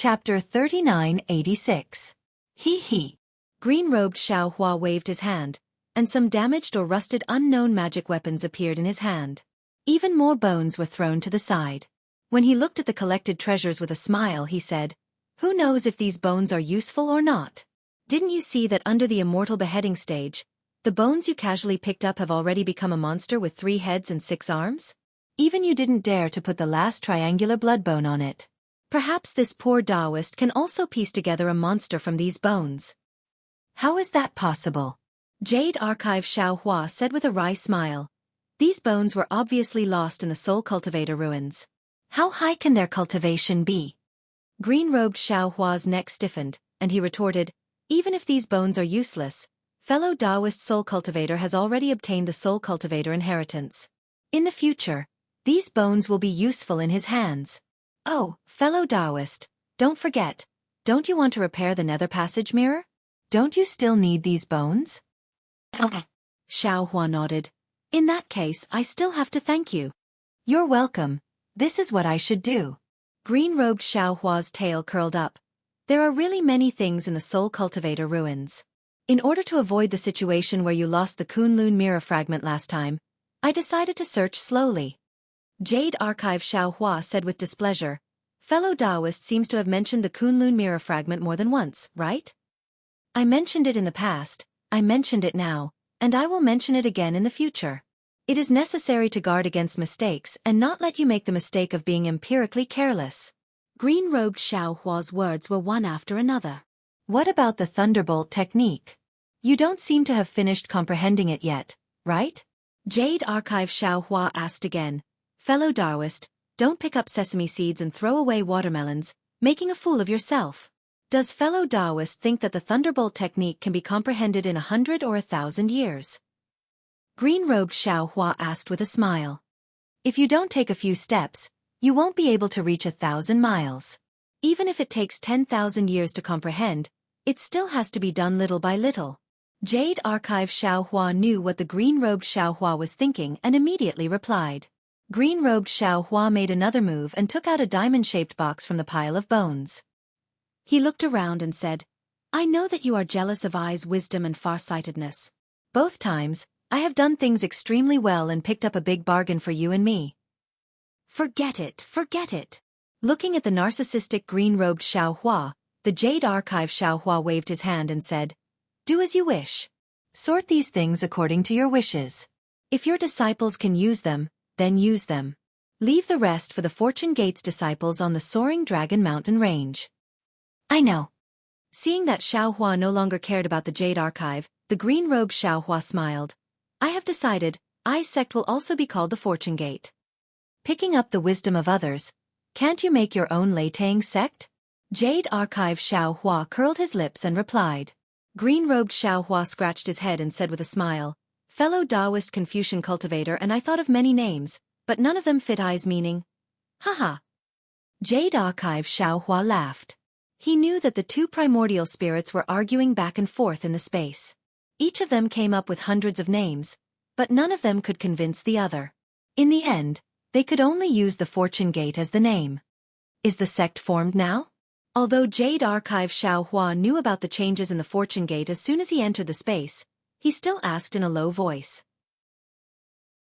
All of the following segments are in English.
Chapter 3986. Hee hee. Green-robed Xiaohua waved his hand, and some damaged or rusted unknown magic weapons appeared in his hand. Even more bones were thrown to the side. When he looked at the collected treasures with a smile, he said, "Who knows if these bones are useful or not? Didn't you see that under the Immortal beheading stage, the bones you casually picked up have already become a monster with 3 heads and 6 arms? Even you didn't dare to put the last triangular blood bone on it. Perhaps this poor Taoist can also piece together a monster from these bones." "How is that possible?" Jade Archive Xiaohua said with a wry smile. "These bones were obviously lost in the Soul Cultivator ruins. How high can their cultivation be?" Green-robed Xiaohua's neck stiffened, and he retorted, "Even if these bones are useless, fellow Taoist Soul Cultivator has already obtained the Soul Cultivator inheritance. In the future, these bones will be useful in his hands. Oh, fellow Taoist, don't forget, don't you want to repair the Nether Passage mirror? Don't you still need these bones?" Xiaohua nodded. "In that case, I still have to thank you." "You're welcome. This is what I should do." Green-robed Xiaohua's tail curled up. "There are really many things in the Soul Cultivator ruins. In order to avoid the situation where you lost the Kunlun mirror fragment last time, I decided to search slowly." Jade Archive Xiaohua said with displeasure, "Fellow Taoist seems to have mentioned the Kunlun mirror fragment more than once, right? I mentioned it in the past, I mentioned it now, and I will mention it again in the future. It is necessary to guard against mistakes and not let you make the mistake of being empirically careless." Green-robed Xiaohua's words were one after another. "What about the Thunderbolt technique? You don't seem to have finished comprehending it yet, right?" Jade Archive Xiaohua asked again. "Fellow Taoist, don't pick up sesame seeds and throw away watermelons, making a fool of yourself. Does fellow Taoist think that the Thunderbolt technique can be comprehended in 100 or 1,000 years?" Green-robed Xiaohua asked with a smile. "If you don't take a few steps, you won't be able to reach 1,000 miles. Even if it takes 10,000 years to comprehend, it still has to be done little by little." Jade Archive Xiaohua knew what the green-robed Xiaohua was thinking and immediately replied. Green-robed Xiaohua made another move and took out a diamond-shaped box from the pile of bones. He looked around and said, "I know that you are jealous of Ai's wisdom and far-sightedness. Both times, I have done things extremely well and picked up a big bargain for you and me." "Forget it, forget it." Looking at the narcissistic green-robed Xiaohua, the Jade Archive Xiaohua waved his hand and said, "Do as you wish. Sort these things according to your wishes. If your disciples can use them, then use them. Leave the rest for the Fortune Gate's disciples on the Soaring Dragon Mountain Range." "I know." Seeing that Xiaohua no longer cared about the Jade Archive, the green-robed Xiaohua smiled. "I have decided, Ai's sect will also be called the Fortune Gate. Picking up the wisdom of others, can't you make your own Leitang sect?" Jade Archive Xiaohua curled his lips and replied. Green-robed Xiaohua scratched his head and said with a smile, "Fellow Taoist Confucian cultivator, and I thought of many names, but none of them fit Ai's meaning. Haha." Jade Archive Xiaohua laughed. He knew that the 2 primordial spirits were arguing back and forth in the space. Each of them came up with hundreds of names, but none of them could convince the other. In the end, they could only use the Fortune Gate as the name. Is the sect formed now? Although Jade Archive Xiaohua knew about the changes in the Fortune Gate as soon as he entered the space, he still asked in a low voice.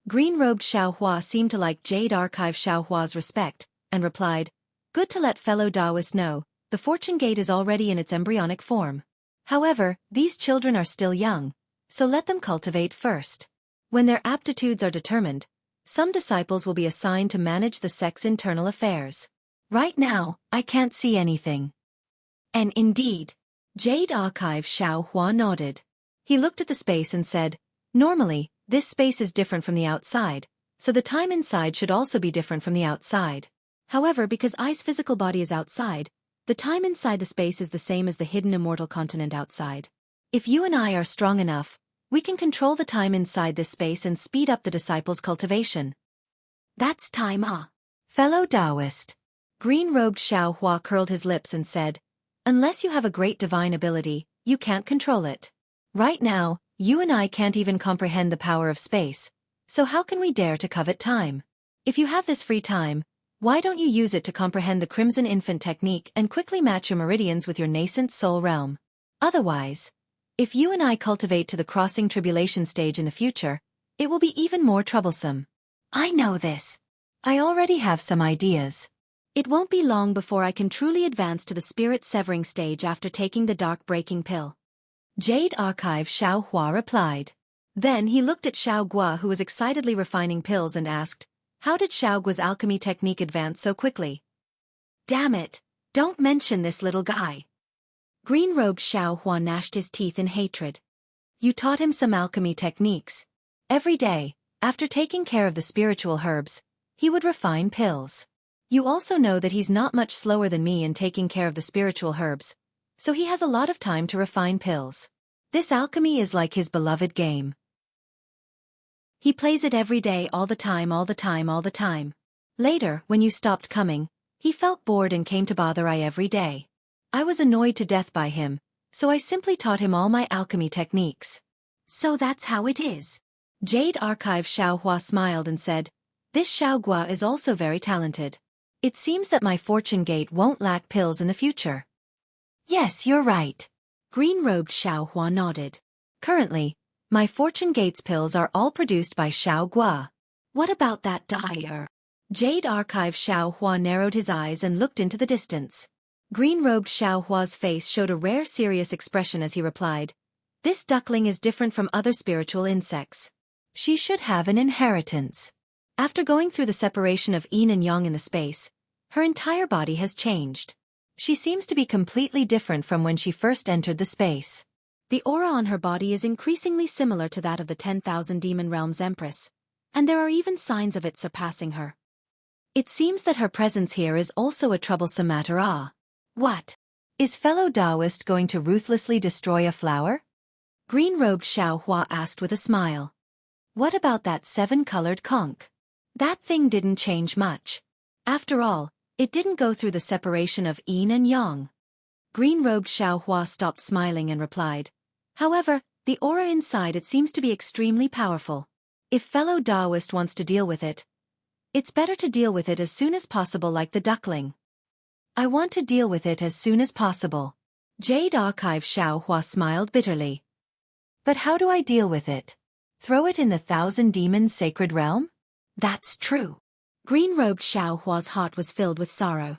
Green-robed Xiaohua seemed to like Jade Archive Xiaohua's respect, and replied, "Good to let fellow Taoists know, the Fortune Gate is already in its embryonic form. However, these children are still young, so let them cultivate first. When their aptitudes are determined, some disciples will be assigned to manage the sect's internal affairs. Right now, I can't see anything." And indeed, Jade Archive Xiaohua nodded. He looked at the space and said, "Normally, this space is different from the outside, so the time inside should also be different from the outside. However, because Ai's physical body is outside, the time inside the space is the same as the hidden immortal continent outside. If you and I are strong enough, we can control the time inside this space and speed up the disciples' cultivation." "That's time, fellow Taoist." Green-robed Xiaohua curled his lips and said, "Unless you have a great divine ability, you can't control it. Right now, you and I can't even comprehend the power of space, so how can we dare to covet time? If you have this free time, Why don't you use it to comprehend the Crimson Infant technique and quickly match your meridians with your nascent soul realm? Otherwise, if you and I cultivate to the crossing tribulation stage in the future, it will be even more troublesome. I know this. I already have some ideas. It won't be long before I can truly advance to the spirit-severing stage after taking the dark-breaking pill. Jade Archive Xiao Hua replied. Then he looked at Xiao Gua, who was excitedly refining pills, and asked, how did Xiao Gua's alchemy technique advance so quickly? Damn it, don't mention this little guy. Green-robed Xiao Hua gnashed his teeth in hatred. You taught him some alchemy techniques. Every day, after taking care of the spiritual herbs, he would refine pills. You also know that he's not much slower than me in taking care of the spiritual herbs, so he has a lot of time to refine pills. This alchemy is like his beloved game. He plays it every day, all the time, all the time, all the time. Later, when you stopped coming, he felt bored and came to bother I every day. I was annoyed to death by him, so I simply taught him all my alchemy techniques. So that's how it is. Jade Archive Xiao Hua smiled and said, this Xiao Gua is also very talented. It seems that my fortune gate won't lack pills in the future. Yes, you're right. Green-robed Xiao Hua nodded. Currently, my fortune gate's pills are all produced by Xiao Gua. What about that dyer? Jade Archive Xiao Hua narrowed his eyes and looked into the distance. Green-robed Xiao Hua's face showed a rare serious expression as he replied, this duckling is different from other spiritual insects. She should have an inheritance. After going through the separation of yin and yang in the space, her entire body has changed. She seems to be completely different from when she first entered the space. The aura on her body is increasingly similar to that of the 10,000 Demon Realms Empress, and there are even signs of it surpassing her. It seems that her presence here is also a troublesome matter. What? Is fellow Taoist going to ruthlessly destroy a flower? Green-robed Xiao Hua asked with a smile. What about that 7-colored conch? That thing didn't change much. After all, it didn't go through the separation of yin and yang. Green-robed Xiao Hua stopped smiling and replied, however, the aura inside it seems to be extremely powerful. If fellow Taoist wants to deal with it, it's better to deal with it as soon as possible like the duckling. I want to deal with it as soon as possible. Jade Archive Xiao Hua smiled bitterly. But how do I deal with it? Throw it in the 1,000 Demons sacred realm? That's true. Green-robed Xiao Hua's heart was filled with sorrow.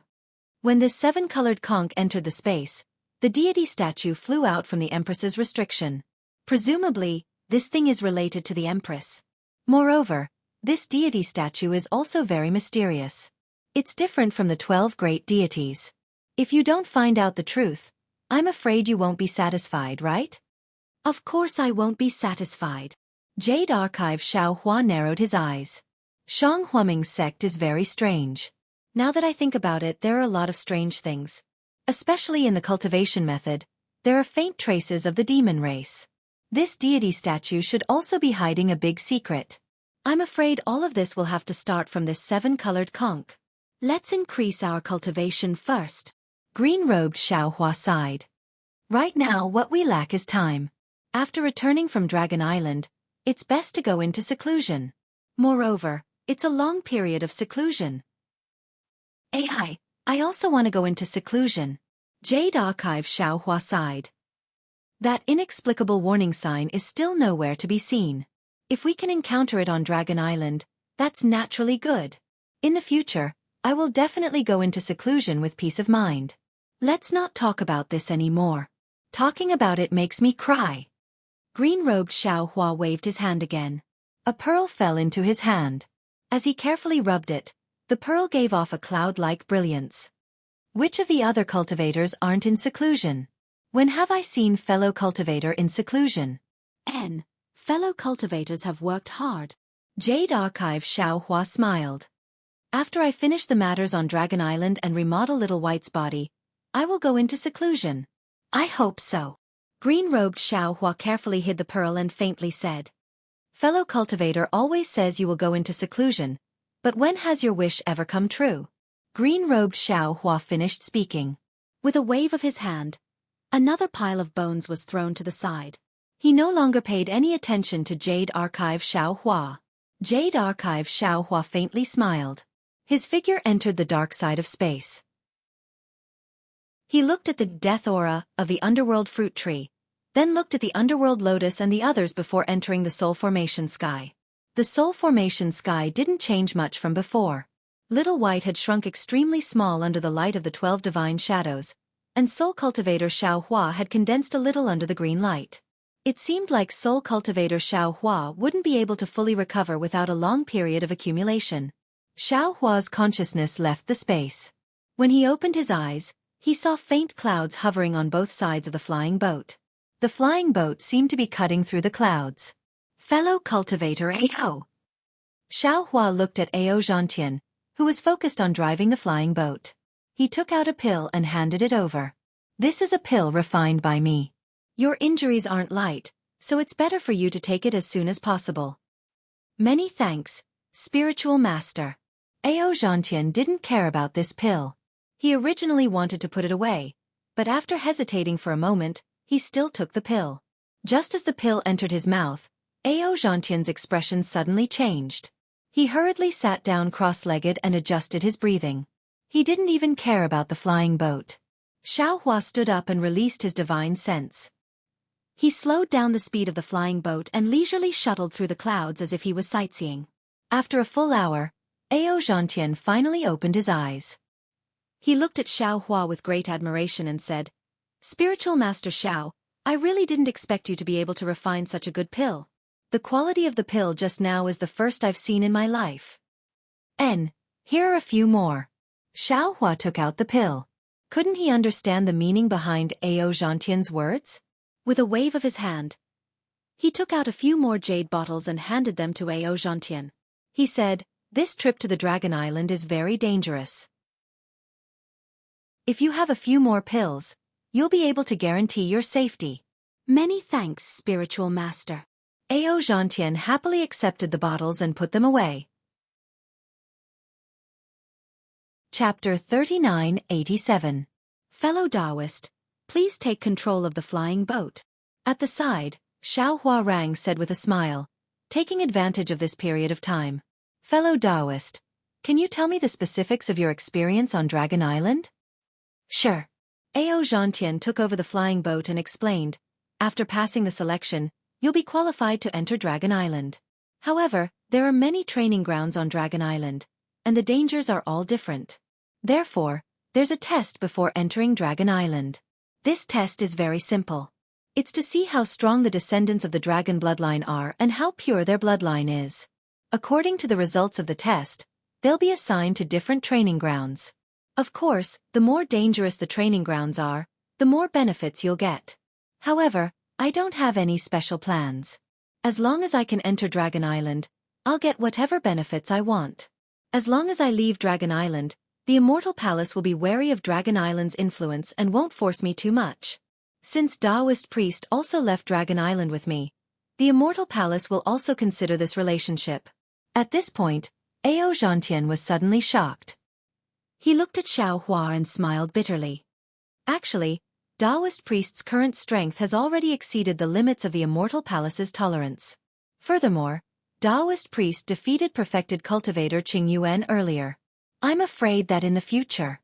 When this 7-colored conch entered the space, the deity statue flew out from the Empress's restriction. Presumably, this thing is related to the Empress. Moreover, this deity statue is also very mysterious. It's different from the 12 great deities. If you don't find out the truth, I'm afraid you won't be satisfied, right? Of course I won't be satisfied. Jade Archive Xiao Hua narrowed his eyes. Shang Huaming's sect is very strange. Now that I think about it, there are a lot of strange things. Especially in the cultivation method, there are faint traces of the demon race. This deity statue should also be hiding a big secret. I'm afraid all of this will have to start from this 7-colored conch. Let's increase our cultivation first. Green-robed Xiao Hua sighed. Right now what we lack is time. After returning from Dragon Island, it's best to go into seclusion. Moreover, it's a long period of seclusion. I also want to go into seclusion. Jade Archive Xiao Hua sighed. That inexplicable warning sign is still nowhere to be seen. If we can encounter it on Dragon Island, that's naturally good. In the future, I will definitely go into seclusion with peace of mind. Let's not talk about this anymore. Talking about it makes me cry. Green-robed Xiao Hua waved his hand again. A pearl fell into his hand. As he carefully rubbed it, the pearl gave off a cloud-like brilliance. Which of the other cultivators aren't in seclusion? When have I seen fellow cultivator in seclusion? Fellow cultivators have worked hard. Jade Archive Xiao Hua smiled. After I finish the matters on Dragon Island and remodel Little White's body, I will go into seclusion. I hope so. Green-robed Xiao Hua carefully hid the pearl and faintly said, fellow cultivator always says you will go into seclusion, but when has your wish ever come true? Green-robed Xiao Hua finished speaking. With a wave of his hand, another pile of bones was thrown to the side. He no longer paid any attention to Jade Archive Xiao Hua. Jade Archive Xiao Hua faintly smiled. His figure entered the dark side of space. He looked at the death aura of the underworld fruit tree, then looked at the underworld lotus and the others before entering the soul formation sky. The soul formation sky didn't change much from before. Little White had shrunk extremely small under the light of the 12 divine shadows, and Soul Cultivator Xiaohua had condensed a little under the green light. It seemed like Soul Cultivator Xiaohua wouldn't be able to fully recover without a long period of accumulation. Xiaohua's consciousness left the space. When he opened his eyes, he saw faint clouds hovering on both sides of the flying boat. The flying boat seemed to be cutting through the clouds. Fellow cultivator Ao. Xiaohua looked at Ao Zhantian, who was focused on driving the flying boat. He took out a pill and handed it over. This is a pill refined by me. Your injuries aren't light, so it's better for you to take it as soon as possible. Many thanks, spiritual master. Ao Zhantian didn't care about this pill. He originally wanted to put it away, but after hesitating for a moment, he still took the pill. Just as the pill entered his mouth, Ao Zhantian's expression suddenly changed. He hurriedly sat down cross-legged and adjusted his breathing. He didn't even care about the flying boat. Xiaohua stood up and released his divine sense. He slowed down the speed of the flying boat and leisurely shuttled through the clouds as if he was sightseeing. After a full hour, Ao Zhantian finally opened his eyes. He looked at Xiaohua with great admiration and said, "Spiritual Master Xiao, I really didn't expect you to be able to refine such a good pill. The quality of the pill just now is the first I've seen in my life. Here are a few more." Xiaohua took out the pill. Couldn't he understand the meaning behind Ao Zhantian's words? With a wave of his hand, he took out a few more jade bottles and handed them to Ao Zhantian. He said, "This trip to the Dragon Island is very dangerous. If you have a few more pills, you'll be able to guarantee your safety." Many thanks, spiritual master. Ao Zhantian happily accepted the bottles and put them away. Chapter 3987. Fellow Taoist, please take control of the flying boat. At the side, Xiaohua Rang said with a smile, taking advantage of this period of time. Fellow Taoist, can you tell me the specifics of your experience on Dragon Island? Sure. Ao Zhantian took over the flying boat and explained, after passing the selection, you'll be qualified to enter Dragon Island. However, there are many training grounds on Dragon Island, and the dangers are all different. Therefore, there's a test before entering Dragon Island. This test is very simple. It's to see how strong the descendants of the dragon bloodline are and how pure their bloodline is. According to the results of the test, they'll be assigned to different training grounds. Of course, the more dangerous the training grounds are, the more benefits you'll get. However, I don't have any special plans. As long as I can enter Dragon Island, I'll get whatever benefits I want. As long as I leave Dragon Island, the Immortal Palace will be wary of Dragon Island's influence and won't force me too much. Since Taoist priest also left Dragon Island with me, the Immortal Palace will also consider this relationship. At this point, Ao Zhantian was suddenly shocked. He looked at Xiaohua and smiled bitterly. Actually, Taoist priest's current strength has already exceeded the limits of the Immortal Palace's tolerance. Furthermore, Taoist priest defeated perfected cultivator Qingyuan earlier. I'm afraid that in the future,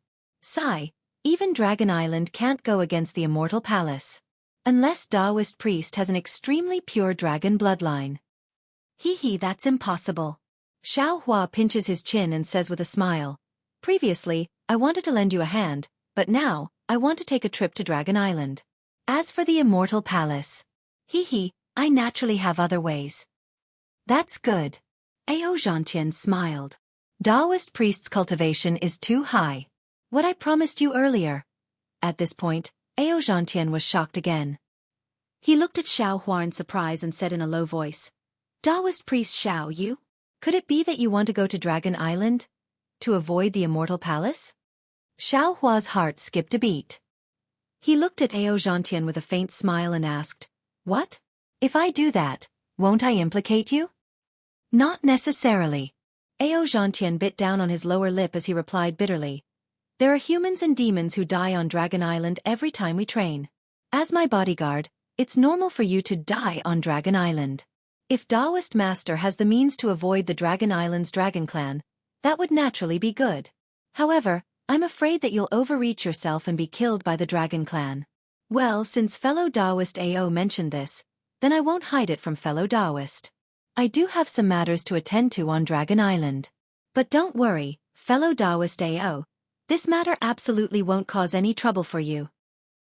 even Dragon Island can't go against the Immortal Palace. Unless Taoist priest has an extremely pure dragon bloodline. That's impossible. Xiaohua pinches his chin and says with a smile, "Previously, I wanted to lend you a hand, but now, I want to take a trip to Dragon Island. As for the Immortal Palace, I naturally have other ways." That's good. Ao Zhantian smiled. Taoist priest's cultivation is too high. What I promised you earlier. At this point, Ao Zhantian was shocked again. He looked at Xiaohua in surprise and said in a low voice, "Taoist priest Xiao, you? Could it be that you want to go to Dragon Island? To avoid the Immortal Palace?" Xiaohua's heart skipped a beat. He looked at Ao Zhantian with a faint smile and asked, "What? If I do that, won't I implicate you?" "Not necessarily." Ao Zhantian bit down on his lower lip as he replied bitterly, "There are humans and demons who die on Dragon Island every time we train. As my bodyguard, it's normal for you to die on Dragon Island. If Taoist Master has the means to avoid the Dragon Island's Dragon Clan, That would naturally be good. However, I'm afraid that you'll overreach yourself and be killed by the Dragon Clan. Well, since fellow Taoist Ao mentioned this, then I won't hide it from fellow Taoist. I do have some matters to attend to on Dragon Island. But don't worry, fellow Taoist Ao. This matter absolutely won't cause any trouble for you.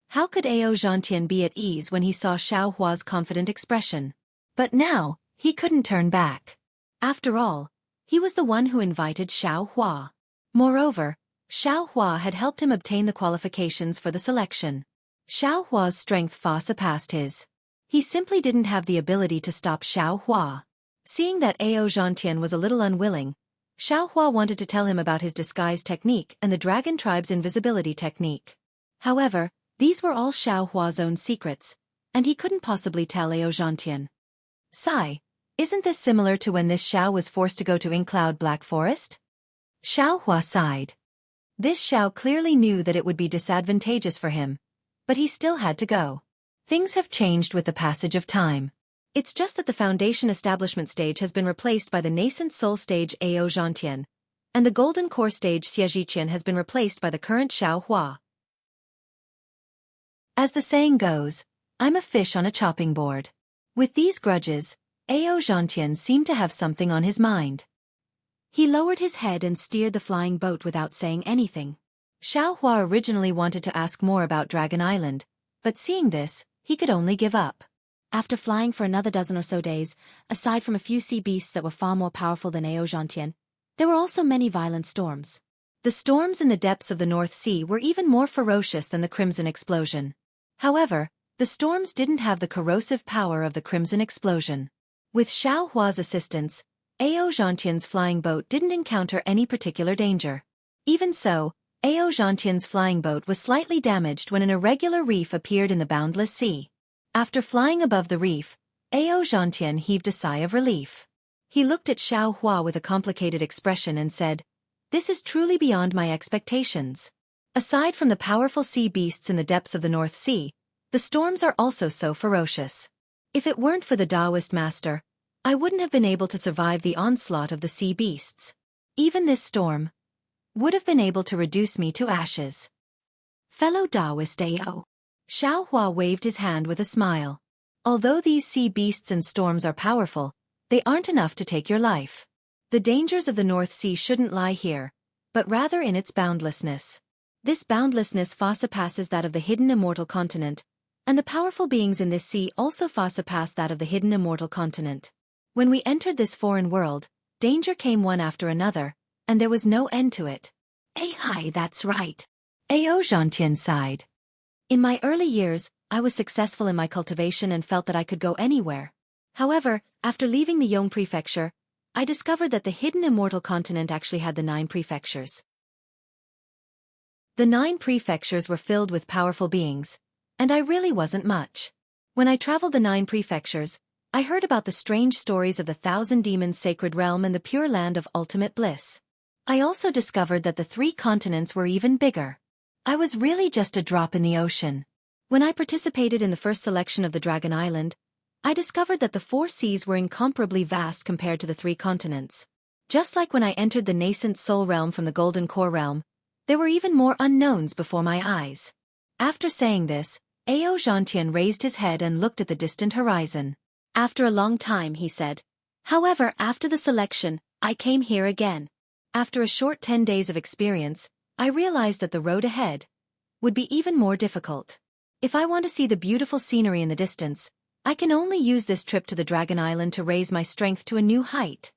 How could Ao Xianxia be at ease when he saw Xiaohua's confident expression? But now, he couldn't turn back. After all, he was the one who invited Xiaohua. Moreover, Xiaohua had helped him obtain the qualifications for the selection. Xiaohua's strength far surpassed his. He simply didn't have the ability to stop Xiaohua. Seeing that Ao Xianxia was a little unwilling, Xiaohua wanted to tell him about his disguise technique and the dragon tribe's invisibility technique. However, these were all Xiaohua's own secrets, and he couldn't possibly tell Ao Xianxia. Sigh, isn't this similar to when this Xiao was forced to go to Inkcloud Black Forest? Xiaohua sighed. This Xiao clearly knew that it would be disadvantageous for him, but he still had to go. Things have changed with the passage of time. It's just that the foundation establishment stage has been replaced by the nascent soul stage Ao Xianxia, and the golden core stage Xiajiqian has been replaced by the current Xiaohua. As the saying goes, I'm a fish on a chopping board. With these grudges, Ao Xianxia seemed to have something on his mind. He lowered his head and steered the flying boat without saying anything. Xiaohua originally wanted to ask more about Dragon Island, but seeing this, he could only give up. After flying for another dozen or so days, aside from a few sea beasts that were far more powerful than Ao Xianxia, there were also many violent storms. The storms in the depths of the North Sea were even more ferocious than the Crimson Explosion. However, the storms didn't have the corrosive power of the Crimson Explosion. With Xiaohua's assistance, Ao Xianxia's flying boat didn't encounter any particular danger. Even so, Ao Xianxia's flying boat was slightly damaged when an irregular reef appeared in the boundless sea. After flying above the reef, Ao Xianxia heaved a sigh of relief. He looked at Xiaohua with a complicated expression and said, "This is truly beyond my expectations. Aside from the powerful sea beasts in the depths of the North Sea, the storms are also so ferocious. If it weren't for the Taoist master, I wouldn't have been able to survive the onslaught of the sea beasts. Even this storm would have been able to reduce me to ashes." Fellow Taoist Ao. Xiaohua waved his hand with a smile. Although these sea beasts and storms are powerful, they aren't enough to take your life. The dangers of the North Sea shouldn't lie here, but rather in its boundlessness. This boundlessness far surpasses that of the hidden immortal continent, and the powerful beings in this sea also far surpass that of the hidden immortal continent. When we entered this foreign world, danger came one after another, and there was no end to it. Aye, that's right. Ao Xianxia sighed. In my early years, I was successful in my cultivation and felt that I could go anywhere. However, after leaving the Yong prefecture, I discovered that the hidden immortal continent actually had the 9 prefectures. The 9 prefectures were filled with powerful beings, and I really wasn't much. When I traveled the 9 prefectures, I heard about the strange stories of the 1,000 demons' sacred realm and the pure land of ultimate bliss. I also discovered that the 3 continents were even bigger. I was really just a drop in the ocean. When I participated in the first selection of the Dragon Island, I discovered that the 4 seas were incomparably vast compared to the 3 continents. Just like when I entered the nascent soul realm from the Golden Core realm, there were even more unknowns before my eyes. After saying this, Ao Xianxia raised his head and looked at the distant horizon. After a long time, he said, "However, after the selection, I came here again. After a short 10 days of experience, I realized that the road ahead would be even more difficult. If I want to see the beautiful scenery in the distance, I can only use this trip to the Dragon Island to raise my strength to a new height."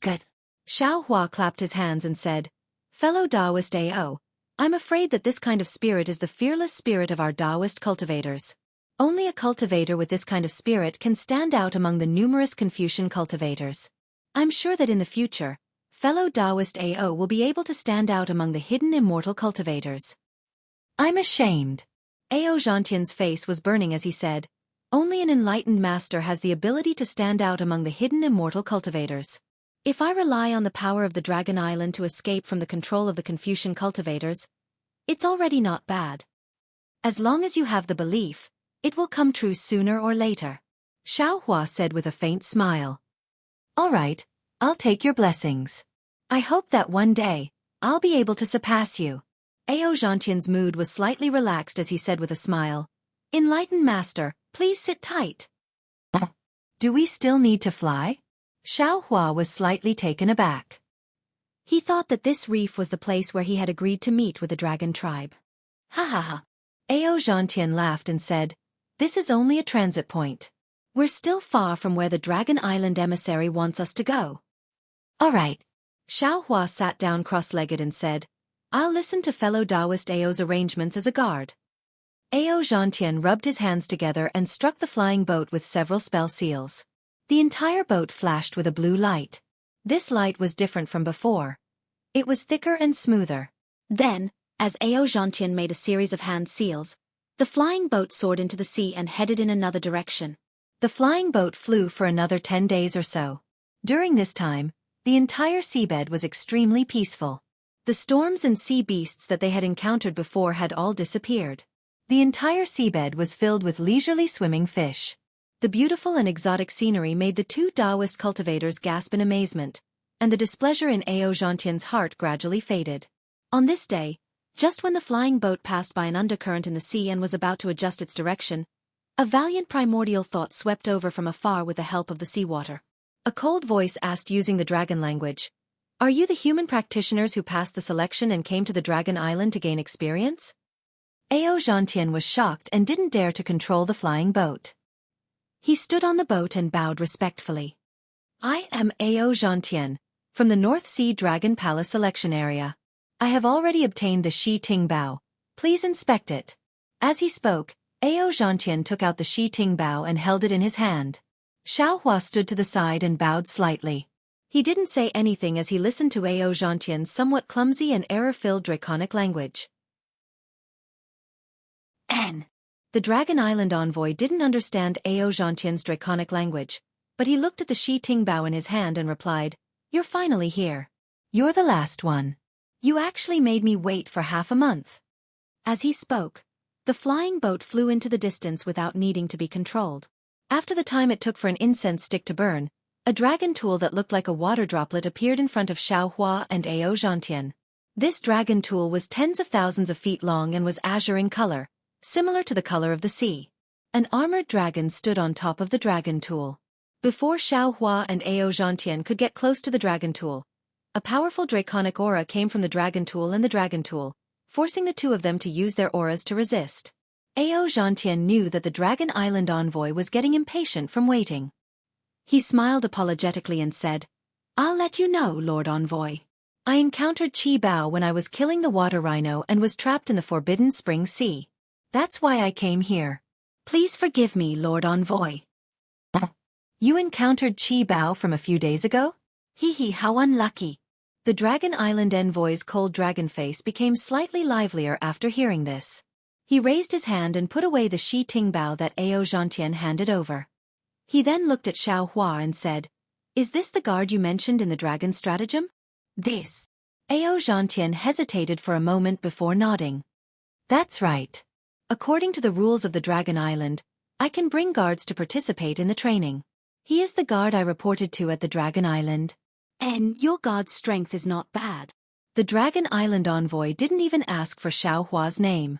Good. Xiaohua clapped his hands and said, "Fellow Taoist Ao, I'm afraid that this kind of spirit is the fearless spirit of our Taoist cultivators. Only a cultivator with this kind of spirit can stand out among the numerous Confucian cultivators. I'm sure that in the future, fellow Taoist Ao will be able to stand out among the hidden immortal cultivators." "I'm ashamed." Ao Xianxia's face was burning as he said, "Only an enlightened master has the ability to stand out among the hidden immortal cultivators. If I rely on the power of the Dragon Island to escape from the control of the Confucian cultivators, it's already not bad. As long as you have the belief, it will come true sooner or later," Xiaohua said with a faint smile. "All right, I'll take your blessings." I hope that one day, I'll be able to surpass you. Ao Zhantian's mood was slightly relaxed as he said with a smile, Enlightened Master, please sit tight. Do we still need to fly? Xiao Hua was slightly taken aback. He thought that this reef was the place where he had agreed to meet with the dragon tribe. Ha ha ha. Ao Zhantian laughed and said, This is only a transit point. We're still far from where the Dragon Island emissary wants us to go. All right. Xiao Hua sat down cross-legged and said, I'll listen to fellow Taoist Ao's arrangements as a guard. Ao Zhantian rubbed his hands together and struck the flying boat with several spell seals. The entire boat flashed with a blue light. This light was different from before. It was thicker and smoother. Then, as Ao Zhantian made a series of hand seals, the flying boat soared into the sea and headed in another direction. The flying boat flew for another 10 days or so. During this time, the entire seabed was extremely peaceful. The storms and sea beasts that they had encountered before had all disappeared. The entire seabed was filled with leisurely swimming fish. The beautiful and exotic scenery made the two Taoist cultivators gasp in amazement, and the displeasure in Ao Zhantian's heart gradually faded. On this day, just when the flying boat passed by an undercurrent in the sea and was about to adjust its direction, a valiant primordial thought swept over from afar with the help of the seawater. A cold voice asked using the dragon language, Are you the human practitioners who passed the selection and came to the Dragon Island to gain experience? Ao Zhantian was shocked and didn't dare to control the flying boat. He stood on the boat and bowed respectfully. I am Ao Zhantian, from the North Sea Dragon Palace selection area. I have already obtained the Shi Ting Bao. Please inspect it. As he spoke, Ao Zhantian took out the Shi Ting Bao and held it in his hand. Xiao Hua stood to the side and bowed slightly. He didn't say anything as he listened to Ao Zhantian's somewhat clumsy and error-filled draconic language. The Dragon Island envoy didn't understand Ao Zhantian's draconic language, but he looked at the Shi Ting Bao in his hand and replied, You're finally here. You're the last one. You actually made me wait for half a month. As he spoke, the flying boat flew into the distance without needing to be controlled. After the time it took for an incense stick to burn, a dragon tool that looked like a water droplet appeared in front of Xiao Hua and Ao Zhantian. This dragon tool was tens of thousands of feet long and was azure in color, similar to the color of the sea. An armored dragon stood on top of the dragon tool. Before Xiao Hua and Ao Zhantian could get close to the dragon tool, a powerful draconic aura came from the dragon tool and the dragon tool, forcing the two of them to use their auras to resist. Ao Zhantian knew that the Dragon Island envoy was getting impatient from waiting. He smiled apologetically and said, I'll let you know, Lord Envoy. I encountered Qi Bao when I was killing the water rhino and was trapped in the Forbidden Spring Sea. That's why I came here. Please forgive me, Lord Envoy. You encountered Qi Bao from a few days ago? Hee hee, how unlucky. The Dragon Island envoy's cold dragon face became slightly livelier after hearing this. He raised his hand and put away the Shi Ting Bao that Ao Zhantian handed over. He then looked at Xiao Hua and said, Is this the guard you mentioned in the dragon stratagem? This. Ao Zhantian hesitated for a moment before nodding. That's right. According to the rules of the Dragon Island, I can bring guards to participate in the training. He is the guard I reported to at the Dragon Island. And your guard's strength is not bad. The Dragon Island envoy didn't even ask for Xiao Hua's name.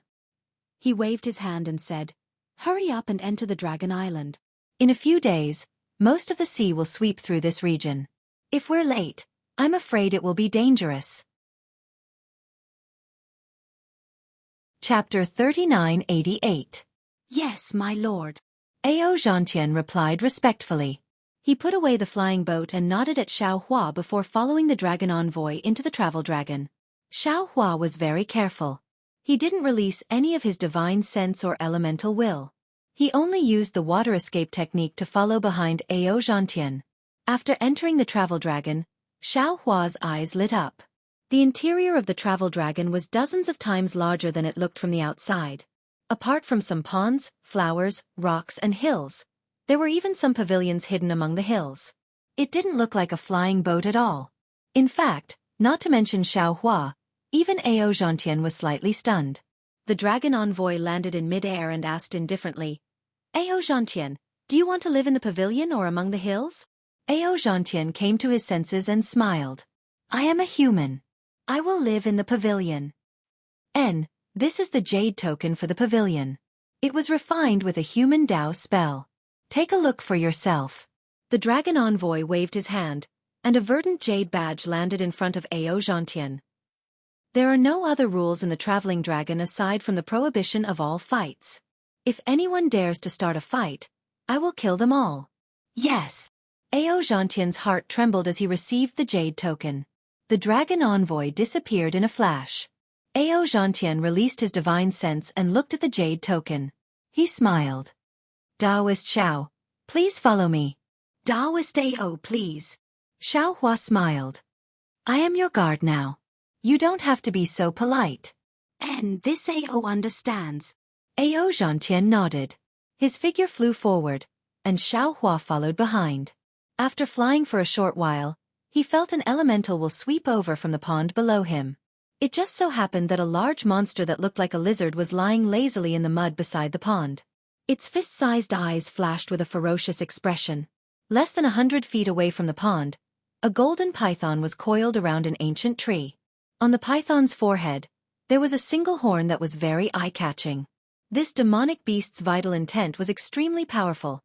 He waved his hand and said, Hurry up and enter the Dragon Island. In a few days, most of the sea will sweep through this region. If we're late, I'm afraid it will be dangerous. Chapter 3988. Yes, my lord. Ao Zhantian replied respectfully. He put away the flying boat and nodded at Xiao Hua before following the dragon envoy into the travel dragon. Xiao Hua was very careful. He didn't release any of his divine sense or elemental will. He only used the water escape technique to follow behind Ao Zhantian. After entering the travel dragon, Xiao Hua's eyes lit up. The interior of the travel dragon was dozens of times larger than it looked from the outside. Apart from some ponds, flowers, rocks, and hills, there were even some pavilions hidden among the hills. It didn't look like a flying boat at all. In fact, not to mention Xiao Hua, even Ao Zhantian was slightly stunned. The dragon envoy landed in mid-air and asked indifferently, Ao Zhantian, do you want to live in the pavilion or among the hills? Ao Zhantian came to his senses and smiled. I am a human. I will live in the pavilion. This is the jade token for the pavilion. It was refined with a human Dao spell. Take a look for yourself. The dragon envoy waved his hand, and a verdant jade badge landed in front of Xianxia. There are no other rules in the traveling dragon aside from the prohibition of all fights. If anyone dares to start a fight, I will kill them all. Yes. Xianxia's heart trembled as he received the jade token. The dragon envoy disappeared in a flash. Xianxia released his divine sense and looked at the jade token. He smiled. Taoist Xiao, please follow me. Taoist Ao, please. Xiao Hua smiled. I am your guard now. You don't have to be so polite. And this Ao understands. Xianxia nodded. His figure flew forward, and Xiao Hua followed behind. After flying for a short while, he felt an elemental will sweep over from the pond below him. It just so happened that a large monster that looked like a lizard was lying lazily in the mud beside the pond. Its fist-sized eyes flashed with a ferocious expression. Less than 100 feet away from the pond, a golden python was coiled around an ancient tree. On the python's forehead, there was a single horn that was very eye-catching. This demonic beast's vital intent was extremely powerful,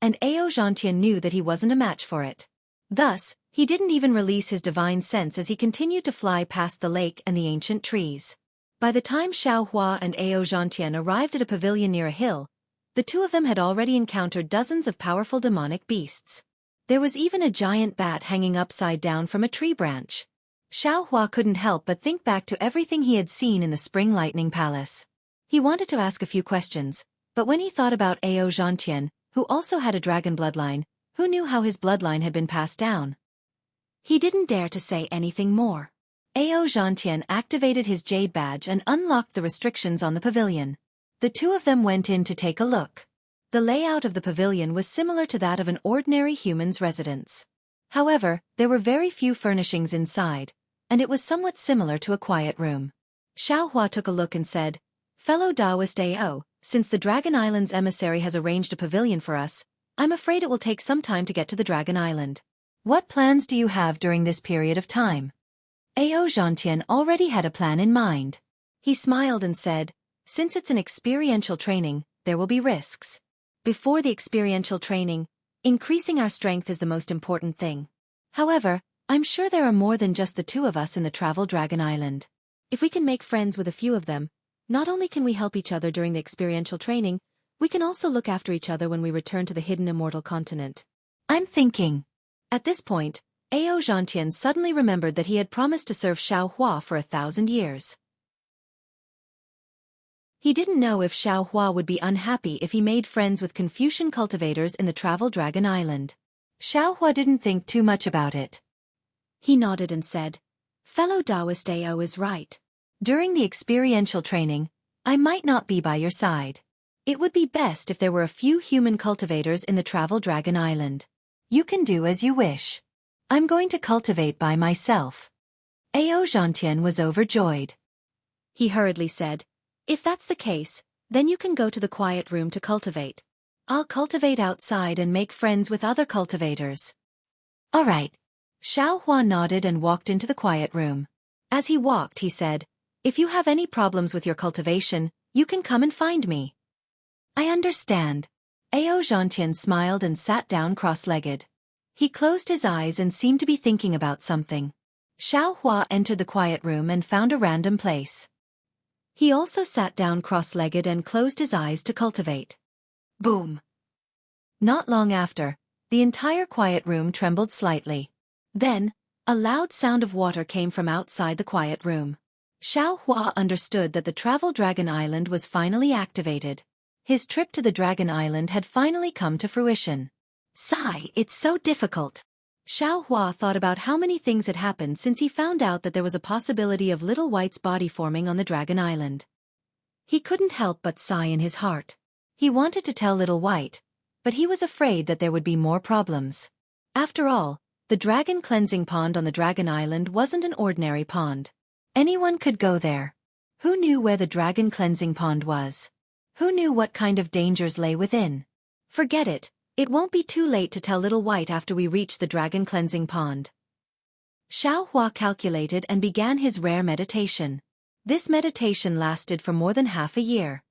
and Xianxia knew that he wasn't a match for it. Thus, he didn't even release his divine sense as he continued to fly past the lake and the ancient trees. By the time Xiao Hua and Xianxia arrived at a pavilion near a hill, the two of them had already encountered dozens of powerful demonic beasts. There was even a giant bat hanging upside down from a tree branch. Xiao Hua couldn't help but think back to everything he had seen in the Spring Lightning Palace. He wanted to ask a few questions, but when he thought about Xianxia, who also had a dragon bloodline, who knew how his bloodline had been passed down, he didn't dare to say anything more. Xianxia activated his jade badge and unlocked the restrictions on the pavilion. The two of them went in to take a look. The layout of the pavilion was similar to that of an ordinary human's residence. However, there were very few furnishings inside, and it was somewhat similar to a quiet room. Xiao Hua took a look and said, Fellow Taoist Ao, since the Dragon Island's emissary has arranged a pavilion for us, I'm afraid it will take some time to get to the Dragon Island. What plans do you have during this period of time? Xianxia already had a plan in mind. He smiled and said, Since it's an experiential training, there will be risks. Before the experiential training, increasing our strength is the most important thing. However, I'm sure there are more than just the two of us in the Travel Dragon Island. If we can make friends with a few of them, not only can we help each other during the experiential training, we can also look after each other when we return to the hidden Immortal continent. I'm thinking. At this point, Xianxia suddenly remembered that he had promised to serve Xiao Hua for 1,000 years. He didn't know if Xiao Hua would be unhappy if he made friends with Confucian cultivators in the Travel Dragon Island. Xiao Hua didn't think too much about it. He nodded and said, Fellow Taoist Ao is right. During the experiential training, I might not be by your side. It would be best if there were a few human cultivators in the Travel Dragon Island. You can do as you wish. I'm going to cultivate by myself. Xianxia was overjoyed. He hurriedly said, If that's the case, then you can go to the quiet room to cultivate. I'll cultivate outside and make friends with other cultivators. All right. Xiao Hua nodded and walked into the quiet room. As he walked, he said, If you have any problems with your cultivation, you can come and find me. I understand. Xianxia smiled and sat down cross-legged. He closed his eyes and seemed to be thinking about something. Xiao Hua entered the quiet room and found a random place. He also sat down cross-legged and closed his eyes to cultivate. Boom! Not long after, the entire quiet room trembled slightly. Then, a loud sound of water came from outside the quiet room. Xiao Hua understood that the Travel Dragon Island was finally activated. His trip to the Dragon Island had finally come to fruition. Sigh, it's so difficult. Xiao Hua thought about how many things had happened since he found out that there was a possibility of Little White's body forming on the Dragon Island. He couldn't help but sigh in his heart. He wanted to tell Little White, but he was afraid that there would be more problems. After all, the dragon cleansing pond on the Dragon Island wasn't an ordinary pond. Anyone could go there. Who knew where the dragon cleansing pond was? Who knew what kind of dangers lay within? Forget it, it won't be too late to tell Little White after we reach the dragon cleansing pond. Xiaohua calculated and began his rare meditation. This meditation lasted for more than half a year.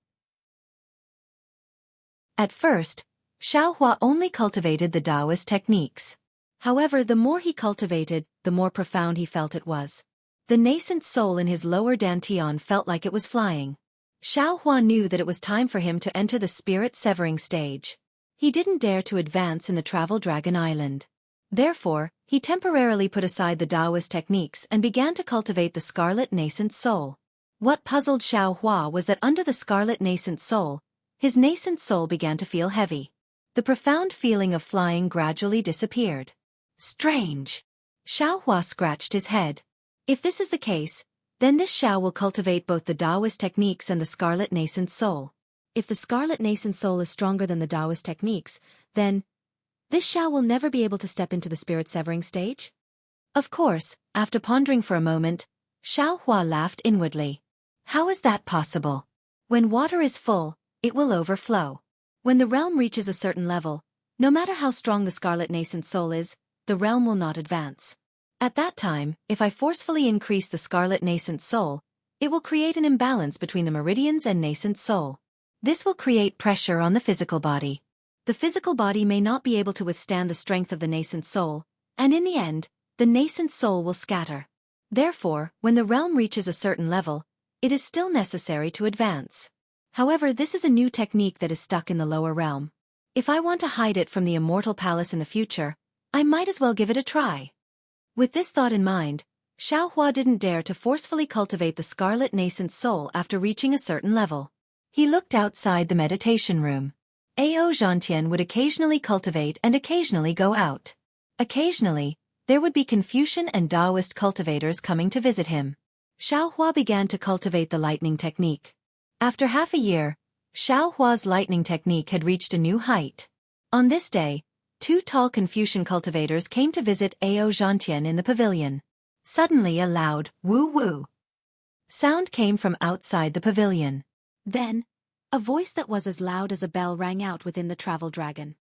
At first, Xiaohua only cultivated the Taoist techniques. However, the more he cultivated, the more profound he felt it was. The nascent soul in his lower dantian felt like it was flying. Xiaohua knew that it was time for him to enter the spirit-severing stage. He didn't dare to advance in the Travel Dragon Island. Therefore, he temporarily put aside the Taoist techniques and began to cultivate the scarlet nascent soul. What puzzled Xiaohua was that under the scarlet nascent soul, his nascent soul began to feel heavy. The profound feeling of flying gradually disappeared. Strange. Xiaohua scratched his head. If this is the case, then this Xiao will cultivate both the Taoist techniques and the scarlet nascent soul. If the scarlet nascent soul is stronger than the Taoist techniques, then this Xiao will never be able to step into the spirit-severing stage? Of course, after pondering for a moment, Xiaohua laughed inwardly. How is that possible? When water is full, it will overflow. When the realm reaches a certain level, no matter how strong the scarlet nascent soul is, the realm will not advance. At that time, if I forcefully increase the scarlet nascent soul, it will create an imbalance between the meridians and nascent soul. This will create pressure on the physical body. The physical body may not be able to withstand the strength of the nascent soul, and in the end, the nascent soul will scatter. Therefore, when the realm reaches a certain level, it is still necessary to advance. However, this is a new technique that is stuck in the lower realm. If I want to hide it from the Immortal Palace in the future, I might as well give it a try. With this thought in mind, Xiaohua didn't dare to forcefully cultivate the scarlet nascent soul after reaching a certain level. He looked outside the meditation room. Xianxia would occasionally cultivate and occasionally go out. Occasionally, there would be Confucian and Taoist cultivators coming to visit him. Xiaohua began to cultivate the lightning technique. After half a year, Xiaohua's lightning technique had reached a new height. On this day, 2 tall Confucian cultivators came to visit Xianxia in the pavilion. Suddenly a loud woo-woo sound came from outside the pavilion. Then, a voice that was as loud as a bell rang out within the travel dragon.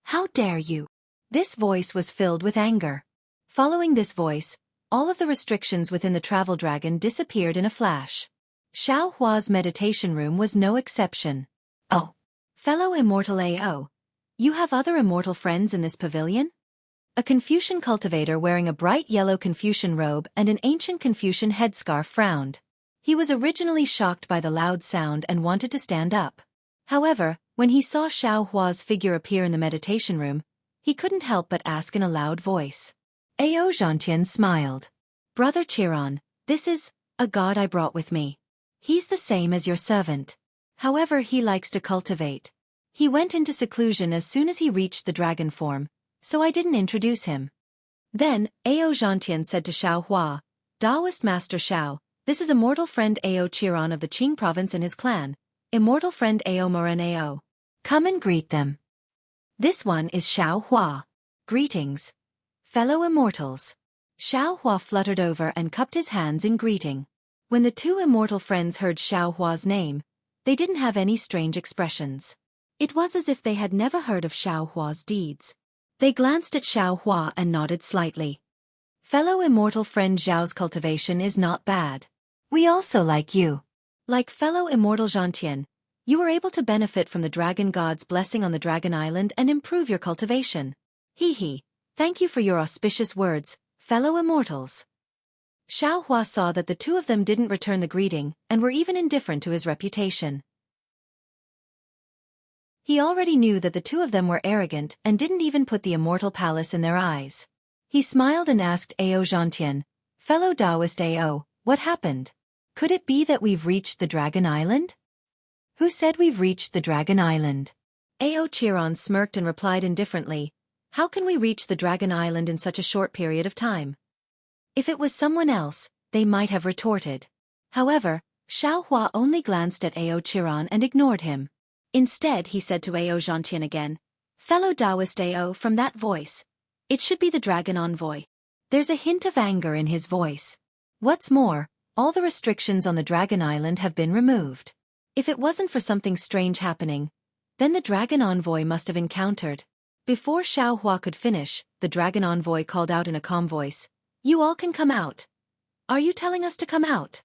How dare you? This voice was filled with anger. Following this voice, all of the restrictions within the travel dragon disappeared in a flash. Xiaohua's meditation room was no exception. Oh, fellow Immortal AO, you have other immortal friends in this pavilion? A Confucian cultivator wearing a bright yellow Confucian robe and an ancient Confucian headscarf frowned. He was originally shocked by the loud sound and wanted to stand up. However, when he saw Xiaohua's figure appear in the meditation room, he couldn't help but ask in a loud voice. Xianxia smiled. Brother Chiron, this is a god I brought with me. He's the same as your servant. However, he likes to cultivate. He went into seclusion as soon as he reached the dragon form, so I didn't introduce him. Then, Xianxia said to Xiaohua, Taoist Master Xiao, this is immortal friend Ao Chiron of the Qing province and his clan, immortal friend Ao Moren Ao. Come and greet them. This one is Xiaohua. Greetings, fellow immortals. Xiaohua fluttered over and cupped his hands in greeting. When the 2 immortal friends heard Xiaohua's name, they didn't have any strange expressions. It was as if they had never heard of Xiaohua's deeds. They glanced at Xiaohua and nodded slightly. Fellow immortal friend Zhao's cultivation is not bad. We also like you. Like fellow immortal Xianxia, you were able to benefit from the dragon god's blessing on the dragon island and improve your cultivation. Hee. Thank you for your auspicious words, fellow immortals. Xiaohua saw that the 2 of them didn't return the greeting and were even indifferent to his reputation. He already knew that the 2 of them were arrogant and didn't even put the immortal palace in their eyes. He smiled and asked Xianxia, fellow Taoist Ao, what happened? Could it be that we've reached the Dragon Island? Who said we've reached the Dragon Island? Ao Chiron smirked and replied indifferently, how can we reach the Dragon Island in such a short period of time? If it was someone else, they might have retorted. However, Xiaohua only glanced at Ao Chiron and ignored him. Instead, he said to Xianxia again, fellow Taoist Ao, from that voice, it should be the dragon envoy. There's a hint of anger in his voice. What's more, all the restrictions on the Dragon Island have been removed. If it wasn't for something strange happening, then the dragon envoy must have encountered. Before Xiaohua could finish, the dragon envoy called out in a calm voice, You all can come out. Are you telling us to come out?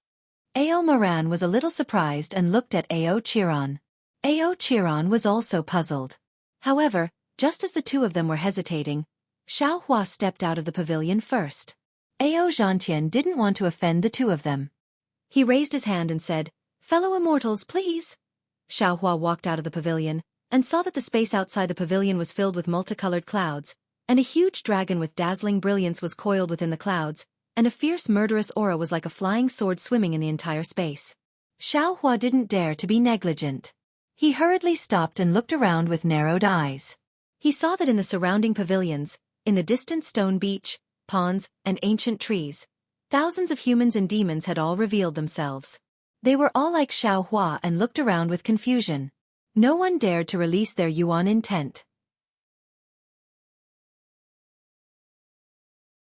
Ao Moran was a little surprised and looked at Ao Chiron. Ao Chiron was also puzzled. However, just as the two of them were hesitating, Xiao Hua stepped out of the pavilion first. Ao Zhantian didn't want to offend the two of them. He raised his hand and said, "Fellow immortals, please." Xiao Hua walked out of the pavilion and saw that the space outside the pavilion was filled with multicolored clouds, and a huge dragon with dazzling brilliance was coiled within the clouds, and a fierce murderous aura was like a flying sword swimming in the entire space. Xiao Hua didn't dare to be negligent. He hurriedly stopped and looked around with narrowed eyes. He saw that in the surrounding pavilions, in the distant stone beach, ponds, and ancient trees, thousands of humans and demons had all revealed themselves. They were all like Xiao Hua and looked around with confusion. No one dared to release their yuan intent.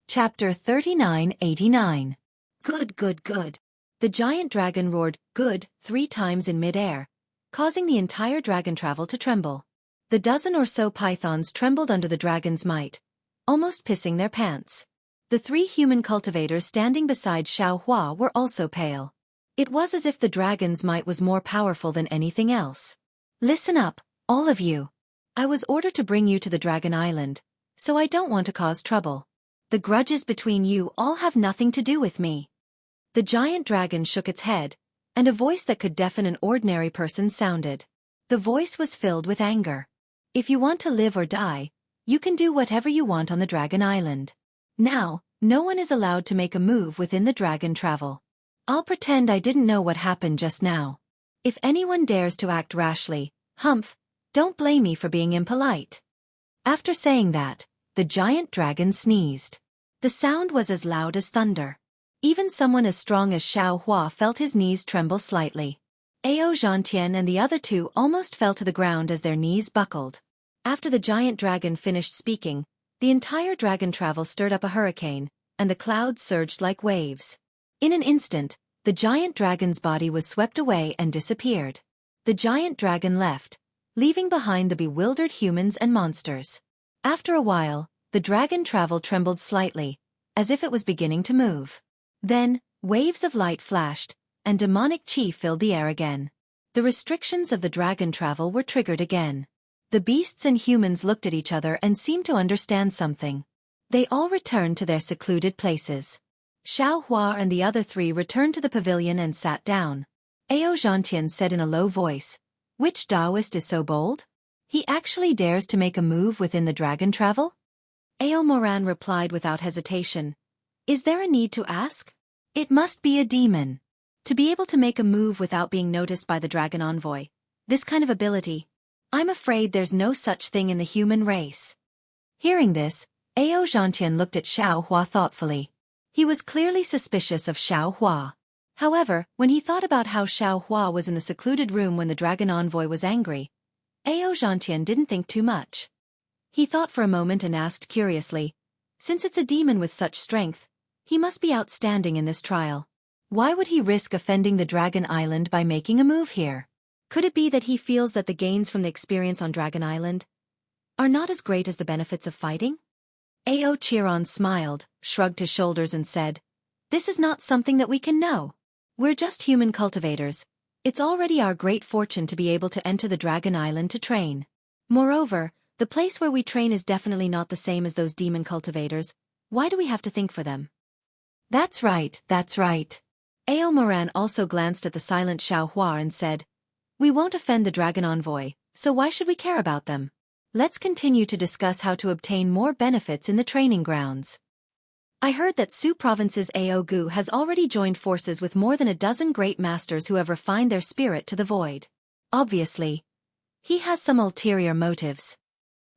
Chapter 3989. Good, good, good. The giant dragon roared, "Good," 3 times in mid-air, causing the entire dragon travel to tremble. The dozen or so pythons trembled under the dragon's might, almost pissing their pants. The 3 human cultivators standing beside Xiao Hua were also pale. It was as if the dragon's might was more powerful than anything else. Listen up, all of you. I was ordered to bring you to the Dragon Island, so I don't want to cause trouble. The grudges between you all have nothing to do with me. The giant dragon shook its head, and a voice that could deafen an ordinary person sounded. The voice was filled with anger. If you want to live or die, you can do whatever you want on the Dragon Island. Now, no one is allowed to make a move within the dragon travel. I'll pretend I didn't know what happened just now. If anyone dares to act rashly, humph, don't blame me for being impolite. After saying that, the giant dragon sneezed. The sound was as loud as thunder. Even someone as strong as Xiao Hua felt his knees tremble slightly. Ao Zhantian and the other 2 almost fell to the ground as their knees buckled. After the giant dragon finished speaking, the entire dragon travel stirred up a hurricane, and the clouds surged like waves. In an instant, the giant dragon's body was swept away and disappeared. The giant dragon left, leaving behind the bewildered humans and monsters. After a while, the dragon travel trembled slightly, as if it was beginning to move. Then, waves of light flashed, and demonic chi filled the air again. The restrictions of the dragon travel were triggered again. The beasts and humans looked at each other and seemed to understand something. They all returned to their secluded places. Xiao Hua and the other 3 returned to the pavilion and sat down. Ao Zhantian said in a low voice, "Which Taoist is so bold? He actually dares to make a move within the dragon travel?" Ao Moran replied without hesitation, "Is there a need to ask? It must be a demon. To be able to make a move without being noticed by the dragon envoy. This kind of ability. I'm afraid there's no such thing in the human race." Hearing this, Ao Zhantian looked at Xiao Hua thoughtfully. He was clearly suspicious of Xiao Hua. However, when he thought about how Xiao Hua was in the secluded room when the dragon envoy was angry, Ao Zhantian didn't think too much. He thought for a moment and asked curiously, "Since it's a demon with such strength, he must be outstanding in this trial. Why would he risk offending the Dragon Island by making a move here? Could it be that he feels that the gains from the experience on Dragon Island are not as great as the benefits of fighting?" Ao Chiron smiled, shrugged his shoulders and said, "This is not something that we can know. We're just human cultivators. It's already our great fortune to be able to enter the Dragon Island to train. Moreover, the place where we train is definitely not the same as those demon cultivators. Why do we have to think for them?" That's right, that's right. Ao Moran also glanced at the silent Xiao Hua and said, "We won't offend the dragon envoy, so why should we care about them? Let's continue to discuss how to obtain more benefits in the training grounds. I heard that Su Province's Ao Gu has already joined forces with more than a dozen great masters who have refined their spirit to the void. Obviously, he has some ulterior motives."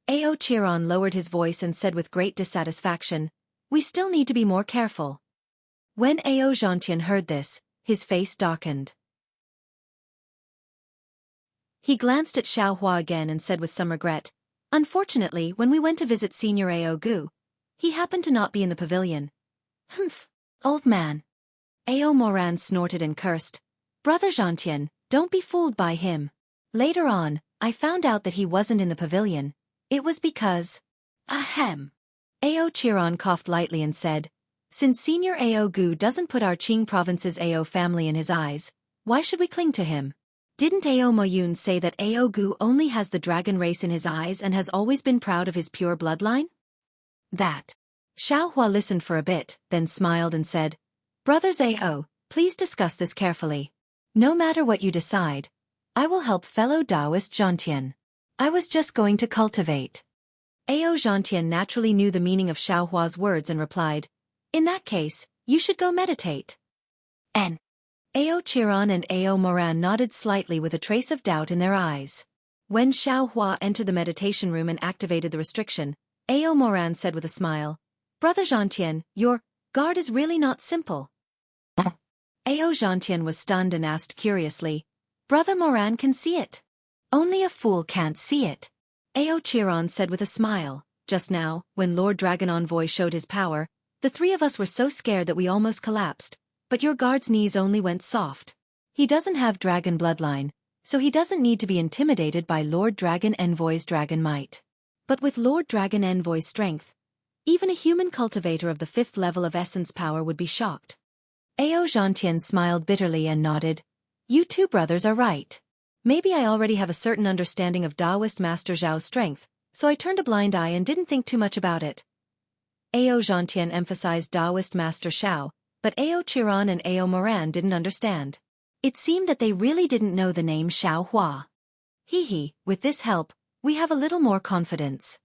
Ao Chiron lowered his voice and said with great dissatisfaction, "We still need to be more careful." When Ao Zhantian heard this, his face darkened. He glanced at Xiao Hua again and said with some regret, "Unfortunately, when we went to visit Senior Ao Gu, he happened to not be in the pavilion." "Humph, old man." Ao Moran snorted and cursed, "Brother Zhantian, don't be fooled by him. Later on, I found out that he wasn't in the pavilion. It was because—" Ahem. Ao Chiron coughed lightly and said, Since Senior Ao Gu doesn't put our Qing province's Ao family in his eyes, why should we cling to him? Didn't Ao Moyun say that Ao Gu only has the dragon race in his eyes and has always been proud of his pure bloodline? That. Xiao Hua listened for a bit, then smiled and said, Brothers Ao, please discuss this carefully. No matter what you decide, I will help fellow Taoist Zhantian. I was just going to cultivate. Ao Zhantian naturally knew the meaning of Xiao Hua's words and replied, In that case, you should go meditate. N. Ao Chiron and Ao Moran nodded slightly with a trace of doubt in their eyes. When Xiao Hua entered the meditation room and activated the restriction, Ao Moran said with a smile, Brother Zhantian, your guard is really not simple. Ao Zhantian was stunned and asked curiously, Brother Moran can see it. Only a fool can't see it. Ao Chiron said with a smile, Just now, when Lord Dragon Envoy showed his power, the three of us were so scared that we almost collapsed, but your guard's knees only went soft. He doesn't have dragon bloodline, so he doesn't need to be intimidated by Lord Dragon Envoy's dragon might. But with Lord Dragon Envoy's strength, even a human cultivator of the 5th level of essence power would be shocked. Ao Zhantian smiled bitterly and nodded, You two brothers are right. Maybe I already have a certain understanding of Taoist Master Zhao's strength, so I turned a blind eye and didn't think too much about it. Ao Zhantian emphasized Taoist Master Xiao, but Ao Chiron and Ao Moran didn't understand. It seemed that they really didn't know the name Xiao Hua. With this help, we have a little more confidence.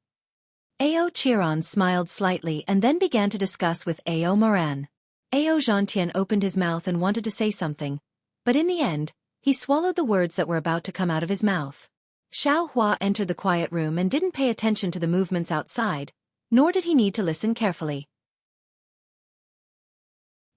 Ao Chiron smiled slightly and then began to discuss with Ao Moran. Ao Zhantian opened his mouth and wanted to say something, but in the end, he swallowed the words that were about to come out of his mouth. Xiao Hua entered the quiet room and didn't pay attention to the movements outside, nor did he need to listen carefully.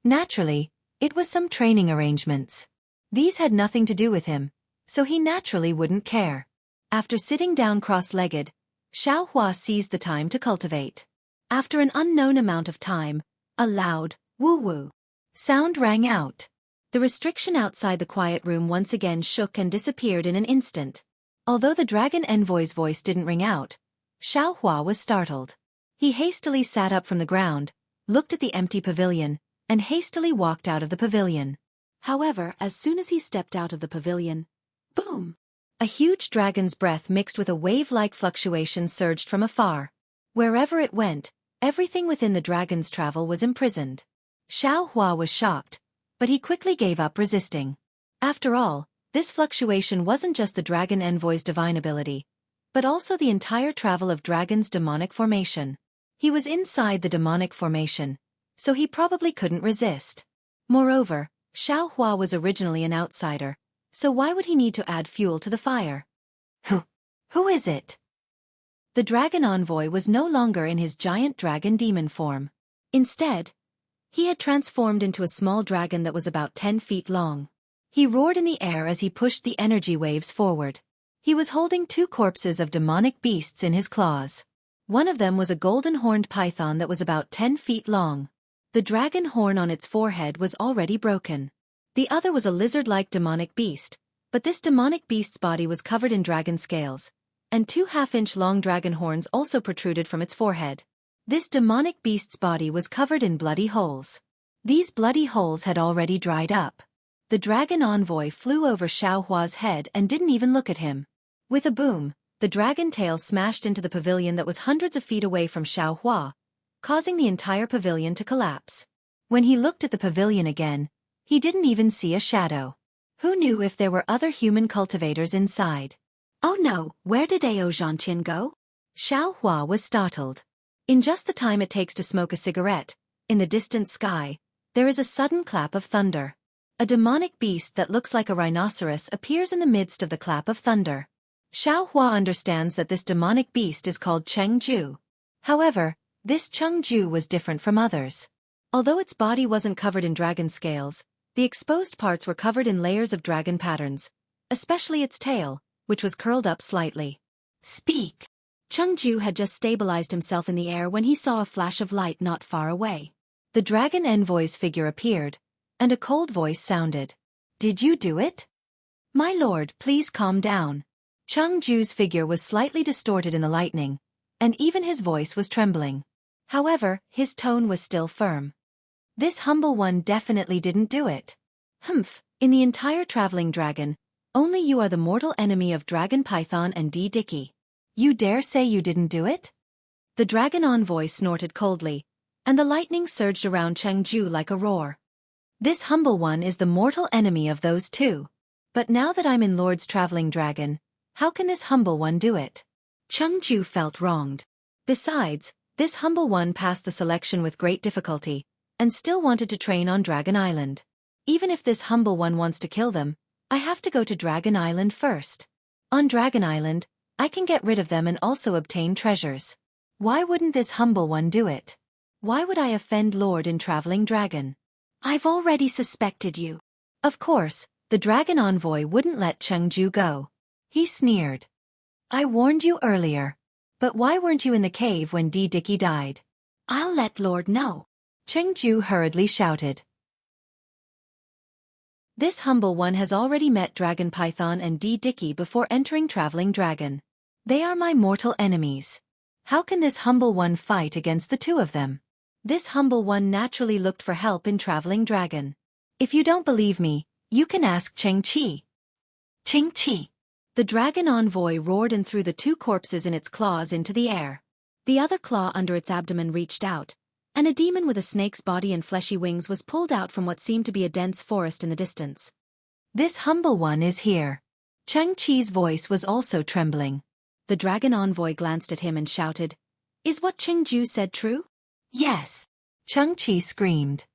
Naturally, it was some training arrangements. These had nothing to do with him, so he naturally wouldn't care. After sitting down cross-legged, Xiao Hua seized the time to cultivate. After an unknown amount of time, a loud, woo-woo sound rang out. The restriction outside the quiet room once again shook and disappeared in an instant. Although the Dragon Envoy's voice didn't ring out, Xiao Hua was startled. He hastily sat up from the ground, looked at the empty pavilion, and hastily walked out of the pavilion. However, as soon as he stepped out of the pavilion, boom! A huge dragon's breath mixed with a wave-like fluctuation surged from afar. Wherever it went, everything within the dragon's travel was imprisoned. Xiao Hua was shocked, but he quickly gave up resisting. After all, this fluctuation wasn't just the Dragon Envoy's divine ability, but also the entire travel of Dragon's demonic formation. He was inside the demonic formation, so he probably couldn't resist. Moreover, Xiao Hua was originally an outsider, so why would he need to add fuel to the fire? Who is it? The Dragon Envoy was no longer in his giant dragon demon form. Instead, he had transformed into a small dragon that was about 10 feet long. He roared in the air as he pushed the energy waves forward. He was holding 2 corpses of demonic beasts in his claws. One of them was a golden-horned python that was about 10 feet long. The dragon horn on its forehead was already broken. The other was a lizard-like demonic beast, but this demonic beast's body was covered in dragon scales, and 2 half-inch long dragon horns also protruded from its forehead. This demonic beast's body was covered in bloody holes. These bloody holes had already dried up. The Dragon Envoy flew over Xiao Hua's head and didn't even look at him. With a boom, the dragon tail smashed into the pavilion that was hundreds of feet away from Xiao Hua, causing the entire pavilion to collapse. When he looked at the pavilion again, he didn't even see a shadow. Who knew if there were other human cultivators inside? Oh no, where did Ao Zhantian go? Xiao Hua was startled. In just the time it takes to smoke a cigarette, in the distant sky, there is a sudden clap of thunder. A demonic beast that looks like a rhinoceros appears in the midst of the clap of thunder. Xiao Hua understands that this demonic beast is called Chengju. However, this Chengju was different from others. Although its body wasn't covered in dragon scales, the exposed parts were covered in layers of dragon patterns, especially its tail, which was curled up slightly. Speak! Chengju had just stabilized himself in the air when he saw a flash of light not far away. The Dragon Envoy's figure appeared, and a cold voice sounded. Did you do it? My lord, please calm down. Chengju's figure was slightly distorted in the lightning, and even his voice was trembling. However, his tone was still firm. This humble one definitely didn't do it. Humph, in the entire traveling dragon, only you are the mortal enemy of Dragon Python and D. Dicky. You dare say you didn't do it? The dragon envoy snorted coldly, and the lightning surged around Jianghu like a roar. This humble one is the mortal enemy of those two. But now that I'm in Lord's traveling dragon, how can this humble one do it? Jianghu felt wronged. Besides, this humble one passed the selection with great difficulty, and still wanted to train on Dragon Island. Even if this humble one wants to kill them, I have to go to Dragon Island first. On Dragon Island, I can get rid of them and also obtain treasures. Why wouldn't this humble one do it? Why would I offend Lord in Traveling Dragon? I've already suspected you. Of course, the dragon envoy wouldn't let Jianghu go. He sneered. I warned you earlier. But why weren't you in the cave when D. Dicky died? I'll let Lord know. Jianghu hurriedly shouted. This humble one has already met Dragon Python and D. Dicky before entering Traveling Dragon. They are my mortal enemies. How can this humble one fight against the two of them? This humble one naturally looked for help in Traveling Dragon. If you don't believe me, you can ask Xianxia. Xianxia. The dragon envoy roared and threw the two corpses in its claws into the air. The other claw under its abdomen reached out, and a demon with a snake's body and fleshy wings was pulled out from what seemed to be a dense forest in the distance. This humble one is here. Xianxia's voice was also trembling. The dragon envoy glanced at him and shouted, Is what Jianghu said true? Yes. Xianxia screamed.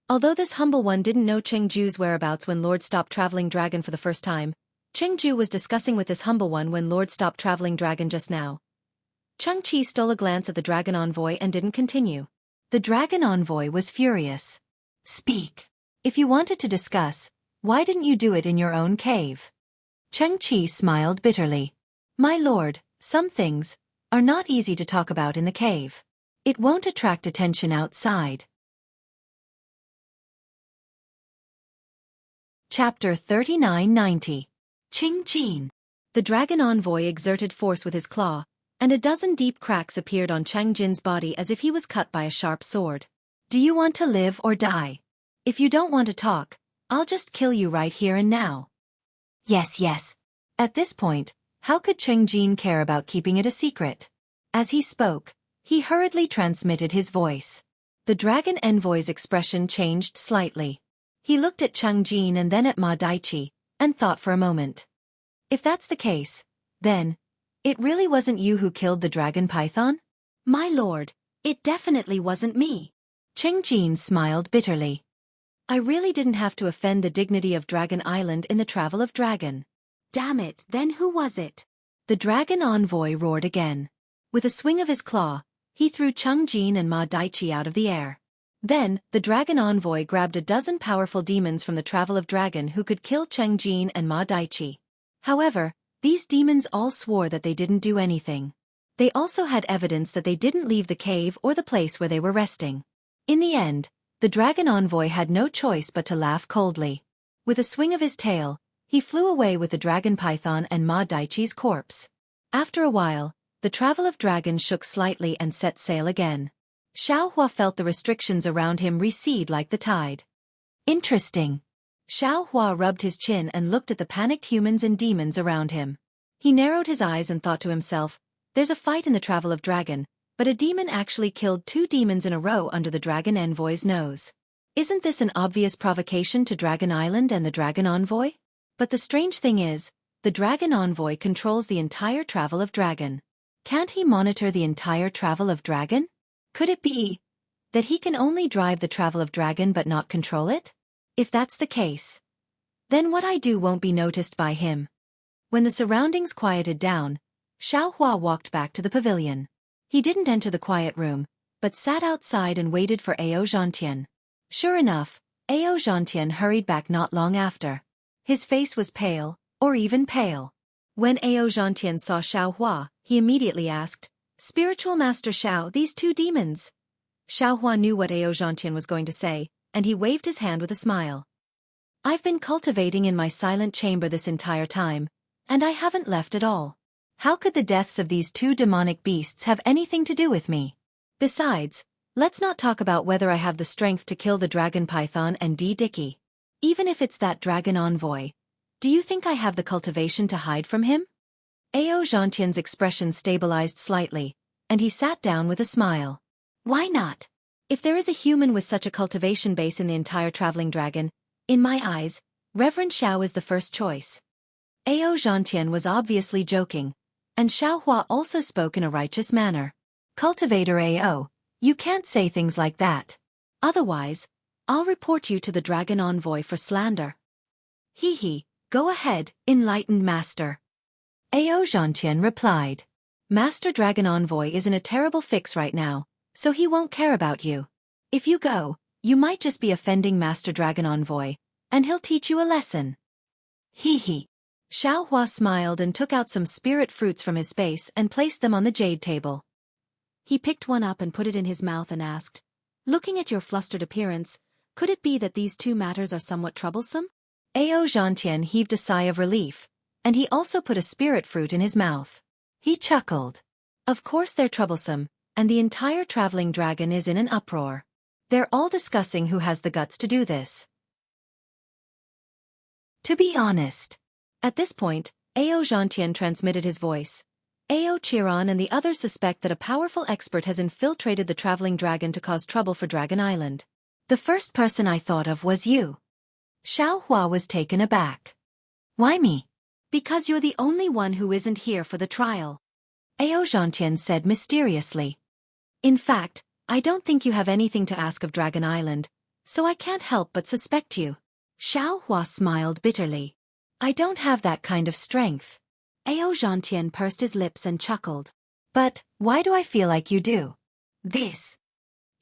Although this humble one didn't know Jianghu's whereabouts when Lord stopped Traveling Dragon for the first time, Jianghu was discussing with this humble one when Lord stopped Traveling Dragon just now. Xianxia stole a glance at the dragon envoy and didn't continue. The dragon envoy was furious. Speak. If you wanted to discuss, why didn't you do it in your own cave? Xianxia smiled bitterly. My lord, some things are not easy to talk about in the cave. It won't attract attention outside. Chapter 3990. Qing. The dragon envoy exerted force with his claw, and a dozen deep cracks appeared on Chang Jin's body as if he was cut by a sharp sword. Do you want to live or die? If you don't want to talk, I'll just kill you right here and now. Yes. At this point, how could Chang Jin care about keeping it a secret? As he spoke, he hurriedly transmitted his voice. The dragon envoy's expression changed slightly. He looked at Chang Jin and then at Ma Daiqi, and thought for a moment. If that's the case, then, it really wasn't you who killed the dragon python? My lord, it definitely wasn't me. Chang Jin smiled bitterly. I really didn't have to offend the dignity of Dragon Island in the Travel of Dragon. Damn it, then who was it? The dragon envoy roared again. With a swing of his claw, he threw Chang Jin and Ma Daiqi out of the air. Then, the dragon envoy grabbed a dozen powerful demons from the Travel of Dragon who could kill Chang Jin and Ma Daiqi. However, these demons all swore that they didn't do anything. They also had evidence that they didn't leave the cave or the place where they were resting. In the end, the dragon envoy had no choice but to laugh coldly. With a swing of his tail, he flew away with the dragon python and Ma Daiqi's corpse. After a while, the Travel of Dragon shook slightly and set sail again. Xiaohua felt the restrictions around him recede like the tide. Interesting. Xiaohua rubbed his chin and looked at the panicked humans and demons around him. He narrowed his eyes and thought to himself, there's a fight in the Travel of Dragon, but a demon actually killed 2 demons in a row under the dragon envoy's nose. Isn't this an obvious provocation to Dragon Island and the dragon envoy? But the strange thing is, the dragon envoy controls the entire Travel of Dragon. Can't he monitor the entire Travel of Dragon? Could it be that he can only drive the Travel of Dragon but not control it? If that's the case, then what I do won't be noticed by him. When the surroundings quieted down, Xiaohua walked back to the pavilion. He didn't enter the quiet room, but sat outside and waited for Ao Zhantian. Sure enough, Ao Zhantian hurried back not long after. His face was pale, or even pale. When Ao Zhantian saw Xiaohua, he immediately asked, Spiritual Master Xiao, these 2 demons? Xiaohua knew what Ao Zhantian was going to say, and he waved his hand with a smile. I've been cultivating in my silent chamber this entire time, and I haven't left at all. How could the deaths of these 2 demonic beasts have anything to do with me? Besides, Let's not talk about whether I have the strength to kill the dragon python and Dicky. Even if it's that dragon envoy, do you think I have the cultivation to hide from him? Xianxia's expression stabilized slightly, and he sat down with a smile. Why not? If there is a human with such a cultivation base in the entire traveling dragon, in my eyes, Reverend Xiao is the first choice. Xianxia was obviously joking, and Xiaohua also spoke in a righteous manner. Cultivator Ao, you can't say things like that. Otherwise, I'll report you to the dragon envoy for slander. Hee, go ahead, enlightened master. Xianxia replied. Master Dragon Envoy is in a terrible fix right now, so he won't care about you. If you go, you might just be offending Master Dragon Envoy, and he'll teach you a lesson. Hee. Xiaohua smiled and took out some spirit fruits from his space and placed them on the jade table. He picked one up and put it in his mouth and asked, looking at your flustered appearance, could it be that these two matters are somewhat troublesome? Xianxia heaved a sigh of relief, and he also put a spirit fruit in his mouth. He chuckled. Of course they're troublesome, and the entire traveling dragon is in an uproar. They're all discussing who has the guts to do this. To be honest. At this point, Xianxia transmitted his voice. Chiron and the others suspect that a powerful expert has infiltrated the traveling dragon to cause trouble for Dragon Island. The first person I thought of was you. Xiaohua was taken aback. Why me? Because you're the only one who isn't here for the trial. Xianxia said mysteriously. In fact, I don't think you have anything to ask of Dragon Island, so I can't help but suspect you. Xiaohua smiled bitterly. I don't have that kind of strength. Xianxia pursed his lips and chuckled. But, why do I feel like you do? This.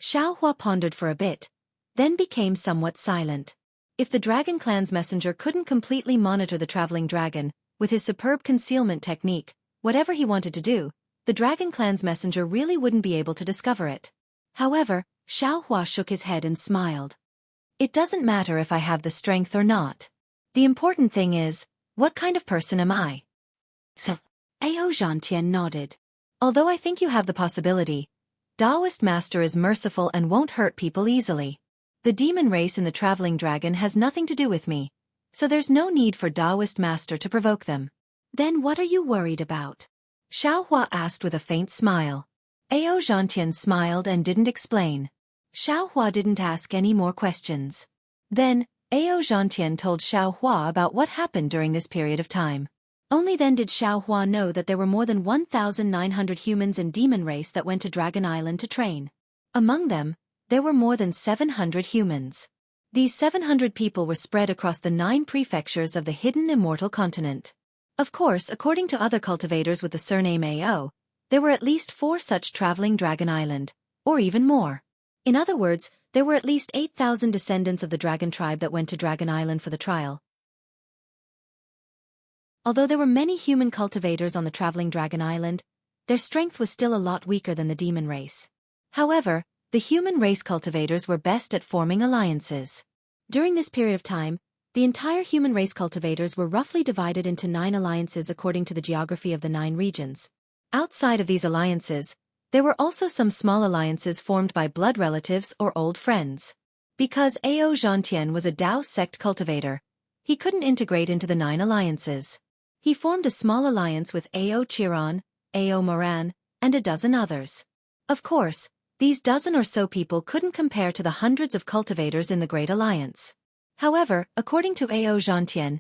Xiaohua pondered for a bit, then became somewhat silent. If the Dragon Clan's messenger couldn't completely monitor the traveling dragon, with his superb concealment technique, whatever he wanted to do, the Dragon Clan's messenger really wouldn't be able to discover it. However, Xiaohua shook his head and smiled. It doesn't matter if I have the strength or not. The important thing is, what kind of person am I? So, Xianxia nodded. Although I think you have the possibility, Taoist Master is merciful and won't hurt people easily. The demon race in the traveling dragon has nothing to do with me, so there's no need for Taoist Master to provoke them. Then what are you worried about? Xiaohua asked with a faint smile. Xianxia smiled and didn't explain. Xiaohua didn't ask any more questions. Then, Xianxia told Xiaohua about what happened during this period of time. Only then did Xiaohua know that there were more than 1,900 humans and demon race that went to Dragon Island to train. Among them, there were more than 700 humans. These 700 people were spread across the 9 prefectures of the hidden Immortal continent. Of course, according to other cultivators with the surname Ao, there were at least 4 such traveling Dragon Island, or even more. In other words, there were at least 8,000 descendants of the dragon tribe that went to Dragon Island for the trial. Although there were many human cultivators on the traveling Dragon Island, their strength was still a lot weaker than the demon race. However, the human race cultivators were best at forming alliances. During this period of time, the entire human race cultivators were roughly divided into 9 alliances according to the geography of the 9 regions. Outside of these alliances, there were also some small alliances formed by blood relatives or old friends. Because Xianxia was a Dao sect cultivator, he couldn't integrate into the 9 alliances. He formed a small alliance with Chiron, Moran, and a dozen others. Of course, these dozen or so people couldn't compare to the hundreds of cultivators in the Great Alliance. However, according to Xianxia,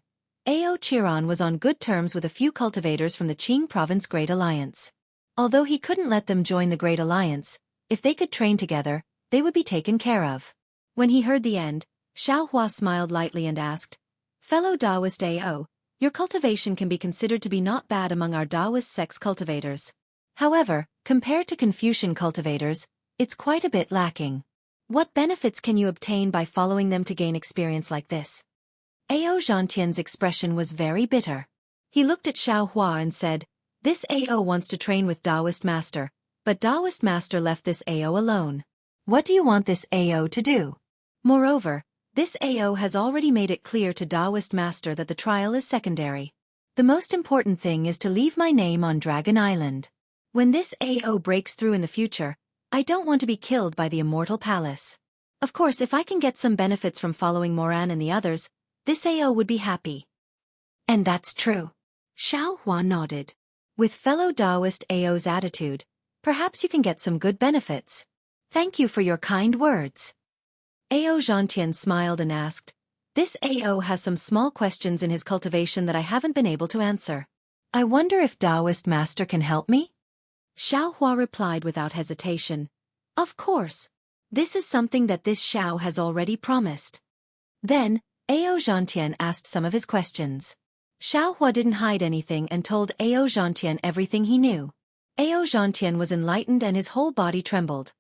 Chiron was on good terms with a few cultivators from the Qing Province Great Alliance. Although he couldn't let them join the Great Alliance, if they could train together, they would be taken care of. When he heard the end, Xiaohua smiled lightly and asked, Fellow Taoist Ao, your cultivation can be considered to be not bad among our Taoist sex cultivators. However, compared to Confucian cultivators, it's quite a bit lacking. What benefits can you obtain by following them to gain experience like this? Xianxia's expression was very bitter. He looked at Xiaohua and said, This Ao wants to train with Taoist Master, but Taoist Master left this Ao alone. What do you want this Ao to do? Moreover, this Ao has already made it clear to Taoist Master that the trial is secondary. The most important thing is to leave my name on Dragon Island. When this Ao breaks through in the future, I don't want to be killed by the Immortal Palace. Of course, if I can get some benefits from following Moran and the others, this AO would be happy. And that's true. Xiao Hua nodded. With fellow Taoist AO's attitude, perhaps you can get some good benefits. Thank you for your kind words. AO Xianxia smiled and asked, this AO has some small questions in his cultivation that I haven't been able to answer. I wonder if Taoist Master can help me? Xiao Hua replied without hesitation. Of course. This is something that this Xiao has already promised. Then, AO Xianxia asked some of his questions. Xiao Hua didn't hide anything and told AO Xianxia everything he knew. AO Xianxia was enlightened and his whole body trembled.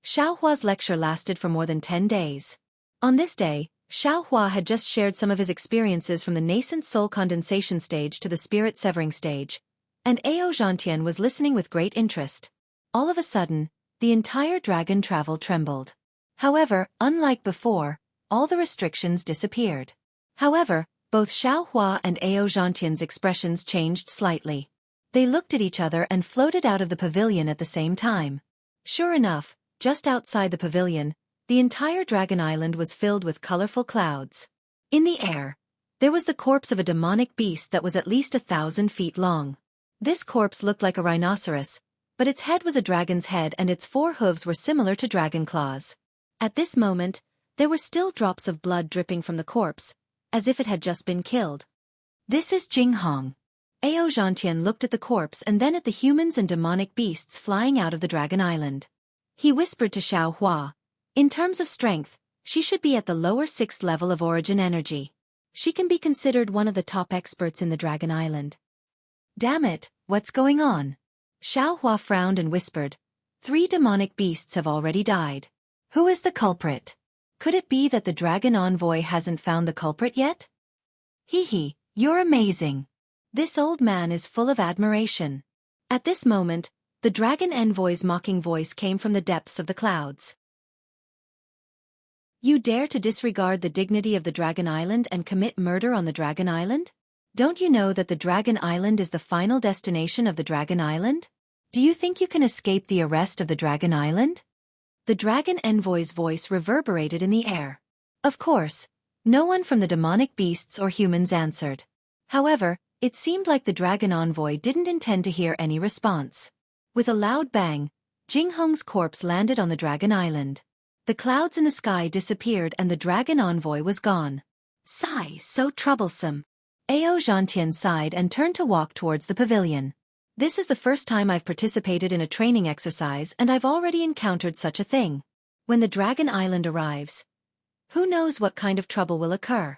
Xiao Hua's lecture lasted for more than 10 days. On this day, Xiao Hua had just shared some of his experiences from the nascent soul condensation stage to the spirit severing stage, and AO Xianxia was listening with great interest. All of a sudden, the entire dragon travel trembled. However, unlike before, all the restrictions disappeared. However, both Xiao Hua and AO Xianxia's expressions changed slightly. They looked at each other and floated out of the pavilion at the same time. Sure enough, just outside the pavilion, the entire Dragon Island was filled with colorful clouds. In the air, there was the corpse of a demonic beast that was at least 1,000 feet long. This corpse looked like a rhinoceros, but its head was a dragon's head and its 4 hooves were similar to dragon claws. At this moment, there were still drops of blood dripping from the corpse, as if it had just been killed. This is Jianghu. AO Xianxia looked at the corpse and then at the humans and demonic beasts flying out of the Dragon Island. He whispered to Xiao Hua, in terms of strength, she should be at the lower 6th level of origin energy. She can be considered one of the top experts in the Dragon Island. Damn it, what's going on? Xiao Hua frowned and whispered, 3 demonic beasts have already died. Who is the culprit? Could it be that the dragon envoy hasn't found the culprit yet? Hee, you're amazing. This old man is full of admiration. At this moment, the dragon envoy's mocking voice came from the depths of the clouds. You dare to disregard the dignity of the Dragon Island and commit murder on the Dragon Island? Don't you know that the Dragon Island is the final destination of the Dragon Island? Do you think you can escape the arrest of the Dragon Island? The dragon envoy's voice reverberated in the air. Of course, no one from the demonic beasts or humans answered. However, it seemed like the dragon envoy didn't intend to hear any response. With a loud bang, Jianghu's corpse landed on the Dragon Island. The clouds in the sky disappeared and the dragon envoy was gone. Sigh, so troublesome. AO Xianxia sighed and turned to walk towards the pavilion. This is the first time I've participated in a training exercise and I've already encountered such a thing. When the Dragon Island arrives, who knows what kind of trouble will occur?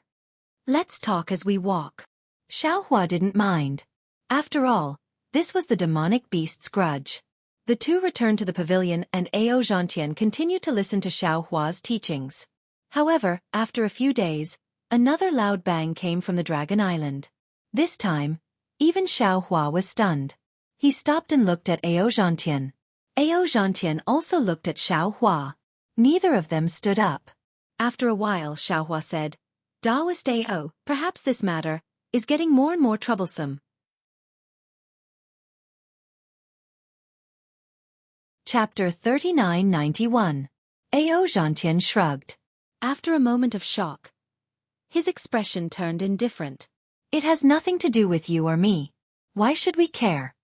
Let's talk as we walk. Xiao Hua didn't mind. After all, this was the demonic beast's grudge. The two returned to the pavilion and AO Xianxia continued to listen to Xiao Hua's teachings. However, after a few days, another loud bang came from the Dragon Island. This time, even Xiao Hua was stunned. He stopped and looked at AO Xianxia. AO Xianxia also looked at Xiao Hua. Neither of them stood up. After a while, Xiao Hua said, Taoist AO, perhaps this matter is getting more and more troublesome. Chapter 3991. AO Xianxia shrugged. After a moment of shock, his expression turned indifferent. It has nothing to do with you or me. Why should we care?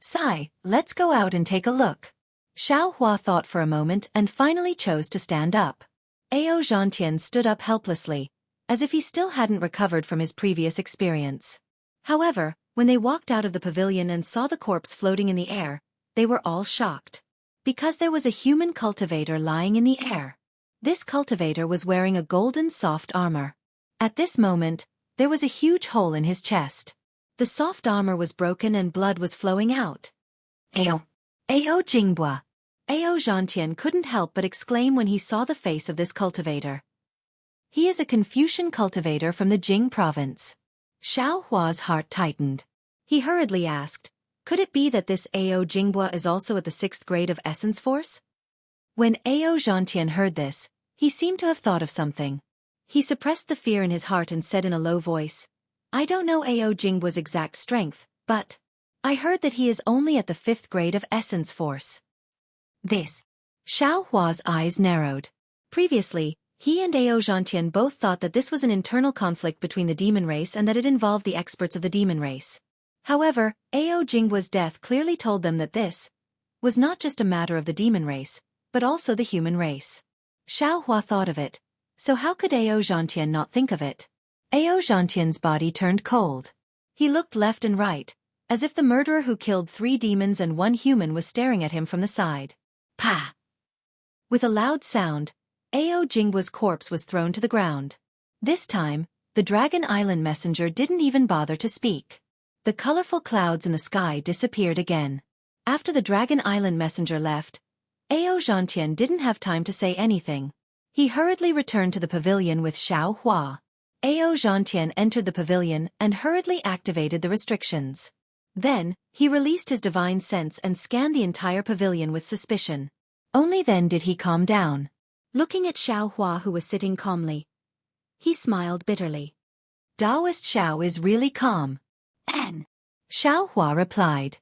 Sigh, let's go out and take a look. Xiao Hua thought for a moment and finally chose to stand up. AO Xianxia stood up helplessly, as if he still hadn't recovered from his previous experience. However, when they walked out of the pavilion and saw the corpse floating in the air, they were all shocked. Because there was a human cultivator lying in the air. This cultivator was wearing a golden soft armor. At this moment, there was a huge hole in his chest. The soft armor was broken and blood was flowing out. Ao Jingbua. AO Xianxia couldn't help but exclaim when he saw the face of this cultivator. He is a Confucian cultivator from the Jing province. Xiao Hua's heart tightened. He hurriedly asked, could it be that this AO Jingbua is also at the 6th grade of Essence Force? When AO Xianxia heard this, he seemed to have thought of something. He suppressed the fear in his heart and said in a low voice, I don't know AO Jingbua's exact strength, but I heard that he is only at the 5th grade of Essence Force. This. Xiao Hua's eyes narrowed. Previously, he and Ao Zhantian both thought that this was an internal conflict between the demon race and that it involved the experts of the demon race. However, Ao Jingguo's death clearly told them that this was not just a matter of the demon race, but also the human race. Xiao Hua thought of it, so how could Ao Zhantian not think of it? Ao Zhantian's body turned cold. He looked left and right, as if the murderer who killed 3 demons and 1 human was staring at him from the side. Pa! With a loud sound, Ao Jingguo's corpse was thrown to the ground. This time, the Dragon Island messenger didn't even bother to speak. The colorful clouds in the sky disappeared again. After the Dragon Island messenger left, Ao Zhantian didn't have time to say anything. He hurriedly returned to the pavilion with Xiao Hua. Ao Zhantian entered the pavilion and hurriedly activated the restrictions. Then, he released his divine sense and scanned the entire pavilion with suspicion. Only then did he calm down. Looking at Xiao Hua, who was sitting calmly, he smiled bitterly. Taoist Xiao is really calm. N. Xiao Hua replied.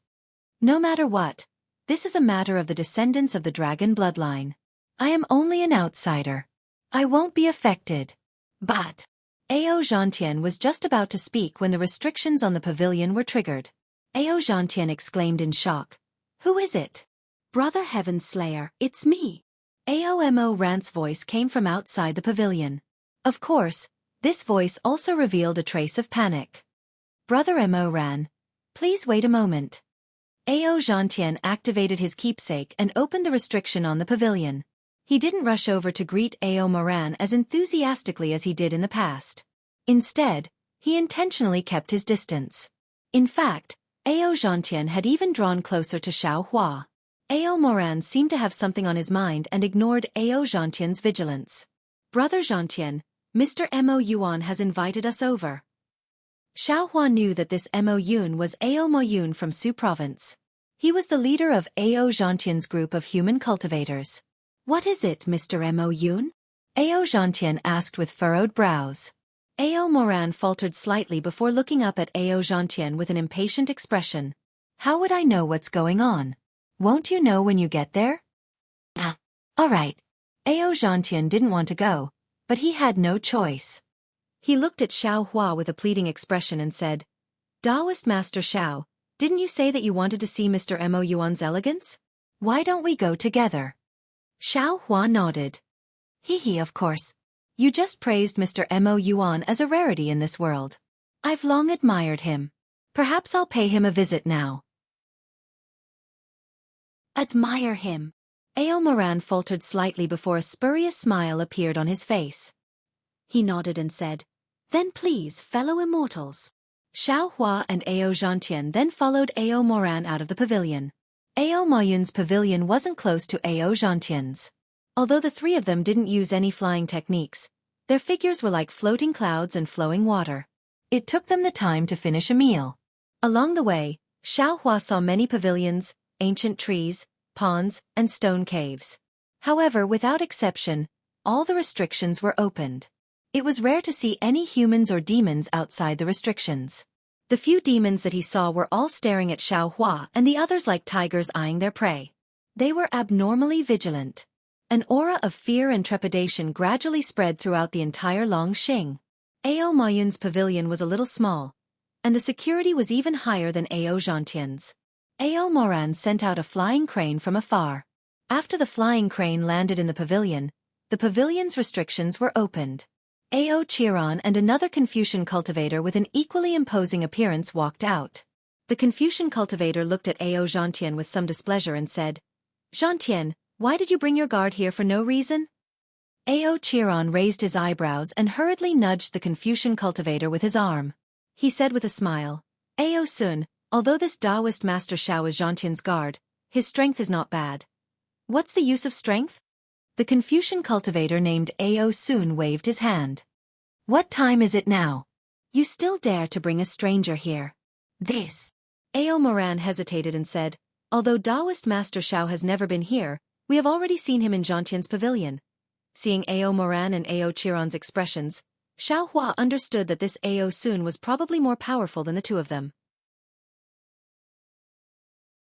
No matter what, this is a matter of the descendants of the dragon bloodline. I am only an outsider. I won't be affected. But Ao Zhantian was just about to speak when the restrictions on the pavilion were triggered. Ao Zhantian exclaimed in shock. Who is it? Brother Heaven Slayer, it's me. Ao Rant's voice came from outside the pavilion. Of course, this voice also revealed a trace of panic. Brother Mo Ran, please wait a moment. Ao Zhantian activated his keepsake and opened the restriction on the pavilion. He didn't rush over to greet Ao Moran as enthusiastically as he did in the past. Instead, he intentionally kept his distance. In fact, Ao Zhantian had even drawn closer to Xiao Hua. Ao Moran seemed to have something on his mind and ignored Ao Zhantian's vigilance. Brother Zhantian, Mr. Mo Yuan has invited us over. Xiao Hua knew that this Mo Yun was Ao Mo Yun from Su Province. He was the leader of Ao Zhantian's group of human cultivators. What is it, Mr. Mo Yun? Ao Zhantian asked with furrowed brows. Ao Moran faltered slightly before looking up at Ao Zhantian with an impatient expression. How would I know what's going on? Won't you know when you get there? All right. Ao Zhantian didn't want to go, but he had no choice. He looked at Xiao Hua with a pleading expression and said, Taoist Master Xiao, didn't you say that you wanted to see Mr. Mo Yuan's elegance? Why don't we go together? Xiao Hua nodded. Hee, of course. You just praised Mr. Mo Yuan as a rarity in this world. I've long admired him. Perhaps I'll pay him a visit now. Admire him. Ao Moran faltered slightly before a spurious smile appeared on his face. He nodded and said, Then please, fellow immortals. Xiao Hua and Ao Zhantian then followed Ao Moran out of the pavilion. Ao Moyun's pavilion wasn't close to Ao Zhantian's. Although the 3 of them didn't use any flying techniques, their figures were like floating clouds and flowing water. It took them the time to finish a meal. Along the way, Xiao Hua saw many pavilions, ancient trees, ponds, and stone caves. However, without exception, all the restrictions were opened. It was rare to see any humans or demons outside the restrictions. The few demons that he saw were all staring at Xiao Hua and the others like tigers eyeing their prey. They were abnormally vigilant. An aura of fear and trepidation gradually spread throughout the entire Longxing. Ao Moyun's pavilion was a little small, and the security was even higher than Ao Zhantian's. Ao Moran sent out a flying crane from afar. After the flying crane landed in the pavilion's restrictions were opened. Ao Chiron and another Confucian cultivator with an equally imposing appearance walked out. The Confucian cultivator looked at Ao Zhantian with some displeasure and said, Zhantian, why did you bring your guard here for no reason? Ao Chiron raised his eyebrows and hurriedly nudged the Confucian cultivator with his arm. He said with a smile, Ao Sun, although this Taoist Master Xiao is Zhantian's guard, his strength is not bad. What's the use of strength? The Confucian cultivator named Ao Sun waved his hand. What time is it now? You still dare to bring a stranger here? This. Ao Moran hesitated and said, although Taoist Master Xiao has never been here, we have already seen him in Zhantian's pavilion. Seeing Ao Moran and Ao Chiron's expressions, Xiao Hua understood that this Ao Sun was probably more powerful than the 2 of them.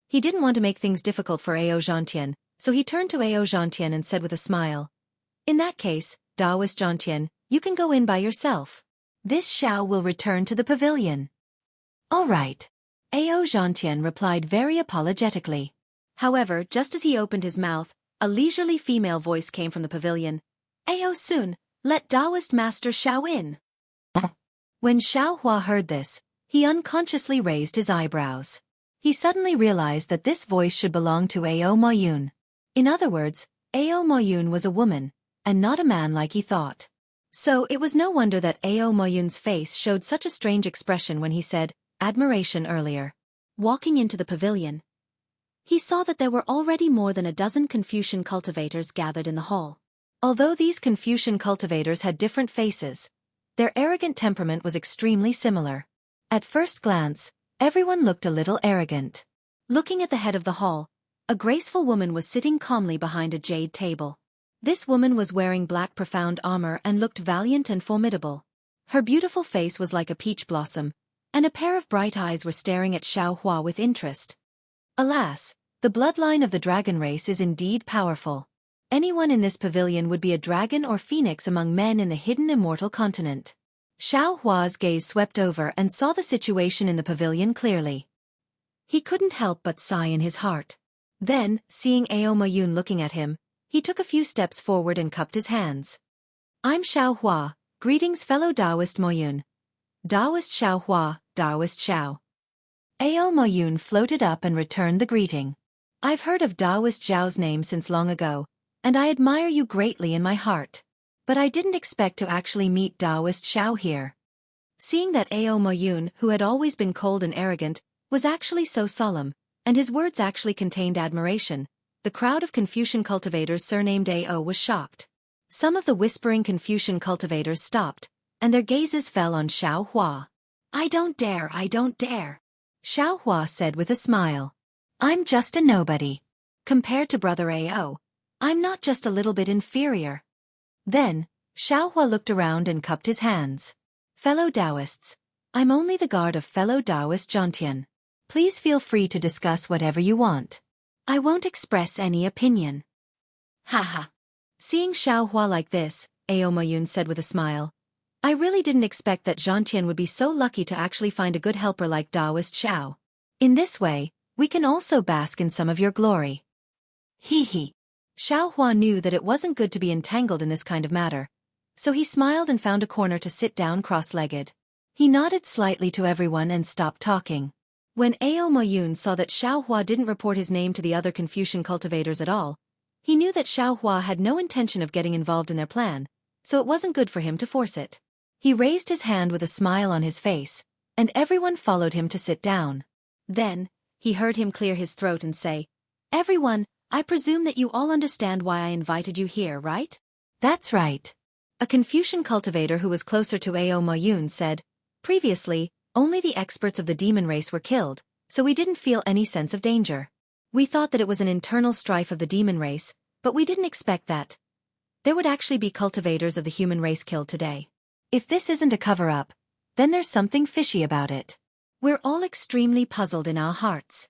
He didn't want to make things difficult for Ao Zhantian, so he turned to Ao Zhantian and said with a smile, "In that case, Daoist Zhantian, you can go in by yourself. This Xiao will return to the pavilion." "All right," Ao Zhantian replied very apologetically. However, just as he opened his mouth, a leisurely female voice came from the pavilion. "Ao Sun, let Daoist Master Xiao in." When Xiao Hua heard this, he unconsciously raised his eyebrows. He suddenly realized that this voice should belong to Ao Moyun. In other words, Ao Moyun was a woman, and not a man like he thought. So it was no wonder that Ao Moyun's face showed such a strange expression when he said, admiration earlier. Walking into the pavilion, he saw that there were already more than a dozen Confucian cultivators gathered in the hall. Although these Confucian cultivators had different faces, their arrogant temperament was extremely similar. At first glance, everyone looked a little arrogant. Looking at the head of the hall, a graceful woman was sitting calmly behind a jade table. This woman was wearing black profound armor and looked valiant and formidable. Her beautiful face was like a peach blossom, and a pair of bright eyes were staring at Xiao Hua with interest. Alas, the bloodline of the dragon race is indeed powerful. Anyone in this pavilion would be a dragon or phoenix among men in the hidden immortal continent. Xiao Hua's gaze swept over and saw the situation in the pavilion clearly. He couldn't help but sigh in his heart. Then, seeing Ao Moyun looking at him, he took a few steps forward and cupped his hands. "I'm Xiao Hua, greetings fellow Daoist Moyun. Daoist Xiao Hua, Daoist Xiao." Ao Moyun floated up and returned the greeting. "I've heard of Daoist Zhao's name since long ago, and I admire you greatly in my heart. But I didn't expect to actually meet Daoist Xiao here." Seeing that Ao Moyun, who had always been cold and arrogant, was actually so solemn, and his words actually contained admiration, the crowd of Confucian cultivators surnamed Ao was shocked. Some of the whispering Confucian cultivators stopped, and their gazes fell on Xiao Hua. I don't dare," Xiao Hua said with a smile. "I'm just a nobody. Compared to brother Ao, I'm not just a little bit inferior." Then, Xiao Hua looked around and cupped his hands. "Fellow Taoists, I'm only the guard of fellow Daoist Zhantian. Please feel free to discuss whatever you want. I won't express any opinion." Haha. Seeing Xiao Hua like this, Ao Moyun said with a smile, "I really didn't expect that Zhantian would be so lucky to actually find a good helper like Daoist Xiao. In this way, we can also bask in some of your glory." Hee. Xiao Hua knew that it wasn't good to be entangled in this kind of matter, so he smiled and found a corner to sit down cross-legged. He nodded slightly to everyone and stopped talking. When Ao Moyun saw that Xiao Hua didn't report his name to the other Confucian cultivators at all, he knew that Xiao Hua had no intention of getting involved in their plan, so it wasn't good for him to force it. He raised his hand with a smile on his face, and everyone followed him to sit down. Then, he heard him clear his throat and say, "Everyone, I presume that you all understand why I invited you here, right?" "That's right." A Confucian cultivator who was closer to Ao Moyun said, "Previously, only the experts of the demon race were killed, so we didn't feel any sense of danger. We thought that it was an internal strife of the demon race, but we didn't expect that there would actually be cultivators of the human race killed today. If this isn't a cover-up, then there's something fishy about it. We're all extremely puzzled in our hearts."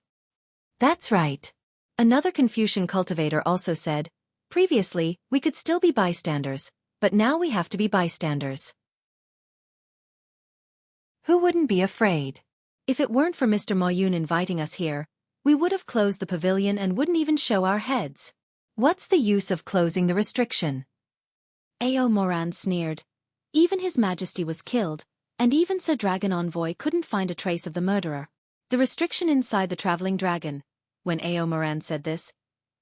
"That's right." Another Confucian cultivator also said, "Previously, we could still be bystanders, but now we have to be bystanders. Who wouldn't be afraid? If it weren't for Mr. Moyun inviting us here, we would have closed the pavilion and wouldn't even show our heads. What's the use of closing the restriction?" Ao Moran sneered. Even His Majesty was killed, and even Sir Dragon Envoy couldn't find a trace of the murderer. The restriction inside the traveling dragon. When Ao Moran said this,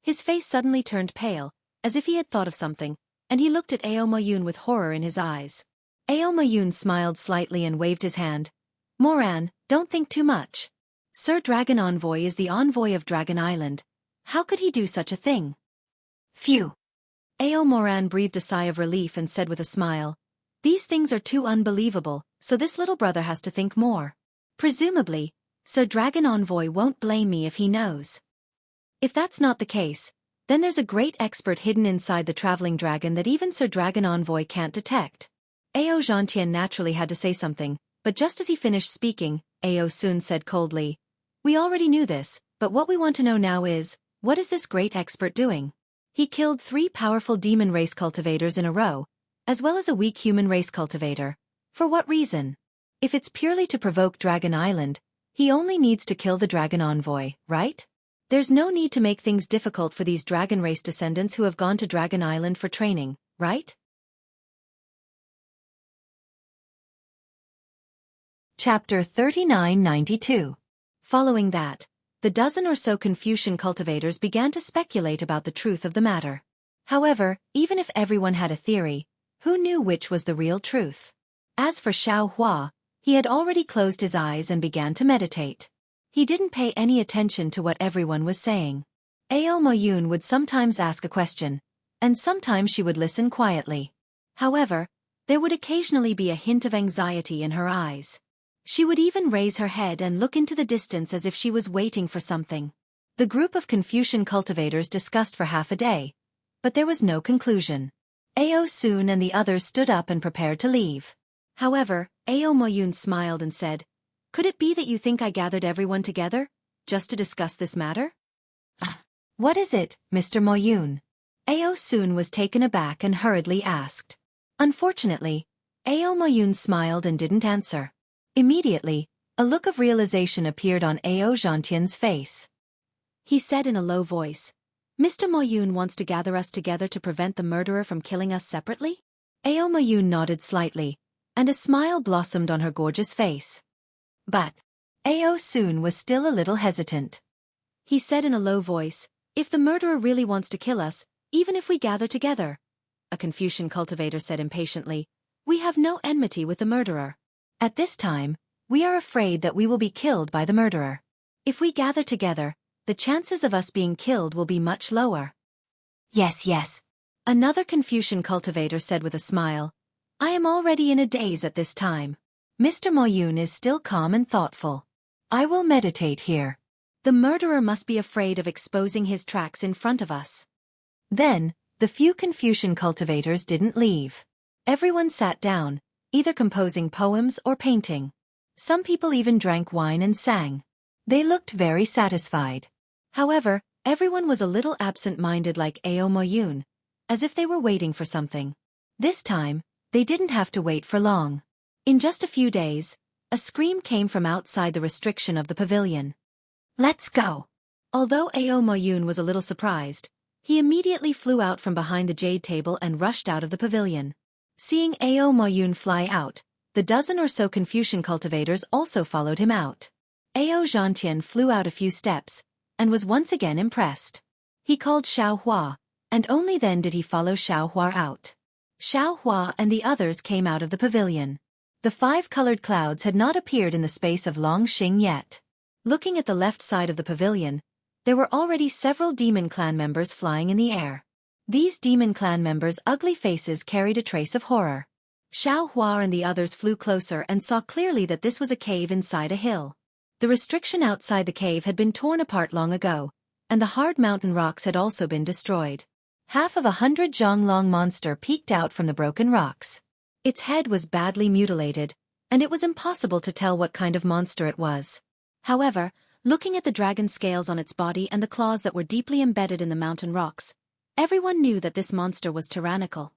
his face suddenly turned pale, as if he had thought of something, and he looked at Ao Moyun with horror in his eyes. Ao Moyun smiled slightly and waved his hand. "Moran, don't think too much. Sir Dragon Envoy is the envoy of Dragon Island. How could he do such a thing?" Phew. Ao Moran breathed a sigh of relief and said with a smile, "These things are too unbelievable, so this little brother has to think more. Presumably, Sir Dragon Envoy won't blame me if he knows. If that's not the case, then there's a great expert hidden inside the traveling dragon that even Sir Dragon Envoy can't detect." Ao Zhantian naturally had to say something, but just as he finished speaking, Ao Sun said coldly, "We already knew this, but what we want to know now is, What is this great expert doing? He killed 3 powerful demon race cultivators in a row, as well as a weak human race cultivator. For what reason? If it's purely to provoke Dragon Island, he only needs to kill the dragon envoy, right? There's no need to make things difficult for these dragon race descendants who have gone to Dragon Island for training, right? Chapter 3992. Following that, the dozen or so Confucian cultivators began to speculate about the truth of the matter. However, even if everyone had a theory, who knew which was the real truth? As for Xianxia, he had already closed his eyes and began to meditate. He didn't pay any attention to what everyone was saying. Ao Moyun would sometimes ask a question, and sometimes she would listen quietly. However, there would occasionally be a hint of anxiety in her eyes. She would even raise her head and look into the distance as if she was waiting for something. The group of Confucian cultivators discussed for half a day, but there was no conclusion. Ao Sun and the others stood up and prepared to leave. However, Ao Moyun smiled and said, "Could it be that you think I gathered everyone together, just to discuss this matter?" "What is it, Mr. Moyun?" Ao Sun was taken aback and hurriedly asked. Unfortunately, Ao Moyun smiled and didn't answer. Immediately, a look of realization appeared on Ao Xianxia's face. He said in a low voice, "Mr. Moyun wants to gather us together to prevent the murderer from killing us separately?" Ao Moyun nodded slightly, and a smile blossomed on her gorgeous face. But Ao Sun was still a little hesitant. He said in a low voice, "If the murderer really wants to kill us, even if we gather together," a Confucian cultivator said impatiently, "we have no enmity with the murderer. At this time, we are afraid that we will be killed by the murderer. If we gather together, the chances of us being killed will be much lower." "Yes, yes," another Confucian cultivator said with a smile. "I am already in a daze at this time. Mr. Moyun is still calm and thoughtful. I will meditate here. The murderer must be afraid of exposing his tracks in front of us." Then, the few Confucian cultivators didn't leave. Everyone sat down, either composing poems or painting. Some people even drank wine and sang. They looked very satisfied. However, everyone was a little absent-minded like Ao Moyun, as if they were waiting for something. This time, they didn't have to wait for long. In just a few days, a scream came from outside the restriction of the pavilion. "Let's go!" Although Ao Moyun was a little surprised, he immediately flew out from behind the jade table and rushed out of the pavilion. Seeing Ao Moyun fly out, the dozen or so Confucian cultivators also followed him out. Ao Xianxian flew out a few steps, and was once again impressed. He called Xiaohua, and only then did he follow Xiaohua out. Xiaohua and the others came out of the pavilion. The 5 colored clouds had not appeared in the space of Longxing yet. Looking at the left side of the pavilion, there were already several demon clan members flying in the air. These demon clan members' ugly faces carried a trace of horror. Xiaohua and the others flew closer and saw clearly that this was a cave inside a hill. The restriction outside the cave had been torn apart long ago, and the hard mountain rocks had also been destroyed. Half of 100 Zhonglong monster peeked out from the broken rocks. Its head was badly mutilated, and it was impossible to tell what kind of monster it was. However, looking at the dragon scales on its body and the claws that were deeply embedded in the mountain rocks, everyone knew that this monster was tyrannical.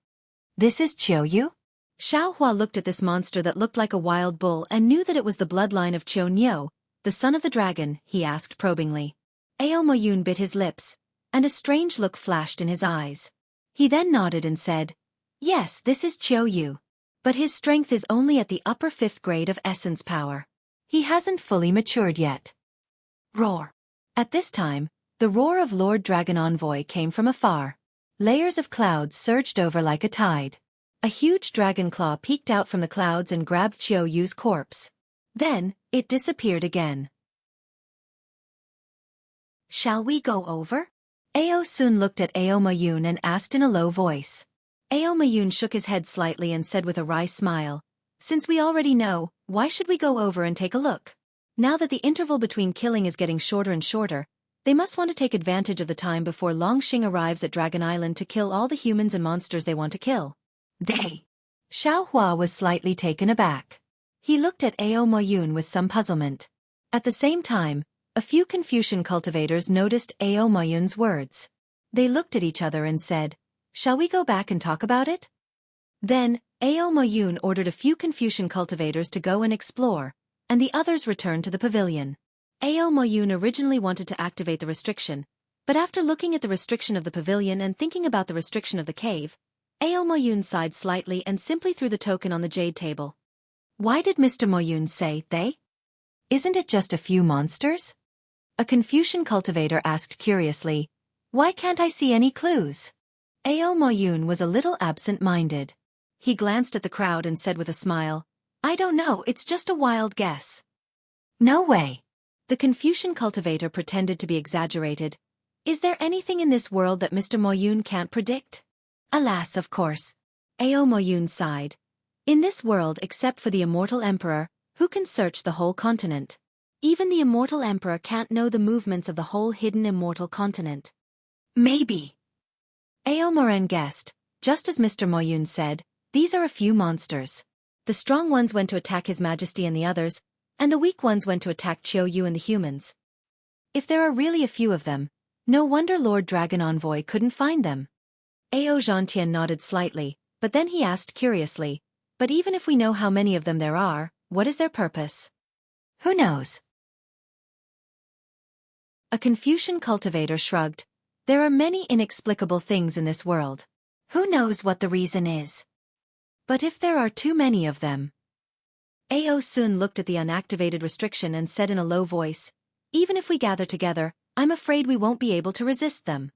"This is Qiuyu?" Xiaohua looked at this monster that looked like a wild bull and knew that it was the bloodline of Qiu, the son of the dragon, he asked probingly. Ao Moyun bit his lips, and a strange look flashed in his eyes. He then nodded and said, "Yes, this is Qiu, but his strength is only at the upper 5th grade of essence power. He hasn't fully matured yet." Roar. At this time, the roar of Lord Dragon Envoy came from afar. Layers of clouds surged over like a tide. A huge dragon claw peeked out from the clouds and grabbed Qiu's corpse. Then, it disappeared again. "Shall we go over?" Ao Sun looked at Ao Moyun and asked in a low voice. Ao Moyun shook his head slightly and said with a wry smile, "Since we already know, why should we go over and take a look? Now that the interval between killing is getting shorter and shorter, they must want to take advantage of the time before Longxing arrives at Dragon Island to kill all the humans and monsters they want to kill." "They?" Xiaohua was slightly taken aback. He looked at Ao Moyun with some puzzlement. At the same time, A few Confucian cultivators noticed Ao Mayun's words. They looked at each other and said, "Shall we go back and talk about it?" Then, Ao Mayun ordered a few Confucian cultivators to go and explore, and the others returned to the pavilion. Ao Mayun originally wanted to activate the restriction, but after looking at the restriction of the pavilion and thinking about the restriction of the cave, Ao Mayun sighed slightly and simply threw the token on the jade table. Why did Mr. Mayun say they? Isn't it just a few monsters? A Confucian cultivator asked curiously. Why can't I see any clues? Ao Mayun was a little absent-minded. He glanced at the crowd and said with a smile, I don't know, it's just a wild guess. No way. The Confucian cultivator pretended to be exaggerated. Is there anything in this world that Mr. Mayun can't predict? Alas, of course. Ao Mayun sighed. In this world, except for the Immortal Emperor, who can search the whole continent? Even the Immortal Emperor can't know the movements of the whole hidden immortal continent. Maybe. Ao Moren guessed, just as Mr. Mayun said, these are a few monsters. The strong ones went to attack His Majesty and the others, and the weak ones went to attack Chiu Yu and the humans. If there are really a few of them, no wonder Lord Dragon Envoy couldn't find them. Ao Xianxia nodded slightly, but then he asked curiously, but even if we know how many of them there are, what is their purpose? Who knows? A Confucian cultivator shrugged. There are many inexplicable things in this world. Who knows what the reason is? But if there are too many of them... Ao Sun looked at the unactivated restriction and said in a low voice, even if we gather together, I'm afraid we won't be able to resist them.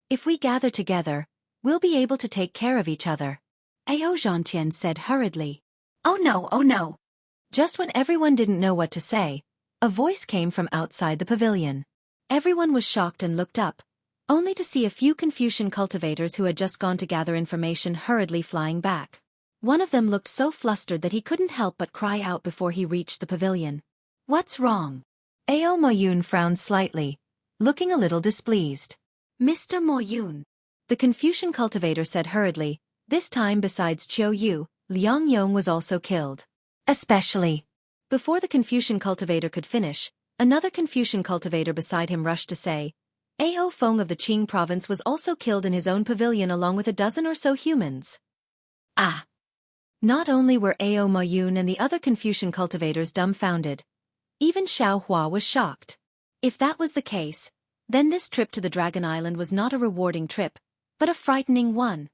If we gather together, we'll be able to take care of each other. Ao Zhangtian said hurriedly. Oh no, oh no. Just when everyone didn't know what to say, a voice came from outside the pavilion. Everyone was shocked and looked up, only to see a few Confucian cultivators who had just gone to gather information hurriedly flying back. One of them looked so flustered that he couldn't help but cry out before he reached the pavilion. What's wrong? Ao Mayun frowned slightly, looking a little displeased. Mr. Mayun. The Confucian cultivator said hurriedly, this time besides Chiu Yu, Liang Yong was also killed. Especially. Before the Confucian cultivator could finish, another Confucian cultivator beside him rushed to say, Ao Feng of the Qing province was also killed in his own pavilion along with a dozen or so humans. Ah! Not only were Ao Mayun and the other Confucian cultivators dumbfounded, even Xiao Hua was shocked. If that was the case, then this trip to the Dragon Island was not a rewarding trip, but a frightening one.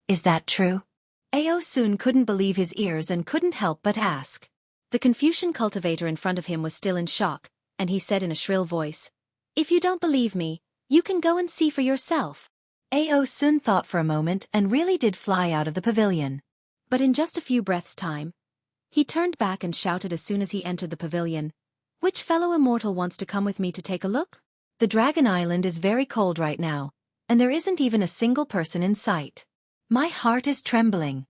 Is that true? Ao Sun couldn't believe his ears and couldn't help but ask. The Confucian cultivator in front of him was still in shock, and he said in a shrill voice, If you don't believe me, you can go and see for yourself. Ao Sun thought for a moment and really did fly out of the pavilion. But in just a few breaths' time, he turned back and shouted as soon as he entered the pavilion, Which fellow immortal wants to come with me to take a look? The Dragon Island is very cold right now, and there isn't even a single person in sight. My heart is trembling.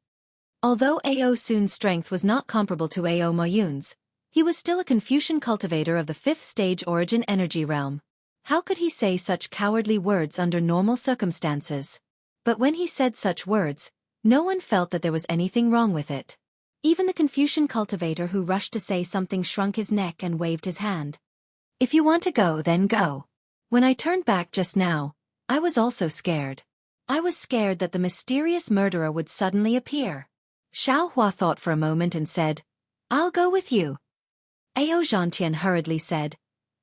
Although Ao Sun's strength was not comparable to Ao Mayun's, he was still a Confucian cultivator of the 5th stage origin energy realm. How could he say such cowardly words under normal circumstances? But when he said such words, no one felt that there was anything wrong with it. Even the Confucian cultivator who rushed to say something shrunk his neck and waved his hand. If you want to go, then go. When I turned back just now, I was also scared. I was scared that the mysterious murderer would suddenly appear. Xiao Hua thought for a moment and said, I'll go with you. Ao Zhangtian hurriedly said,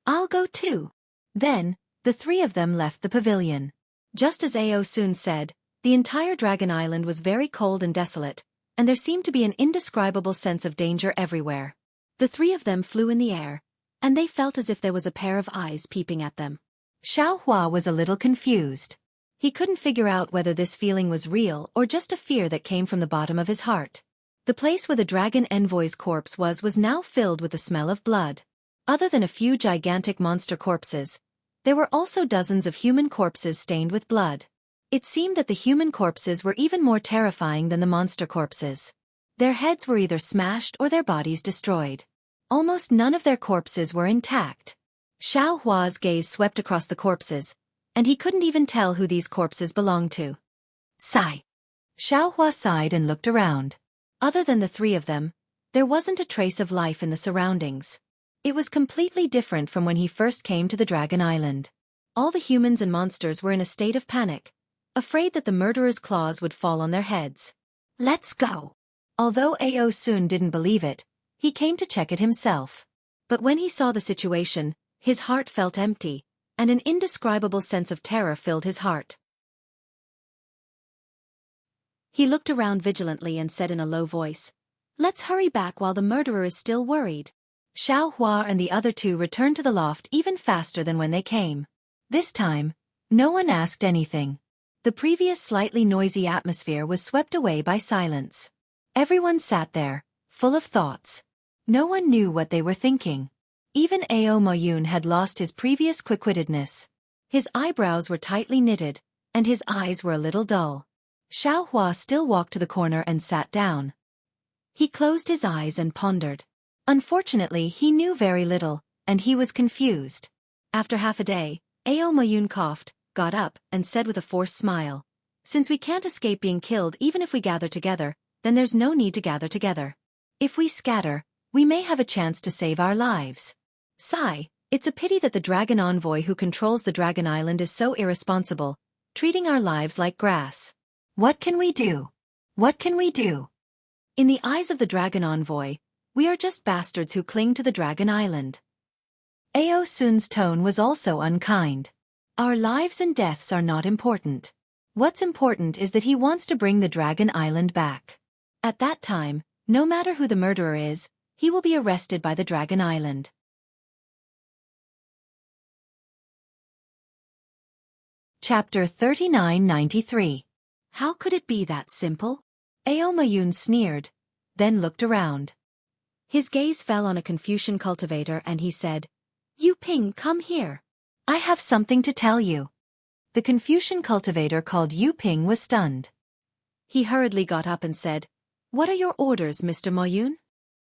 I'll go too. Then, the three of them left the pavilion. Just as Ao Sun said, the entire Dragon Island was very cold and desolate, and there seemed to be an indescribable sense of danger everywhere. The three of them flew in the air, and they felt as if there was a pair of eyes peeping at them. Xiao Hua was a little confused. He couldn't figure out whether this feeling was real or just a fear that came from the bottom of his heart. The place where the Dragon Envoy's corpse was now filled with the smell of blood. Other than a few gigantic monster corpses, there were also dozens of human corpses stained with blood. It seemed that the human corpses were even more terrifying than the monster corpses. Their heads were either smashed or their bodies destroyed. Almost none of their corpses were intact. Xiao Hua's gaze swept across the corpses, and he couldn't even tell who these corpses belonged to. Sigh. Xiao Hua sighed and looked around. Other than the three of them, there wasn't a trace of life in the surroundings. It was completely different from when he first came to the Dragon Island. All the humans and monsters were in a state of panic, afraid that the murderer's claws would fall on their heads. "Let's go." Although Ao soon didn't believe it, he came to check it himself. But when he saw the situation, his heart felt empty, and an indescribable sense of terror filled his heart. He looked around vigilantly and said in a low voice, "Let's hurry back while the murderer is still worried." Xianxia and the other two returned to the loft even faster than when they came. This time, no one asked anything. The previous slightly noisy atmosphere was swept away by silence. Everyone sat there, full of thoughts. No one knew what they were thinking. Even Ao Moyun had lost his previous quick-wittedness. His eyebrows were tightly knitted, and his eyes were a little dull. Xiaohua still walked to the corner and sat down. He closed his eyes and pondered. Unfortunately, he knew very little, and he was confused. After half a day, Ao Moyun coughed, got up, and said with a forced smile, "Since we can't escape being killed even if we gather together, then there's no need to gather together. If we scatter, we may have a chance to save our lives. Sigh, it's a pity that the dragon envoy who controls the Dragon Island is so irresponsible, treating our lives like grass. What can we do? What can we do? In the eyes of the dragon envoy, we are just bastards who cling to the Dragon Island." Ao Sun's tone was also unkind. Our lives and deaths are not important. What's important is that he wants to bring the Dragon Island back. At that time, no matter who the murderer is, he will be arrested by the Dragon Island. Chapter 3993. How could it be that simple? Ao Moyun sneered, then looked around. His gaze fell on a Confucian cultivator and he said, "Yu Ping, come here. I have something to tell you." The Confucian cultivator called Yu Ping was stunned. He hurriedly got up and said, "What are your orders, Mr. Moyun?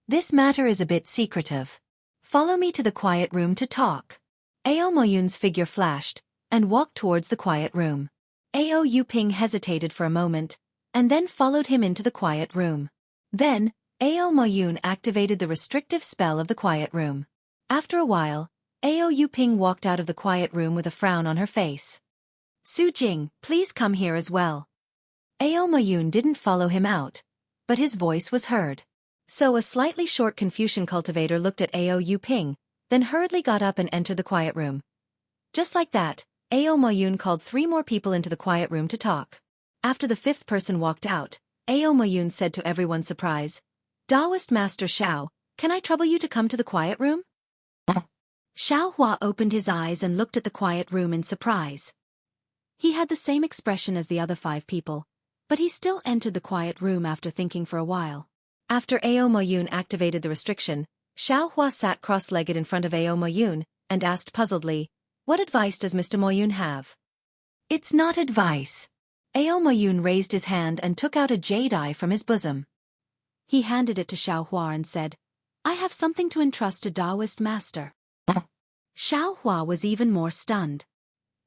This matter is a bit secretive. Follow me to the quiet room to talk." Ao Moyun's figure flashed, and walked towards the quiet room. Ao Yu Ping hesitated for a moment, and then followed him into the quiet room. Then, Ao Moyun activated the restrictive spell of the quiet room. After a while, Ao Yu Ping walked out of the quiet room with a frown on her face. "Su Jing, please come here as well." Ao Moyun didn't follow him out, but his voice was heard. So a slightly short Confucian cultivator looked at Ao Yu Ping, then hurriedly got up and entered the quiet room. Just like that, Ao Moyun called 3 more people into the quiet room to talk. After the 5th person walked out, Ao Moyun said to everyone's surprise, "Taoist Master Xiao, can I trouble you to come to the quiet room?" Xiaohua opened his eyes and looked at the quiet room in surprise. He had the same expression as the other 5 people, but he still entered the quiet room after thinking for a while. After Ao Moyun activated the restriction, Xiaohua sat cross-legged in front of Ao Moyun and asked puzzledly, "What advice does Mr. Moyun have?" "It's not advice." Ao Moyun raised his hand and took out a jade eye from his bosom. He handed it to Xiaohua and said, "I have something to entrust to Taoist Master." Xiaohua was even more stunned.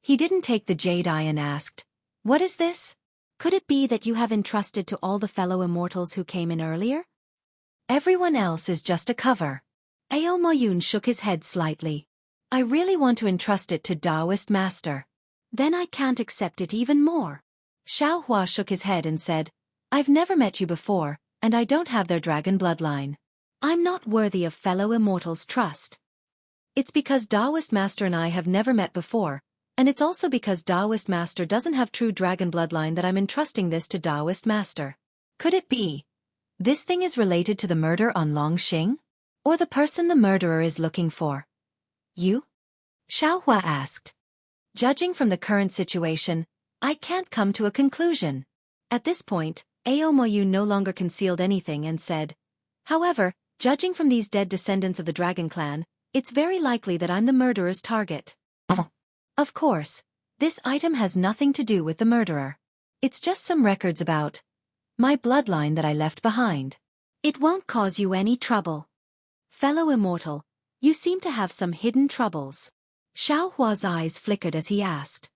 He didn't take the jade eye and asked, "What is this? Could it be that you have entrusted to all the fellow immortals who came in earlier? Everyone else is just a cover." Ao Moyun shook his head slightly. "I really want to entrust it to Taoist Master. Then I can't accept it even more." Xiaohua shook his head and said, "I've never met you before, and I don't have their dragon bloodline. I'm not worthy of fellow immortals' trust. It's because Taoist Master and I have never met before, and it's also because Taoist Master doesn't have true dragon bloodline that I'm entrusting this to Taoist Master. Could it be this thing is related to the murder on Longxing? Or the person the murderer is looking for?" "You?" Xiaohua asked. "Judging from the current situation, I can't come to a conclusion." At this point, Ao Moyun no longer concealed anything and said, "However, judging from these dead descendants of the Dragon Clan, it's very likely that I'm the murderer's target." Of course, this item has nothing to do with the murderer. It's just some records about my bloodline that I left behind. It won't cause you any trouble. Fellow immortal, you seem to have some hidden troubles. Xiaohua's eyes flickered as he asked,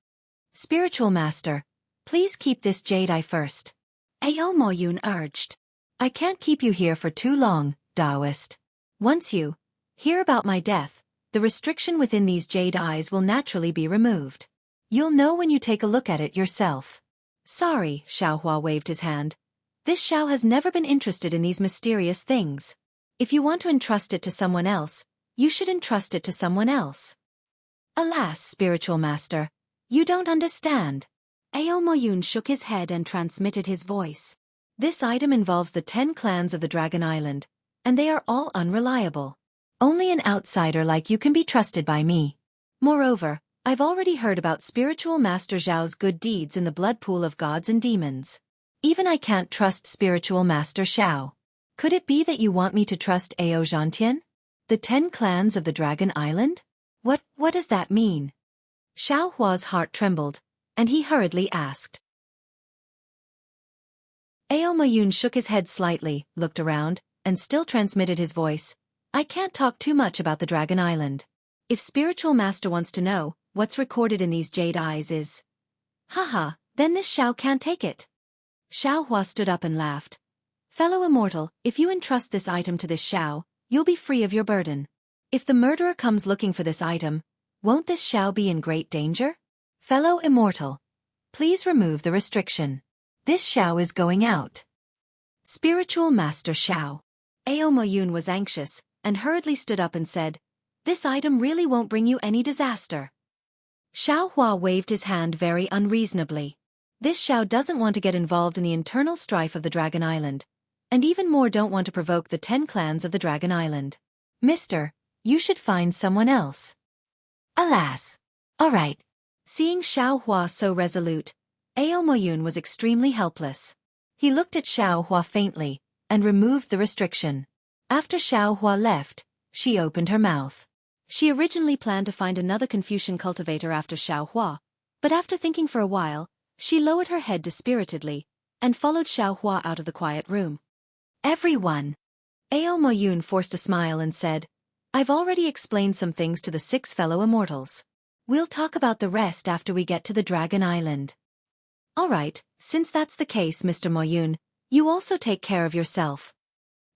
"Spiritual Master, please keep this jade eye first." Ao Moyun urged, "I can't keep you here for too long, Taoist. Once you..." hear about my death, the restriction within these jade eyes will naturally be removed. You'll know when you take a look at it yourself. Sorry, Xiaohua waved his hand. This Xiao has never been interested in these mysterious things. If you want to entrust it to someone else, you should entrust it to someone else. Alas, spiritual master, you don't understand. Ao Moyun shook his head and transmitted his voice. This item involves the 10 clans of the Dragon Island, and they are all unreliable. Only an outsider like you can be trusted by me. Moreover, I've already heard about spiritual master Zhao's good deeds in the blood pool of gods and demons. Even I can't trust spiritual master Xiao. Could it be that you want me to trust Ao Zhantian? The 10 clans of the Dragon Island? What does that mean? Xiao Hua's heart trembled, and he hurriedly asked. Ao Mayun shook his head slightly, looked around, and still transmitted his voice. I can't talk too much about the Dragon Island. If spiritual master wants to know, what's recorded in these jade eyes is... Haha, then this Xiao can't take it. Xiao Hua stood up and laughed. Fellow Immortal, if you entrust this item to this Xiao, you'll be free of your burden. If the murderer comes looking for this item, won't this Xiao be in great danger? Fellow Immortal, please remove the restriction. This Xiao is going out. Spiritual Master Xiao. Ao Moyun was anxious, and hurriedly stood up and said, This item really won't bring you any disaster. Xiao Hua waved his hand very unreasonably. This Xiao doesn't want to get involved in the internal strife of the Dragon Island, and even more don't want to provoke the 10 clans of the Dragon Island. Mister, you should find someone else. Alas. All right. Seeing Xiao Hua so resolute, Ao Moyun was extremely helpless. He looked at Xiao Hua faintly, and removed the restriction. After Xiao Hua left, she opened her mouth. She originally planned to find another Confucian cultivator after Xiao Hua, but after thinking for a while, she lowered her head dispiritedly, and followed Xiao Hua out of the quiet room. Everyone. Ao Moyun forced a smile and said, I've already explained some things to the 6 fellow immortals. We'll talk about the rest after we get to the Dragon Island. All right, since that's the case, Mr. Moyun, you also take care of yourself.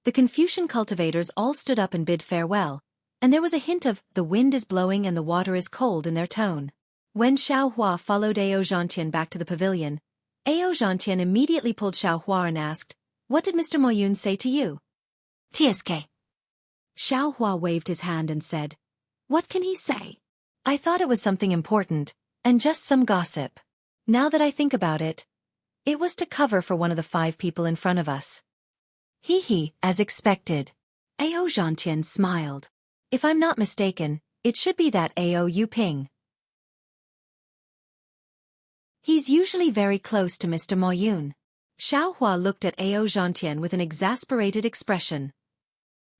The Confucian cultivators all stood up and bid farewell, and there was a hint of the wind is blowing and the water is cold in their tone. When Xiao Hua followed Ao Zhantian back to the pavilion, Ao Zhantian immediately pulled Xiao Hua and asked, What did Mr. Moyun say to you? TSK. Xiao Hua waved his hand and said, What can he say? I thought it was something important, and just some gossip. Now that I think about it, it was to cover for one of the 5 people in front of us. Hee, as expected. Ao Zhantian smiled. If I'm not mistaken, it should be that Ao Yuping. He's usually very close to Mr. Moyun. Xiao Hua looked at Ao Zhantian with an exasperated expression.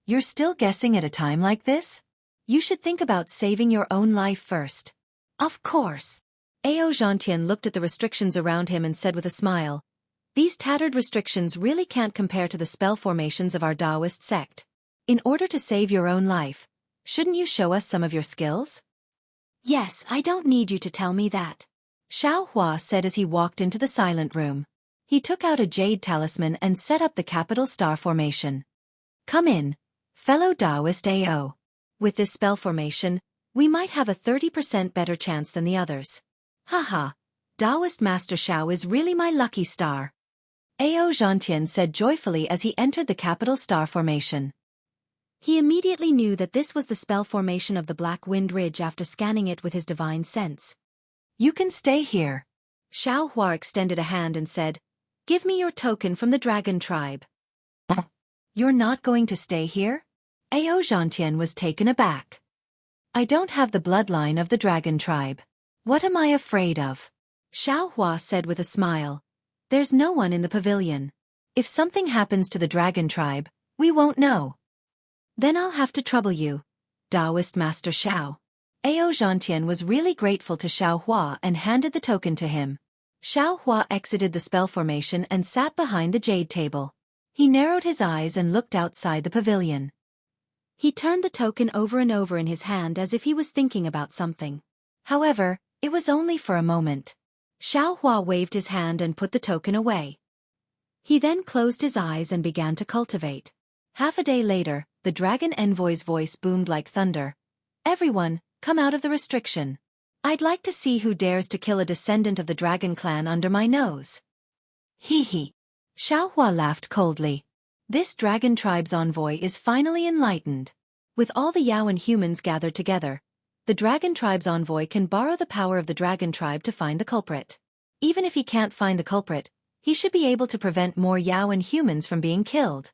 You're still guessing at a time like this? You should think about saving your own life first. Of course. Ao Zhantian looked at the restrictions around him and said with a smile, These tattered restrictions really can't compare to the spell formations of our Taoist sect. In order to save your own life, shouldn't you show us some of your skills? Yes, I don't need you to tell me that. Xiao Hua said as he walked into the silent room. He took out a jade talisman and set up the capital star formation. Come in, fellow Taoist Ao. With this spell formation, we might have a 30% better chance than the others. Haha, Taoist Master Xiao is really my lucky star. Ao Zhantian said joyfully as he entered the capital star formation. He immediately knew that this was the spell formation of the Black Wind Ridge after scanning it with his divine sense. You can stay here. Xiao Hua extended a hand and said, Give me your token from the dragon tribe. You're not going to stay here? Ao Zhantian was taken aback. I don't have the bloodline of the dragon tribe. What am I afraid of? Xiao Hua said with a smile. There's no one in the pavilion. If something happens to the dragon tribe, we won't know. Then I'll have to trouble you, Taoist Master Xiao. Ao Zhantian was really grateful to Xiao Hua and handed the token to him. Xiao Hua exited the spell formation and sat behind the jade table. He narrowed his eyes and looked outside the pavilion. He turned the token over and over in his hand as if he was thinking about something. However, it was only for a moment. Xiao Hua waved his hand and put the token away. He then closed his eyes and began to cultivate. Half a day later, the dragon envoy's voice boomed like thunder. Everyone, come out of the restriction. I'd like to see who dares to kill a descendant of the dragon clan under my nose. Hee hee. Xiaohua laughed coldly. This dragon tribe's envoy is finally enlightened. With all the Yaoan humans gathered together, the dragon tribe's envoy can borrow the power of the dragon tribe to find the culprit. Even if he can't find the culprit, he should be able to prevent more Yaoan humans from being killed.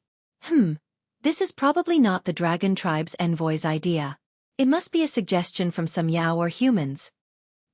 This is probably not the dragon tribe's envoy's idea. It must be a suggestion from some Yao or humans.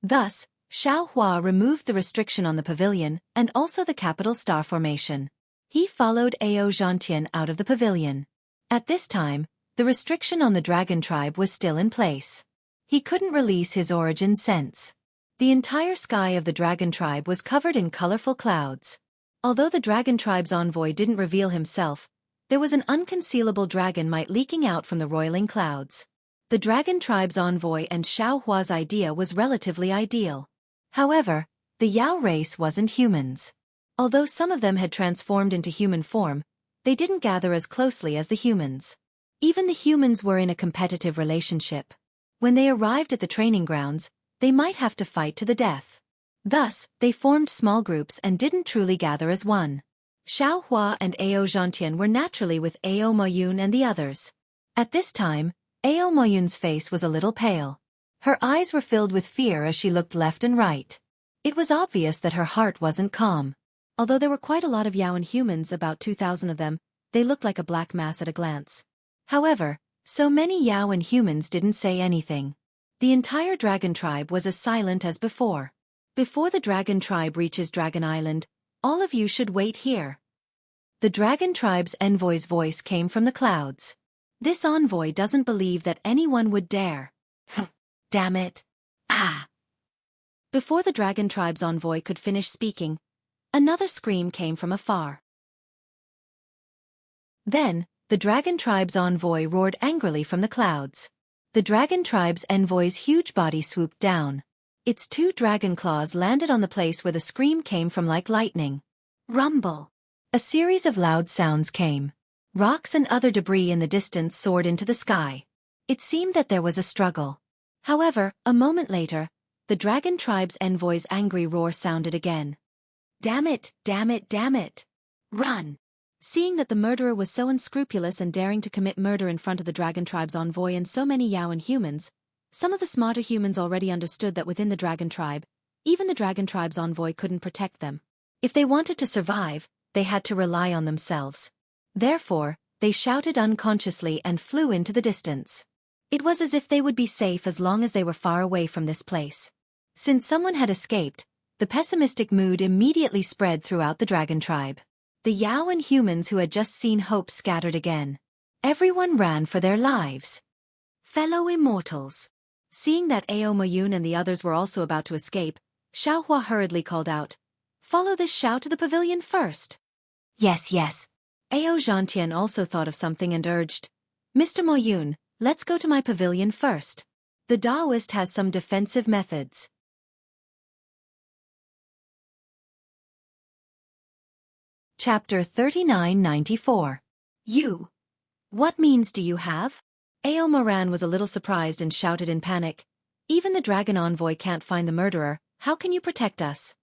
Thus, Xiaohua removed the restriction on the pavilion and also the capital star formation. He followed Ao Zhantian out of the pavilion. At this time, the restriction on the dragon tribe was still in place. He couldn't release his origin sense. The entire sky of the dragon tribe was covered in colorful clouds. Although the dragon tribe's envoy didn't reveal himself, there was an unconcealable dragon might leaking out from the roiling clouds. The dragon tribe's envoy and Xiaohua's idea was relatively ideal. However, the Yao race wasn't humans. Although some of them had transformed into human form, they didn't gather as closely as the humans. Even the humans were in a competitive relationship. When they arrived at the training grounds, they might have to fight to the death. Thus, they formed small groups and didn't truly gather as one. Xiaohua and Ao Zhantian were naturally with Ao Moyun and the others. At this time, Ao Moyun's face was a little pale. Her eyes were filled with fear as she looked left and right. It was obvious that her heart wasn't calm. Although there were quite a lot of Yaoan humans, about 2,000 of them, they looked like a black mass at a glance. However, so many Yaoan humans didn't say anything. The entire dragon tribe was as silent as before. Before the dragon tribe reaches Dragon Island, all of you should wait here. The dragon tribe's envoy's voice came from the clouds. This envoy doesn't believe that anyone would dare. Damn it. Before the dragon tribe's envoy could finish speaking, another scream came from afar. Then, the dragon tribe's envoy roared angrily from the clouds. The dragon tribe's envoy's huge body swooped down. Its 2 dragon claws landed on the place where the scream came from like lightning. Rumble! A series of loud sounds came. Rocks and other debris in the distance soared into the sky. It seemed that there was a struggle. However, a moment later, the dragon tribe's envoy's angry roar sounded again. Damn it, damn it, damn it! Run! Seeing that the murderer was so unscrupulous and daring to commit murder in front of the dragon tribe's envoy and so many Yaoan humans, some of the smarter humans already understood that within the dragon tribe, even the dragon tribe's envoy couldn't protect them. If they wanted to survive, they had to rely on themselves. Therefore, they shouted unconsciously and flew into the distance. It was as if they would be safe as long as they were far away from this place. Since someone had escaped, the pessimistic mood immediately spread throughout the dragon tribe. The Yaoan humans who had just seen hope scattered again. Everyone ran for their lives. Fellow immortals. Seeing that Ao Moyun and the others were also about to escape, Xiaohua hurriedly called out, "Follow this Xiao to the pavilion first." Yes, yes. Ao Zhantian also thought of something and urged, "Mr. Moyun, let's go to my pavilion first. The Taoist has some defensive methods." Chapter 3994. You. What means do you have? Ao Moran was a little surprised and shouted in panic, "Even the dragon envoy can't find the murderer, how can you protect us?"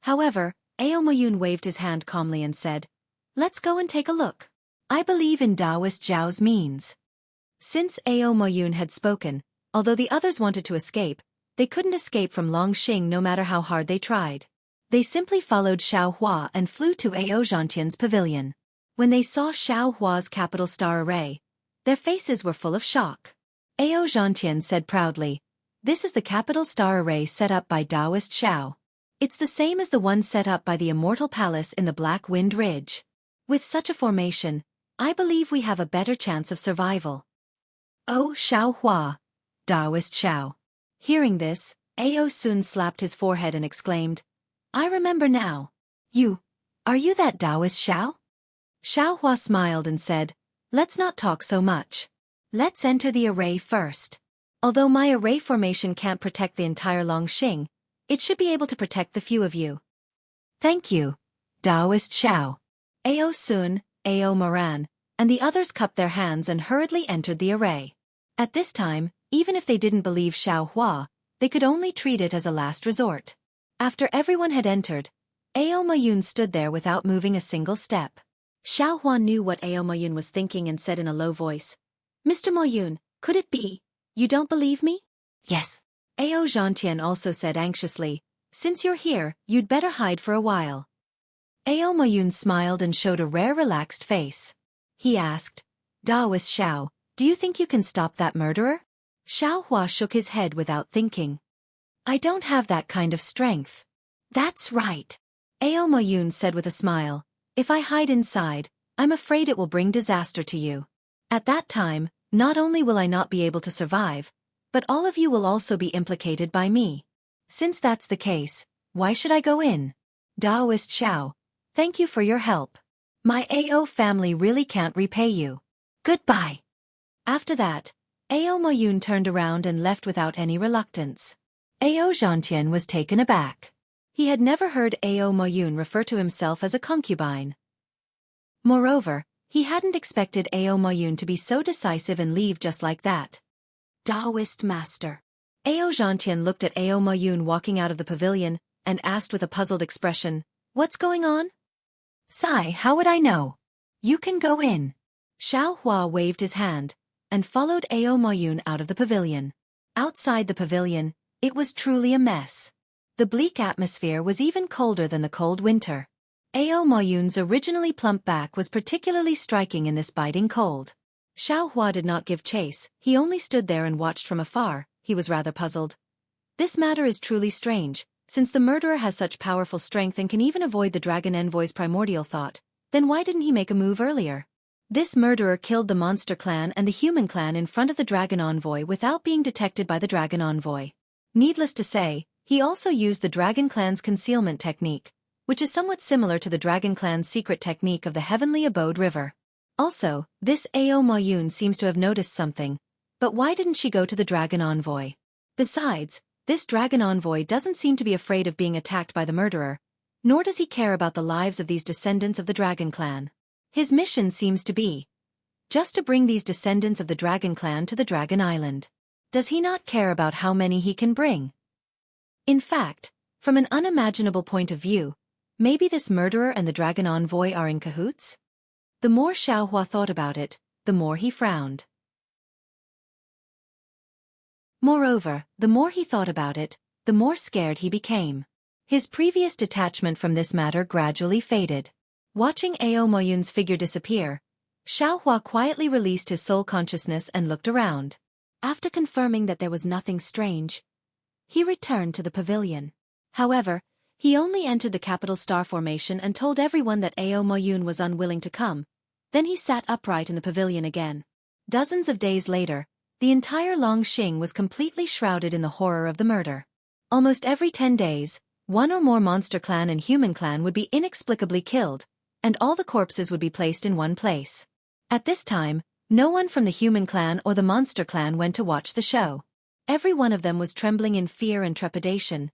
However, Ao Moyun waved his hand calmly and said, "Let's go and take a look. I believe in Taoist Zhao's means." Since Ao Moyun had spoken, although the others wanted to escape, they couldn't escape from Longxing no matter how hard they tried. They simply followed Xiaohua and flew to Ao Zhantian's pavilion. When they saw Xiaohua's capital star array, their faces were full of shock. Ao Zhantian said proudly, "This is the capital star array set up by Taoist Xiao. It's the same as the one set up by the Immortal Palace in the Black Wind Ridge. With such a formation, I believe we have a better chance of survival." "Oh, Xiaohua," Taoist Xiao. Hearing this, Ao Sun slapped his forehead and exclaimed, "I remember now. Are you that Taoist Xiao?" Xiaohua smiled and said, "Let's not talk so much. Let's enter the array first. Although my array formation can't protect the entire Longxing, it should be able to protect the few of you." "Thank you, Taoist Xiao." Ao Sun, Ao Moran, and the others cupped their hands and hurriedly entered the array. At this time, even if they didn't believe Xiaohua, they could only treat it as a last resort. After everyone had entered, Ao Mayun stood there without moving a single step. Xiaohua knew what Ao Mayun was thinking and said in a low voice, "Mr. Mayun, could it be? You don't believe me?" "Yes." Ao Zhantian also said anxiously, "Since you're here, you'd better hide for a while." Ao Mayun smiled and showed a rare relaxed face. He asked, "Daoist Xiao, do you think you can stop that murderer?" Xiaohua shook his head without thinking. "I don't have that kind of strength." "That's right," Ao Mayun said with a smile. "If I hide inside, I'm afraid it will bring disaster to you. At that time, not only will I not be able to survive, but all of you will also be implicated by me. Since that's the case, why should I go in? Daoist Xiao, thank you for your help. My Ao family really can't repay you. Goodbye." After that, Ao Mayun turned around and left without any reluctance. Ao Zhantian was taken aback. He had never heard Ao Mayun refer to himself as a concubine. Moreover, he hadn't expected Ao Mayun to be so decisive and leave just like that. "Daoist master." Ao Zhantian looked at Ao Mayun walking out of the pavilion and asked with a puzzled expression, "What's going on?" "Sai, how would I know? You can go in." Xiaohua waved his hand and followed Ao Mayun out of the pavilion. Outside the pavilion, it was truly a mess. The bleak atmosphere was even colder than the cold winter. Ao Mayun's originally plump back was particularly striking in this biting cold. Xiaohua did not give chase, he only stood there and watched from afar. He was rather puzzled. This matter is truly strange, since the murderer has such powerful strength and can even avoid the dragon envoy's primordial thought, then why didn't he make a move earlier? This murderer killed the monster clan and the human clan in front of the dragon envoy without being detected by the dragon envoy. Needless to say, he also used the dragon clan's concealment technique, which is somewhat similar to the dragon clan's secret technique of the heavenly abode river. Also, this Ao Mayun seems to have noticed something, but why didn't she go to the dragon envoy? Besides, this dragon envoy doesn't seem to be afraid of being attacked by the murderer, nor does he care about the lives of these descendants of the dragon clan. His mission seems to be just to bring these descendants of the dragon clan to the dragon island. Does he not care about how many he can bring? In fact, from an unimaginable point of view, maybe this murderer and the dragon envoy are in cahoots? The more Xiaohua thought about it, the more he frowned. Moreover, the more he thought about it, the more scared he became. His previous detachment from this matter gradually faded. Watching Ao Mayun's figure disappear, Xiaohua quietly released his soul consciousness and looked around. After confirming that there was nothing strange, he returned to the pavilion. However, he only entered the capital star formation and told everyone that Ao Mayun was unwilling to come. Then he sat upright in the pavilion again. Dozens of days later, the entire Longxing was completely shrouded in the horror of the murder. Almost every 10 days, one or more monster clan and human clan would be inexplicably killed, and all the corpses would be placed in one place. At this time, no one from the human clan or the monster clan went to watch the show. Every one of them was trembling in fear and trepidation,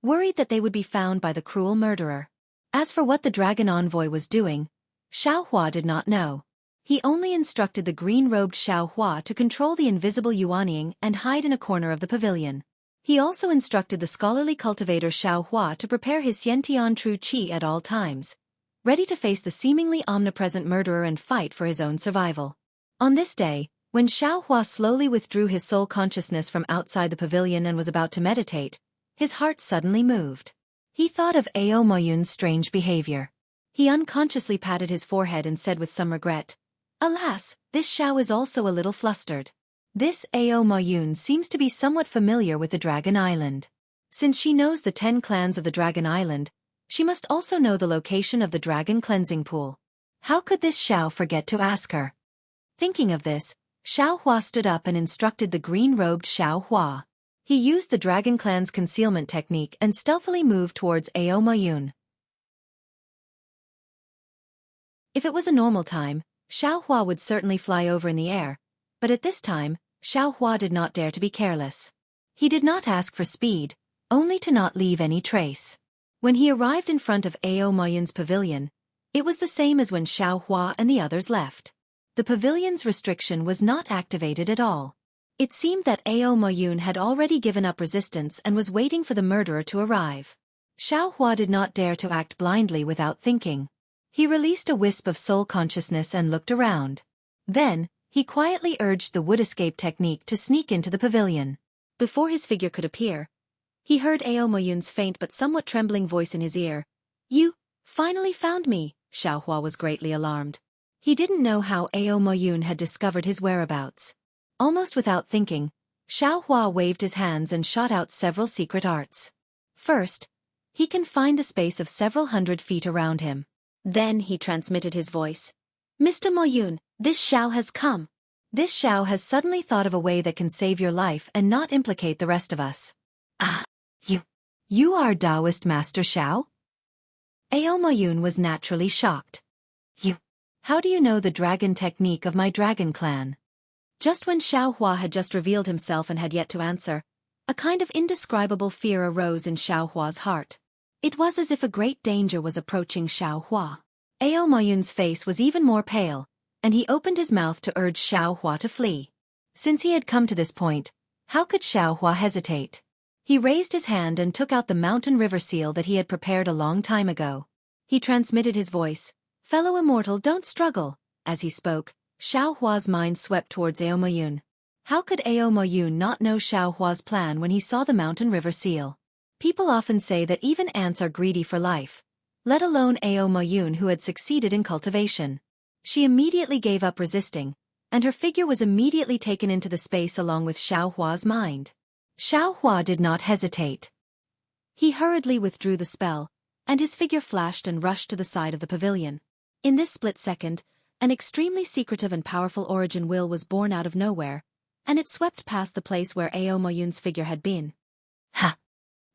worried that they would be found by the cruel murderer. As for what the dragon envoy was doing, Xiaohua did not know. He only instructed the green-robed Xiaohua to control the invisible Yuanying and hide in a corner of the pavilion. He also instructed the scholarly cultivator Xiaohua to prepare his Xiantian true qi at all times, ready to face the seemingly omnipresent murderer and fight for his own survival. On this day, when Xiaohua slowly withdrew his soul consciousness from outside the pavilion and was about to meditate, his heart suddenly moved. He thought of Ao Mayun's strange behavior. He unconsciously patted his forehead and said with some regret, "Alas, this Xiao is also a little flustered." This Ao Mayun seems to be somewhat familiar with the Dragon Island. Since she knows the 10 clans of the Dragon Island, she must also know the location of the Dragon Cleansing Pool. How could this Xiao forget to ask her? Thinking of this, Xiaohua stood up and instructed the green-robed Xiaohua. He used the Dragon Clan's concealment technique and stealthily moved towards Ao Mayun. If it was a normal time, Xiaohua would certainly fly over in the air, but at this time, Xiaohua did not dare to be careless. He did not ask for speed, only to not leave any trace. When he arrived in front of Ao Mayun's pavilion, it was the same as when Xiaohua and the others left. the pavilion's restriction was not activated at all. It seemed that Ao Moyun had already given up resistance and was waiting for the murderer to arrive. Xiao Hua did not dare to act blindly without thinking. He released a wisp of soul consciousness and looked around. Then, he quietly urged the wood escape technique to sneak into the pavilion. Before his figure could appear, he heard Ao Moyun's faint but somewhat trembling voice in his ear. "You finally found me." Xiao Hua was greatly alarmed. He didn't know how Ao Moyun had discovered his whereabouts. Almost without thinking, Xiao Hua waved his hands and shot out several secret arts. First, he confined the space of several hundred feet around him. Then he transmitted his voice. "Mr. Moyun, this Xiao has come. This Xiao has suddenly thought of a way that can save your life and not implicate the rest of us." "Ah, you are Taoist Master Xiao?" Ao Moyun was naturally shocked. How do you know the dragon technique of my dragon clan?" Just when Xiao Hua had just revealed himself and had yet to answer, a kind of indescribable fear arose in Xiao Hua's heart. It was as if a great danger was approaching Xiao Hua. Ao Moyun's face was even more pale, and he opened his mouth to urge Xiao Hua to flee. Since he had come to this point, how could Xiao Hua hesitate? He raised his hand and took out the mountain river seal that he had prepared a long time ago. He transmitted his voice. "Fellow Immortal, don't struggle." As he spoke, Xiao Hua's mind swept towards Ao Moyun. How could Ao Moyun not know Xiao Hua's plan when he saw the mountain river seal? People often say that even ants are greedy for life, let alone Ao Moyun, who had succeeded in cultivation. She immediately gave up resisting, and her figure was immediately taken into the space along with Xiao Hua's mind. Xiao Hua did not hesitate. He hurriedly withdrew the spell, and his figure flashed and rushed to the side of the pavilion. In this split second, an extremely secretive and powerful origin will was born out of nowhere, and it swept past the place where Ao Moyun's figure had been. "Ha!"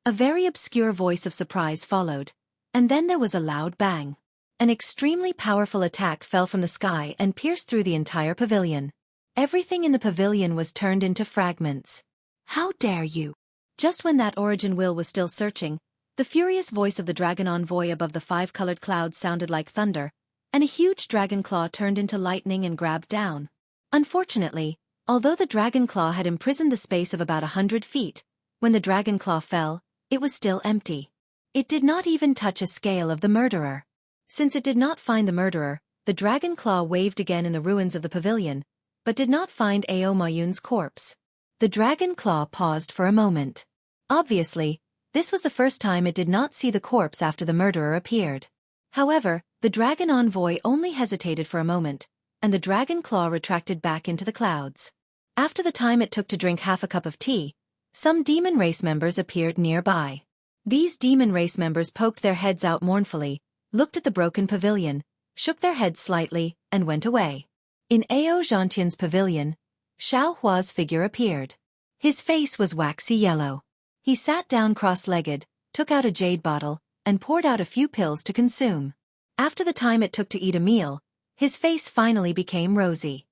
A very obscure voice of surprise followed, and then there was a loud bang. An extremely powerful attack fell from the sky and pierced through the entire pavilion. Everything in the pavilion was turned into fragments. "How dare you!" Just when that origin will was still searching, the furious voice of the dragon envoy above the five-colored clouds sounded like thunder, and a huge dragon claw turned into lightning and grabbed down. Unfortunately, although the dragon claw had imprisoned the space of about 100 feet, when the dragon claw fell, it was still empty. It did not even touch a scale of the murderer. Since it did not find the murderer, the dragon claw waved again in the ruins of the pavilion, but did not find Ao Moyun's corpse. The dragon claw paused for a moment. Obviously, this was the first time it did not see the corpse after the murderer appeared. However, the dragon envoy only hesitated for a moment, and the dragon claw retracted back into the clouds. After the time it took to drink half a cup of tea, some demon race members appeared nearby. These demon race members poked their heads out mournfully, looked at the broken pavilion, shook their heads slightly, and went away. In Ao Zhantian's pavilion, Xiao Hua's figure appeared. His face was waxy yellow. He sat down cross-legged, took out a jade bottle, and poured out a few pills to consume. After the time it took to eat a meal, his face finally became rosy.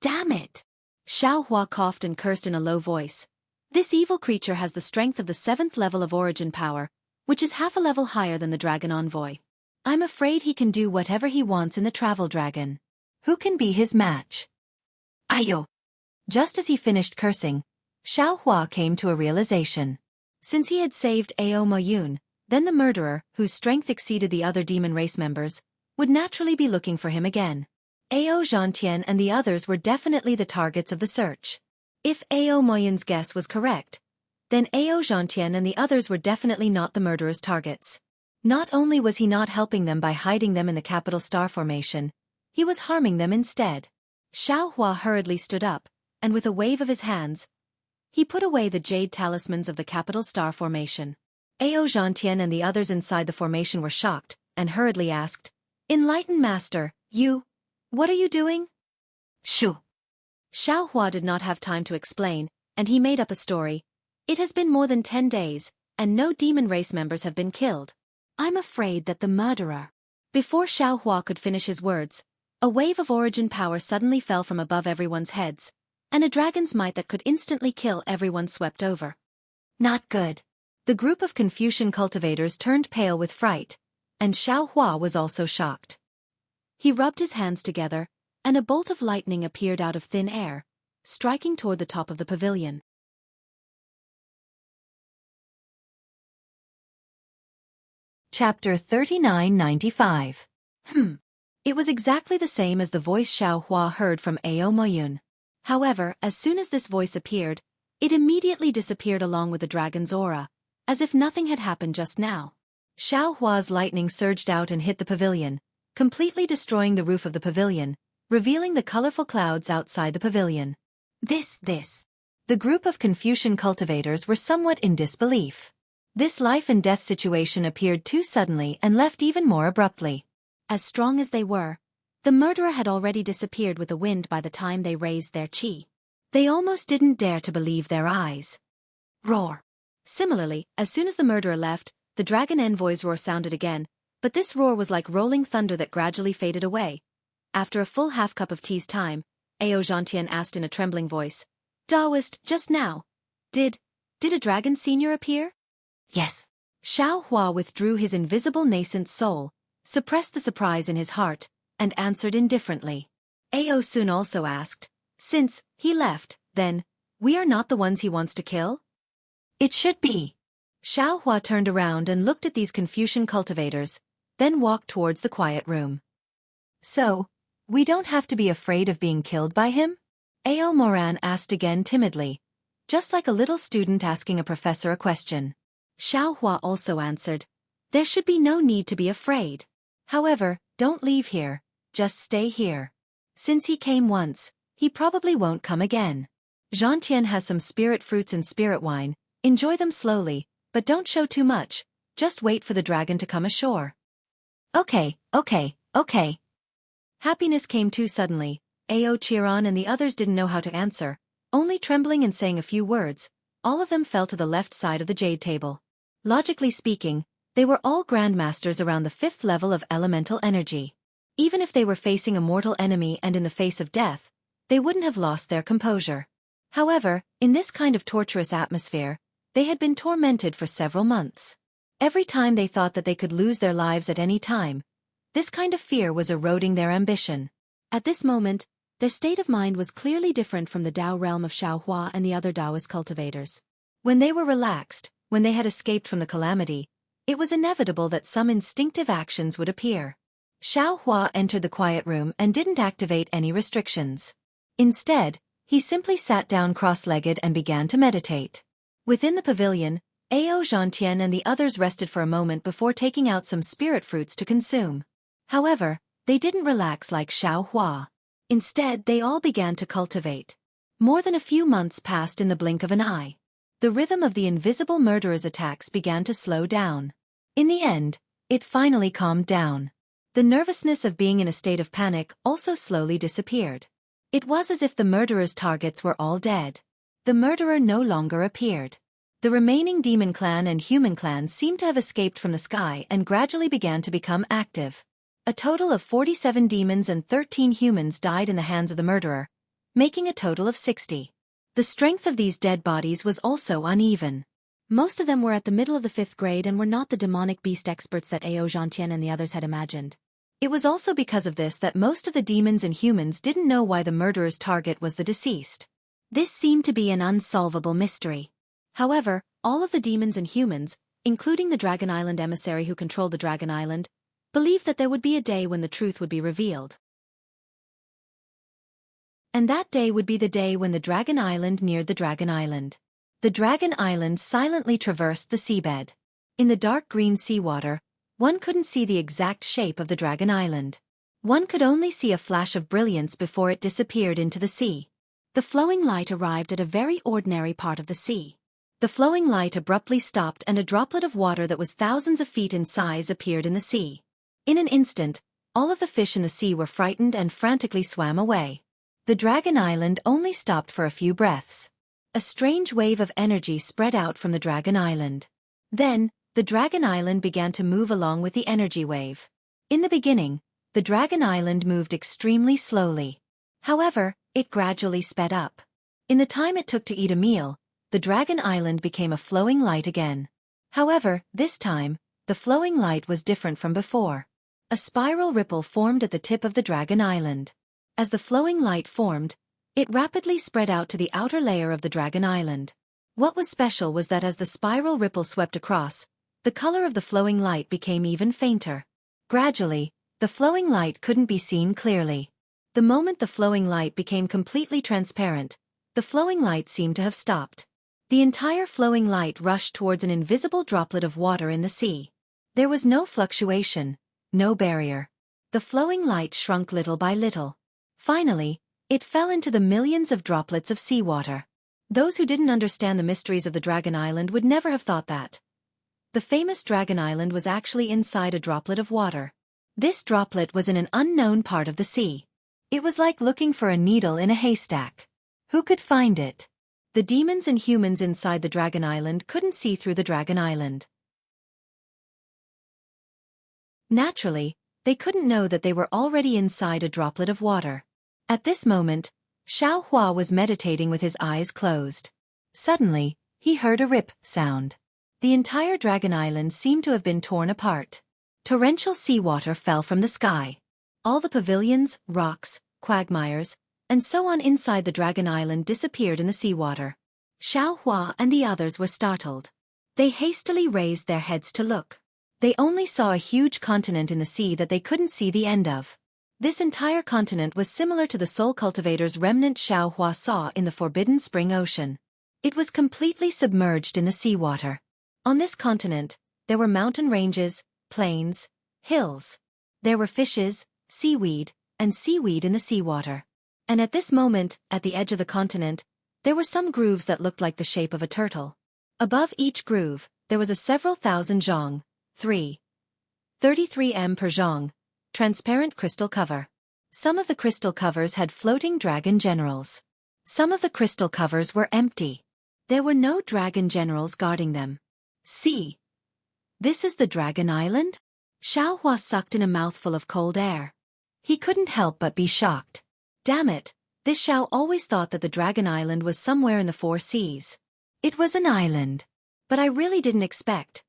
"Damn it!" Xiao Hua coughed and cursed in a low voice. "This evil creature has the strength of the 7th level of origin power, which is half a level higher than the dragon envoy. I'm afraid he can do whatever he wants in the travel dragon. Who can be his match?" "Ayo!" Just as he finished cursing, Xiao Hua came to a realization. Since he had saved Ao Moyun, then the murderer, whose strength exceeded the other demon race members, would naturally be looking for him again. Ao Zhantian and the others were definitely the targets of the search. If Ao Moyun's guess was correct, then Ao Zhantian and the others were definitely not the murderer's targets. Not only was he not helping them by hiding them in the capital star formation, he was harming them instead. Xiao Hua hurriedly stood up, and with a wave of his hands, he put away the jade talismans of the capital star formation. Ao Zhantian and the others inside the formation were shocked, and hurriedly asked, "Enlightened Master, what are you doing?" "Shoo!" Xiao Hua did not have time to explain, and he made up a story. "It has been more than 10 days, and no demon race members have been killed. I'm afraid that the murderer..." Before Xiao Hua could finish his words, a wave of origin power suddenly fell from above everyone's heads, and a dragon's might that could instantly kill everyone swept over. Not good. The group of Confucian cultivators turned pale with fright, and Xiao Hua was also shocked. He rubbed his hands together, and a bolt of lightning appeared out of thin air, striking toward the top of the pavilion. Chapter 3995. It was exactly the same as the voice Xiaohua heard from Ao Moyun. However, as soon as this voice appeared, it immediately disappeared along with the dragon's aura, as if nothing had happened just now. Xiaohua's lightning surged out and hit the pavilion, completely destroying the roof of the pavilion, revealing the colorful clouds outside the pavilion. The group of Confucian cultivators were somewhat in disbelief. This life-and-death situation appeared too suddenly and left even more abruptly. As strong as they were, the murderer had already disappeared with the wind by the time they raised their chi. They almost didn't dare to believe their eyes. Roar! Similarly, as soon as the murderer left, the dragon envoy's roar sounded again, but this roar was like rolling thunder that gradually faded away. After a full half cup of tea's time, Ao Xianxia asked in a trembling voice, "Daoist, just now, did a dragon senior appear?" "Yes." Xiaohua withdrew his invisible nascent soul, suppressed the surprise in his heart, and answered indifferently. Ao soon also asked, "Since he left, then, we are not the ones he wants to kill?" "It should be." Xiaohua turned around and looked at these Confucian cultivators, then walked towards the quiet room. "So, we don't have to be afraid of being killed by him?" Ao Moran asked again timidly, just like a little student asking a professor a question. Xiaohua also answered, "There should be no need to be afraid. However, don't leave here, just stay here. Since he came once, he probably won't come again. Zhantian has some spirit fruits and spirit wine, enjoy them slowly, but don't show too much, just wait for the dragon to come ashore." Okay. Happiness came too suddenly. Ao Chiron and the others didn't know how to answer, only trembling and saying a few words. All of them fell to the left side of the jade table. Logically speaking, they were all grandmasters around the 5th level of elemental energy. Even if they were facing a mortal enemy and in the face of death, they wouldn't have lost their composure. However, in this kind of torturous atmosphere, they had been tormented for several months. Every time they thought that they could lose their lives at any time, this kind of fear was eroding their ambition. At this moment, their state of mind was clearly different from the Dao realm of Xiaohua and the other Daoist cultivators. When they were relaxed, when they had escaped from the calamity, it was inevitable that some instinctive actions would appear. Xiaohua entered the quiet room and didn't activate any restrictions. Instead, he simply sat down cross-legged and began to meditate. Within the pavilion, Ao Zhantian and the others rested for a moment before taking out some spirit fruits to consume. However, they didn't relax like Xiaohua. Instead, they all began to cultivate. More than a few months passed in the blink of an eye. The rhythm of the invisible murderer's attacks began to slow down. In the end, it finally calmed down. The nervousness of being in a state of panic also slowly disappeared. It was as if the murderer's targets were all dead. The murderer no longer appeared. The remaining demon clan and human clan seemed to have escaped from the sky and gradually began to become active. A total of 47 demons and 13 humans died in the hands of the murderer, making a total of 60. The strength of these dead bodies was also uneven. Most of them were at the middle of the 5th grade and were not the demonic beast experts that Ao Zhantian and the others had imagined. It was also because of this that most of the demons and humans didn't know why the murderer's target was the deceased. This seemed to be an unsolvable mystery. However, all of the demons and humans, including the Dragon Island emissary who controlled the Dragon Island, believed that there would be a day when the truth would be revealed. And that day would be the day when the Dragon Island neared the Dragon Island. The Dragon Island silently traversed the seabed. In the dark green seawater, one couldn't see the exact shape of the Dragon Island. One could only see a flash of brilliance before it disappeared into the sea. The flowing light arrived at a very ordinary part of the sea. The flowing light abruptly stopped and a droplet of water that was thousands of feet in size appeared in the sea. In an instant, all of the fish in the sea were frightened and frantically swam away. The Dragon Island only stopped for a few breaths. A strange wave of energy spread out from the Dragon Island. Then, the Dragon Island began to move along with the energy wave. In the beginning, the Dragon Island moved extremely slowly. However, it gradually sped up. In the time it took to eat a meal, the Dragon Island became a flowing light again. However, this time, the flowing light was different from before. A spiral ripple formed at the tip of the Dragon Island. As the flowing light formed, it rapidly spread out to the outer layer of the Dragon Island. What was special was that as the spiral ripple swept across, the color of the flowing light became even fainter. Gradually, the flowing light couldn't be seen clearly. The moment the flowing light became completely transparent, the flowing light seemed to have stopped. The entire flowing light rushed towards an invisible droplet of water in the sea. There was no fluctuation, no barrier. The flowing light shrunk little by little. Finally, it fell into the millions of droplets of seawater. Those who didn't understand the mysteries of the Dragon Island would never have thought that the famous Dragon Island was actually inside a droplet of water. This droplet was in an unknown part of the sea. It was like looking for a needle in a haystack. Who could find it? The demons and humans inside the Dragon Island couldn't see through the Dragon Island. Naturally, they couldn't know that they were already inside a droplet of water. At this moment, Xianxia was meditating with his eyes closed. Suddenly, he heard a rip sound. The entire Dragon Island seemed to have been torn apart. Torrential seawater fell from the sky. All the pavilions, rocks, quagmires, and so on inside the Dragon Island disappeared in the seawater. Xianxia and the others were startled. They hastily raised their heads to look. They only saw a huge continent in the sea that they couldn't see the end of. This entire continent was similar to the soul cultivator's remnant Xianxia saw in the Forbidden Spring Ocean. It was completely submerged in the seawater. On this continent, there were mountain ranges, plains, hills. There were fishes, seaweed in the seawater. And at this moment, at the edge of the continent, there were some grooves that looked like the shape of a turtle. Above each groove, there was a several thousand zhong, 33 m per zhong, transparent crystal cover. Some of the crystal covers had floating dragon generals. Some of the crystal covers were empty. There were no dragon generals guarding them. See. This is the Dragon Island? Xianxia sucked in a mouthful of cold air. He couldn't help but be shocked. Damn it, this Xiao always thought that the Dragon Island was somewhere in the four seas. It was an island. But I really didn't expect.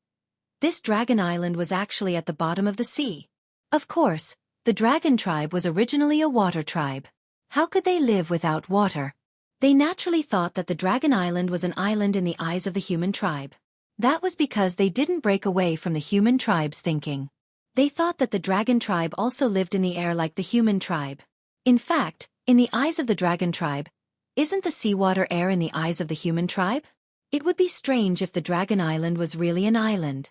This Dragon Island was actually at the bottom of the sea. Of course, the Dragon tribe was originally a water tribe. How could they live without water? They naturally thought that the Dragon Island was an island in the eyes of the human tribe. That was because they didn't break away from the human tribe's thinking. They thought that the Dragon tribe also lived in the air like the human tribe. In fact, in the eyes of the Dragon tribe, isn't the seawater air in the eyes of the human tribe? It would be strange if the Dragon Island was really an island.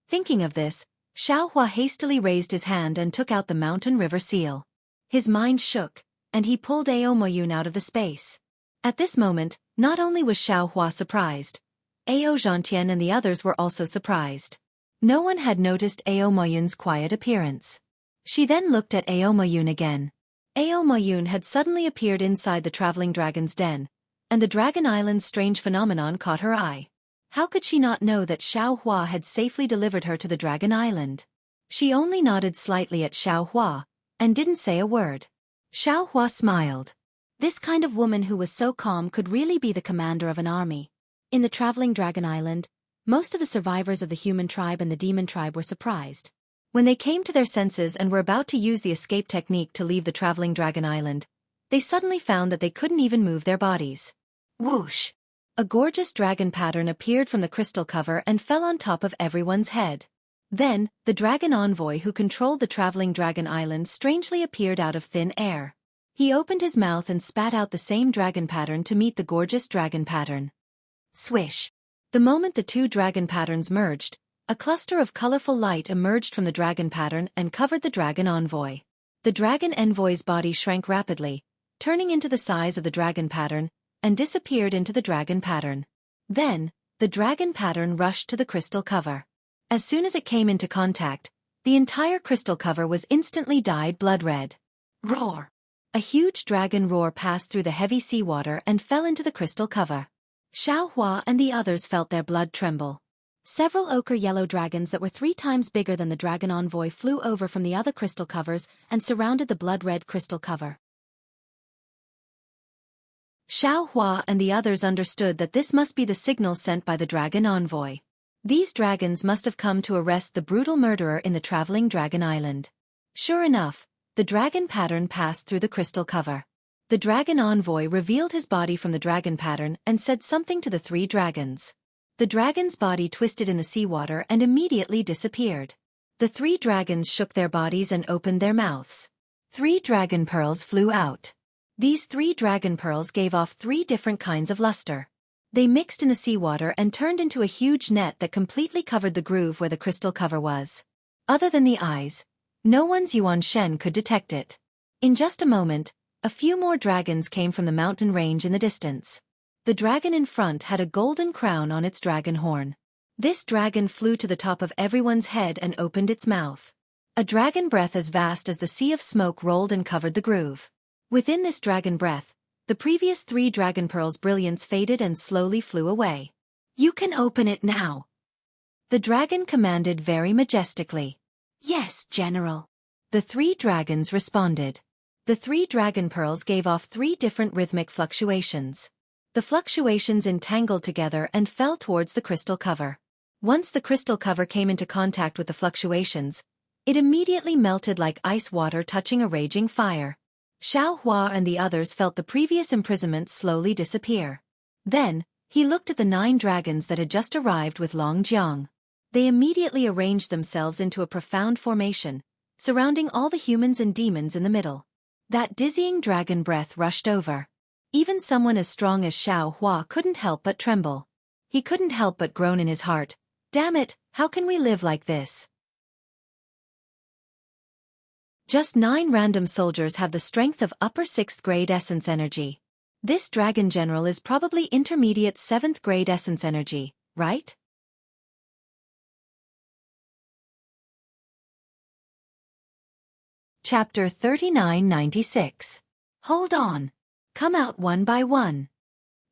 Thinking of this, Xianxia hastily raised his hand and took out the mountain river seal. His mind shook, and he pulled Ao Moyun out of the space. At this moment, not only was Xianxia surprised, Ao Zhantian and the others were also surprised. No one had noticed Ao Moyun's quiet appearance. She then looked at Ao Moyun again. Ao Moyun had suddenly appeared inside the traveling dragon's den, and the Dragon Island's strange phenomenon caught her eye. How could she not know that Xianxia had safely delivered her to the Dragon Island? She only nodded slightly at Xianxia, and didn't say a word. Xianxia smiled. This kind of woman who was so calm could really be the commander of an army. In the traveling Dragon Island, most of the survivors of the human tribe and the demon tribe were surprised. When they came to their senses and were about to use the escape technique to leave the traveling Dragon Island, they suddenly found that they couldn't even move their bodies. Whoosh! A gorgeous dragon pattern appeared from the crystal cover and fell on top of everyone's head. Then, the dragon envoy who controlled the traveling Dragon Island strangely appeared out of thin air. He opened his mouth and spat out the same dragon pattern to meet the gorgeous dragon pattern. Swish! The moment the two dragon patterns merged, a cluster of colorful light emerged from the dragon pattern and covered the dragon envoy. The dragon envoy's body shrank rapidly, turning into the size of the dragon pattern, and disappeared into the dragon pattern. Then, the dragon pattern rushed to the crystal cover. As soon as it came into contact, the entire crystal cover was instantly dyed blood red. Roar! A huge dragon roar passed through the heavy seawater and fell into the crystal cover. Xianxia and the others felt their blood tremble. Several ochre-yellow dragons that were 3 times bigger than the dragon envoy flew over from the other crystal covers and surrounded the blood-red crystal cover. Xianxia and the others understood that this must be the signal sent by the dragon envoy. These dragons must have come to arrest the brutal murderer in the traveling Dragon Island. Sure enough, the dragon pattern passed through the crystal cover. The dragon envoy revealed his body from the dragon pattern and said something to the three dragons. The dragon's body twisted in the seawater and immediately disappeared. The three dragons shook their bodies and opened their mouths. 3 dragon pearls flew out. These 3 dragon pearls gave off 3 different kinds of luster. They mixed in the seawater and turned into a huge net that completely covered the groove where the crystal cover was. Other than the eyes, no one's Yuan Shen could detect it. In just a moment, a few more dragons came from the mountain range in the distance. The dragon in front had a golden crown on its dragon horn. This dragon flew to the top of everyone's head and opened its mouth. A dragon breath as vast as the sea of smoke rolled and covered the groove. Within this dragon breath, the previous 3 dragon pearls' brilliance faded and slowly flew away. "You can open it now," the dragon commanded very majestically. "Yes, General," the 3 dragons responded. The 3 dragon pearls gave off 3 different rhythmic fluctuations. The fluctuations entangled together and fell towards the crystal cover. Once the crystal cover came into contact with the fluctuations, it immediately melted like ice water touching a raging fire. Xianxia and the others felt the previous imprisonment slowly disappear. Then, he looked at the 9 dragons that had just arrived with Long Jiang. They immediately arranged themselves into a profound formation, surrounding all the humans and demons in the middle. That dizzying dragon breath rushed over. Even someone as strong as Xianxia couldn't help but tremble. He couldn't help but groan in his heart. "Damn it, how can we live like this?" Just 9 random soldiers have the strength of upper 6th grade essence energy. This dragon general is probably intermediate 7th grade essence energy, right? Chapter 3996. Hold on. Come out one by one.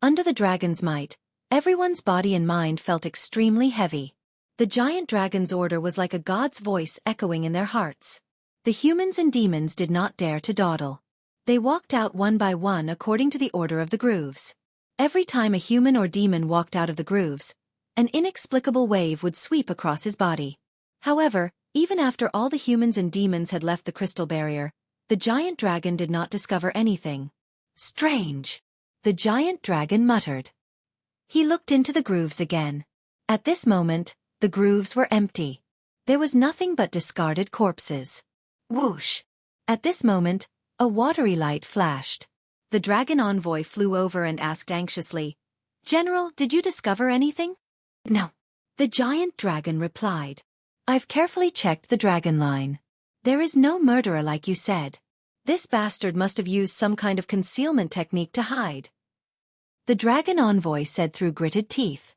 Under the dragon's might, everyone's body and mind felt extremely heavy. The giant dragon's order was like a god's voice echoing in their hearts. The humans and demons did not dare to dawdle. They walked out one by one according to the order of the grooves. Every time a human or demon walked out of the grooves, an inexplicable wave would sweep across his body. However, even after all the humans and demons had left the crystal barrier, the giant dragon did not discover anything. "Strange," the giant dragon muttered. He looked into the grooves again. At this moment, the grooves were empty. There was nothing but discarded corpses. Whoosh! At this moment, a watery light flashed. The dragon envoy flew over and asked anxiously, "General, did you discover anything?" "No," the giant dragon replied. "I've carefully checked the dragon line. There is no murderer like you said. This bastard must have used some kind of concealment technique to hide," the dragon envoy said through gritted teeth.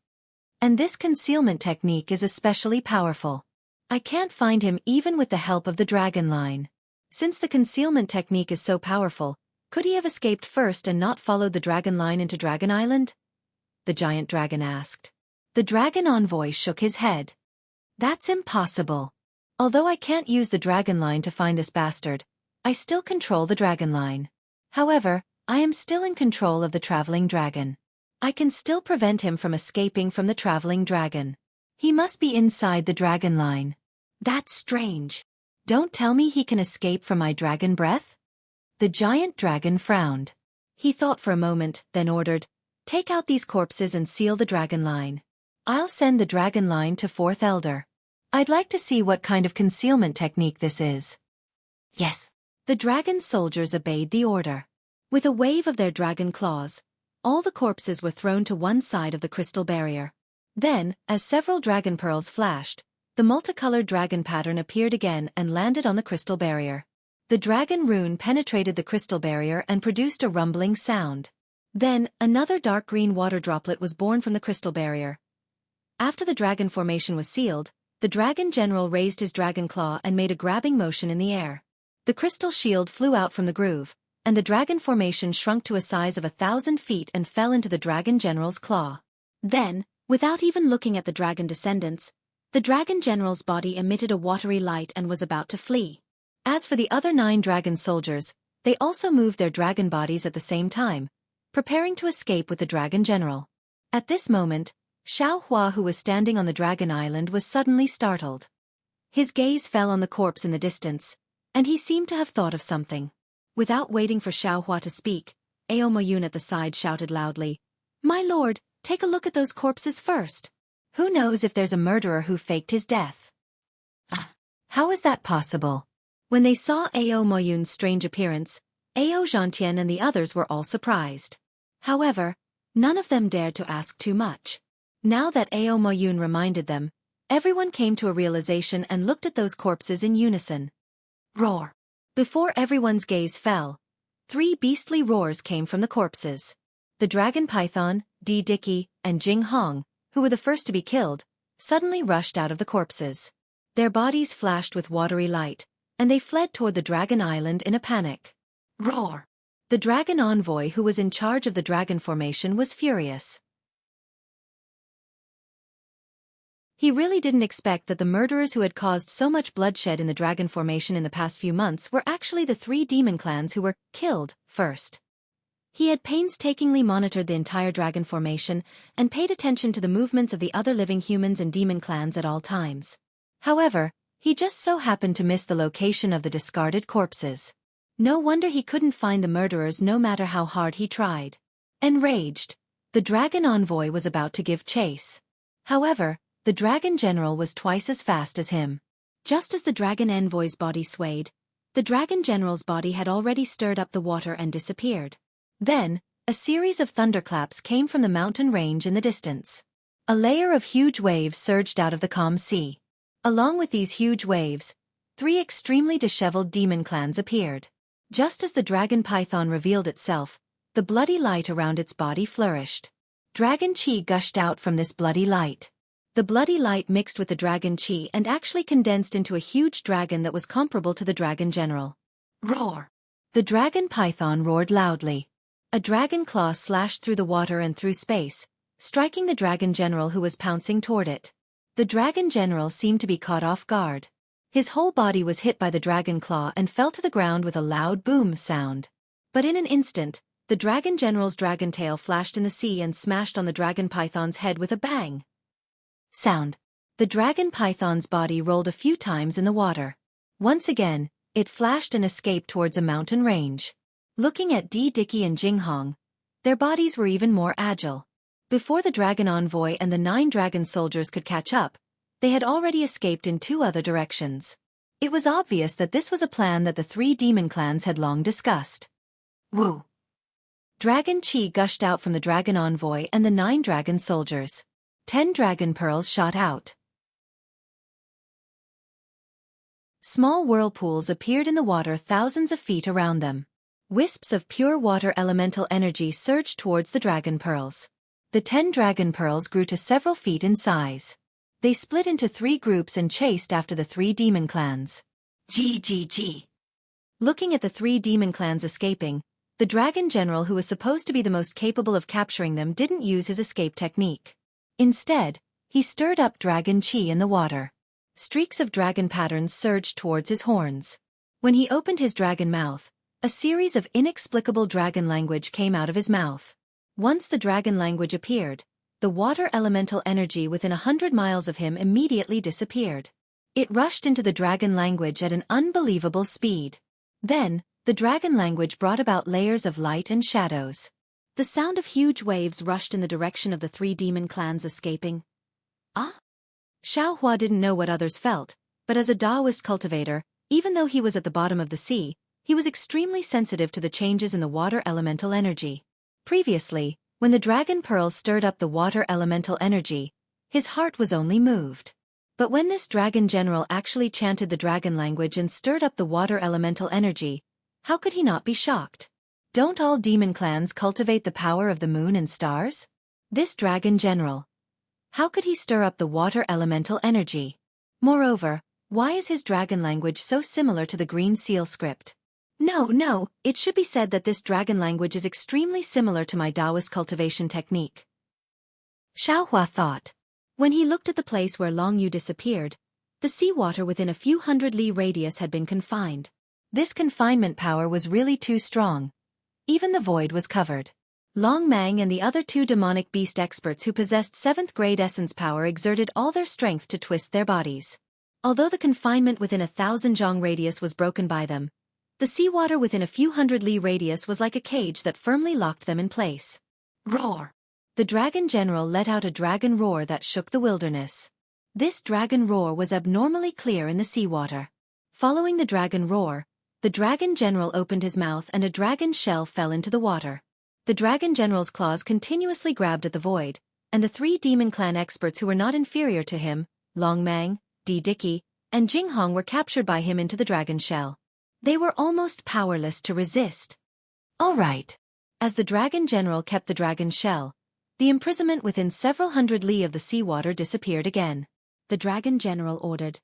"And this concealment technique is especially powerful. I can't find him even with the help of the dragon line. Since the concealment technique is so powerful, could he have escaped first and not followed the dragon line into Dragon Island?" the giant dragon asked. The dragon envoy shook his head. "That's impossible. Although I can't use the dragon line to find this bastard, I still control the dragon line. However, I am still in control of the traveling dragon. I can still prevent him from escaping from the traveling dragon. He must be inside the dragon line. That's strange. Don't tell me he can escape from my dragon breath?" The giant dragon frowned. He thought for a moment, then ordered, "Take out these corpses and seal the dragon line. I'll send the dragon line to 4th Elder. I'd like to see what kind of concealment technique this is." "Yes." The dragon soldiers obeyed the order. With a wave of their dragon claws, all the corpses were thrown to one side of the crystal barrier. Then, as several dragon pearls flashed, the multicolored dragon pattern appeared again and landed on the crystal barrier. The dragon rune penetrated the crystal barrier and produced a rumbling sound. Then, another dark green water droplet was born from the crystal barrier. After the dragon formation was sealed, the dragon general raised his dragon claw and made a grabbing motion in the air. The crystal shield flew out from the groove, and the dragon formation shrunk to a size of 1,000 feet and fell into the dragon general's claw. Then, without even looking at the dragon descendants, the dragon general's body emitted a watery light and was about to flee. As for the other 9 dragon soldiers, they also moved their dragon bodies at the same time, preparing to escape with the dragon general. At this moment, Xianxia, who was standing on the dragon island, was suddenly startled. His gaze fell on the corpse in the distance, and he seemed to have thought of something. Without waiting for Xiaohua to speak, Aomayun at the side shouted loudly, "My lord, take a look at those corpses first. Who knows if there's a murderer who faked his death?" How is that possible? When they saw Aomayun's strange appearance, Ao Zhantian and the others were all surprised. However, none of them dared to ask too much. Now that Aomayun reminded them, everyone came to a realization and looked at those corpses in unison. Roar! Before everyone's gaze fell, 3 beastly roars came from the corpses. The dragon python, Di Dicky, and Jing Hong, who were the first to be killed, suddenly rushed out of the corpses. Their bodies flashed with watery light, and they fled toward the dragon island in a panic. Roar! The dragon envoy who was in charge of the dragon formation was furious. He really didn't expect that the murderers who had caused so much bloodshed in the dragon formation in the past few months were actually the 3 demon clans who were killed first. He had painstakingly monitored the entire dragon formation and paid attention to the movements of the other living humans and demon clans at all times. However, he just so happened to miss the location of the discarded corpses. No wonder he couldn't find the murderers no matter how hard he tried. Enraged, the dragon envoy was about to give chase. However, the dragon general was twice as fast as him. Just as the dragon envoy's body swayed, the dragon general's body had already stirred up the water and disappeared. Then, a series of thunderclaps came from the mountain range in the distance. A layer of huge waves surged out of the calm sea. Along with these huge waves, 3 extremely disheveled demon clans appeared. Just as the dragon python revealed itself, the bloody light around its body flourished. Dragon chi gushed out from this bloody light. The bloody light mixed with the dragon chi and actually condensed into a huge dragon that was comparable to the dragon general. Roar! The dragon python roared loudly. A dragon claw slashed through the water and through space, striking the dragon general who was pouncing toward it. The dragon general seemed to be caught off guard. His whole body was hit by the dragon claw and fell to the ground with a loud boom sound. But in an instant, the dragon general's dragon tail flashed in the sea and smashed on the dragon python's head with a bang. Sound. The dragon python's body rolled a few times in the water. Once again, it flashed and escaped towards a mountain range. Looking at Di Dicky and Jing Hong, their bodies were even more agile. Before the dragon envoy and the 9 dragon soldiers could catch up, they had already escaped in 2 other directions. It was obvious that this was a plan that the 3 demon clans had long discussed. Woo! Dragon chi gushed out from the dragon envoy and the 9 dragon soldiers. 10 dragon pearls shot out. Small whirlpools appeared in the water thousands of feet around them. Wisps of pure water elemental energy surged towards the dragon pearls. The 10 dragon pearls grew to several feet in size. They split into 3 groups and chased after the 3 demon clans. GGG. Looking at the 3 demon clans escaping, the dragon general who was supposed to be the most capable of capturing them didn't use his escape technique. Instead, he stirred up dragon chi in the water. Streaks of dragon patterns surged towards his horns. When he opened his dragon mouth, a series of inexplicable dragon language came out of his mouth. Once the dragon language appeared, the water elemental energy within 100 miles of him immediately disappeared. It rushed into the dragon language at an unbelievable speed. Then, the dragon language brought about layers of light and shadows. The sound of huge waves rushed in the direction of the 3 demon clans escaping. Xiaohua didn't know what others felt, but as a Taoist cultivator, even though he was at the bottom of the sea, he was extremely sensitive to the changes in the water elemental energy. Previously, when the dragon pearls stirred up the water elemental energy, his heart was only moved. But when this dragon general actually chanted the dragon language and stirred up the water elemental energy, how could he not be shocked? Don't all demon clans cultivate the power of the moon and stars? This dragon general. How could he stir up the water elemental energy? Moreover, why is his dragon language so similar to the green seal script? No, it should be said that this dragon language is extremely similar to my Taoist cultivation technique. Xiaohua thought. When he looked at the place where Long Yu disappeared, the seawater within a few hundred li radius had been confined. This confinement power was really too strong. Even the void was covered. Long Mang and the other 2 demonic beast experts who possessed 7th grade essence power exerted all their strength to twist their bodies. Although the confinement within 1,000 zhang radius was broken by them, the seawater within a few hundred li radius was like a cage that firmly locked them in place. Roar! The dragon general let out a dragon roar that shook the wilderness. This dragon roar was abnormally clear in the seawater. Following the dragon roar, the dragon general opened his mouth and a dragon shell fell into the water. The dragon general's claws continuously grabbed at the void, and the 3 demon clan experts who were not inferior to him, Long Mang, Di Dicky, and Jinghong were captured by him into the dragon shell. They were almost powerless to resist. All right. As the dragon general kept the dragon shell, the imprisonment within several hundred li of the seawater disappeared again. The dragon general ordered,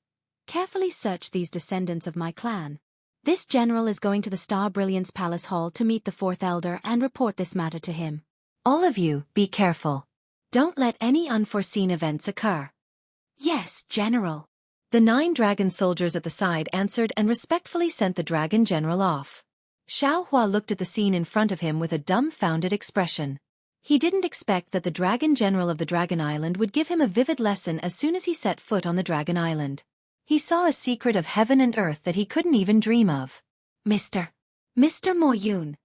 "Carefully search these descendants of my clan. This general is going to the Star Brilliance Palace Hall to meet the 4th Elder and report this matter to him. All of you, be careful. Don't let any unforeseen events occur." "Yes, General." The 9 dragon soldiers at the side answered and respectfully sent the dragon general off. Xiaohua looked at the scene in front of him with a dumbfounded expression. He didn't expect that the dragon general of the Dragon Island would give him a vivid lesson as soon as he set foot on the Dragon Island. He saw a secret of heaven and earth that he couldn't even dream of. Mr. Mo Yun.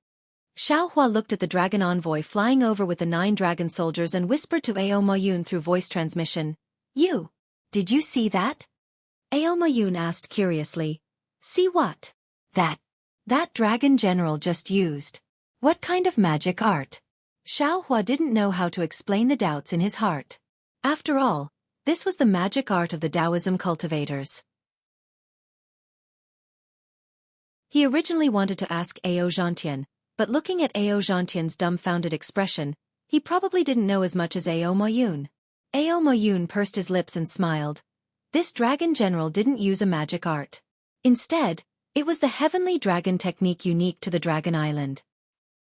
Xiaohua looked at the dragon envoy flying over with the 9 dragon soldiers and whispered to Ao Mo Yun through voice transmission, Did you see that?" Ao Mo Yun asked curiously. "See what?" That dragon general just used. What kind of magic art?" Xiaohua didn't know how to explain the doubts in his heart. After all, this was the magic art of the Taoism cultivators. He originally wanted to ask Ao Zhantian, but looking at Ao Zhantian's dumbfounded expression, he probably didn't know as much as Ao Mo Yun. Ao Mo Yun pursed his lips and smiled. This dragon general didn't use a magic art. Instead, it was the heavenly dragon technique unique to the Dragon Island.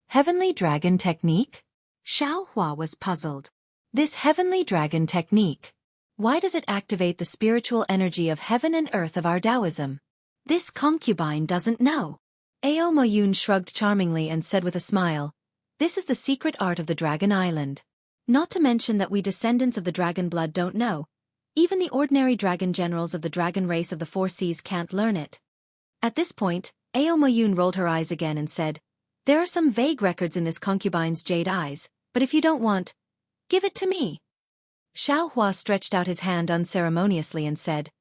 Heavenly dragon technique? Xiaohua was puzzled. This heavenly dragon technique. Why does it activate the spiritual energy of heaven and earth of our Taoism? This concubine doesn't know. Ao Mo Yun shrugged charmingly and said with a smile, "This is the secret art of the Dragon Island. Not to mention that we descendants of the dragon blood don't know. Even the ordinary dragon generals of the dragon race of the 4 seas can't learn it." At this point, Ao Mo Yun rolled her eyes again and said, "There are some vague records in this concubine's jade eyes, but if you don't want, give it to me." Xiaohua stretched out his hand unceremoniously and said,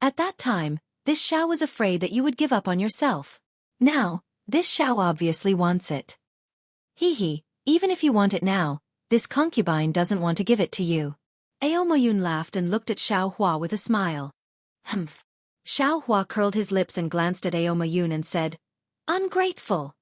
"At that time, this Xiao was afraid that you would give up on yourself. Now, this Xiao obviously wants it. Even if you want it now, this concubine doesn't want to give it to you." Ao Mo Yun laughed and looked at Xiaohua with a smile. Humph. Xiaohua curled his lips and glanced at Ao Mo Yun and said, "Ungrateful."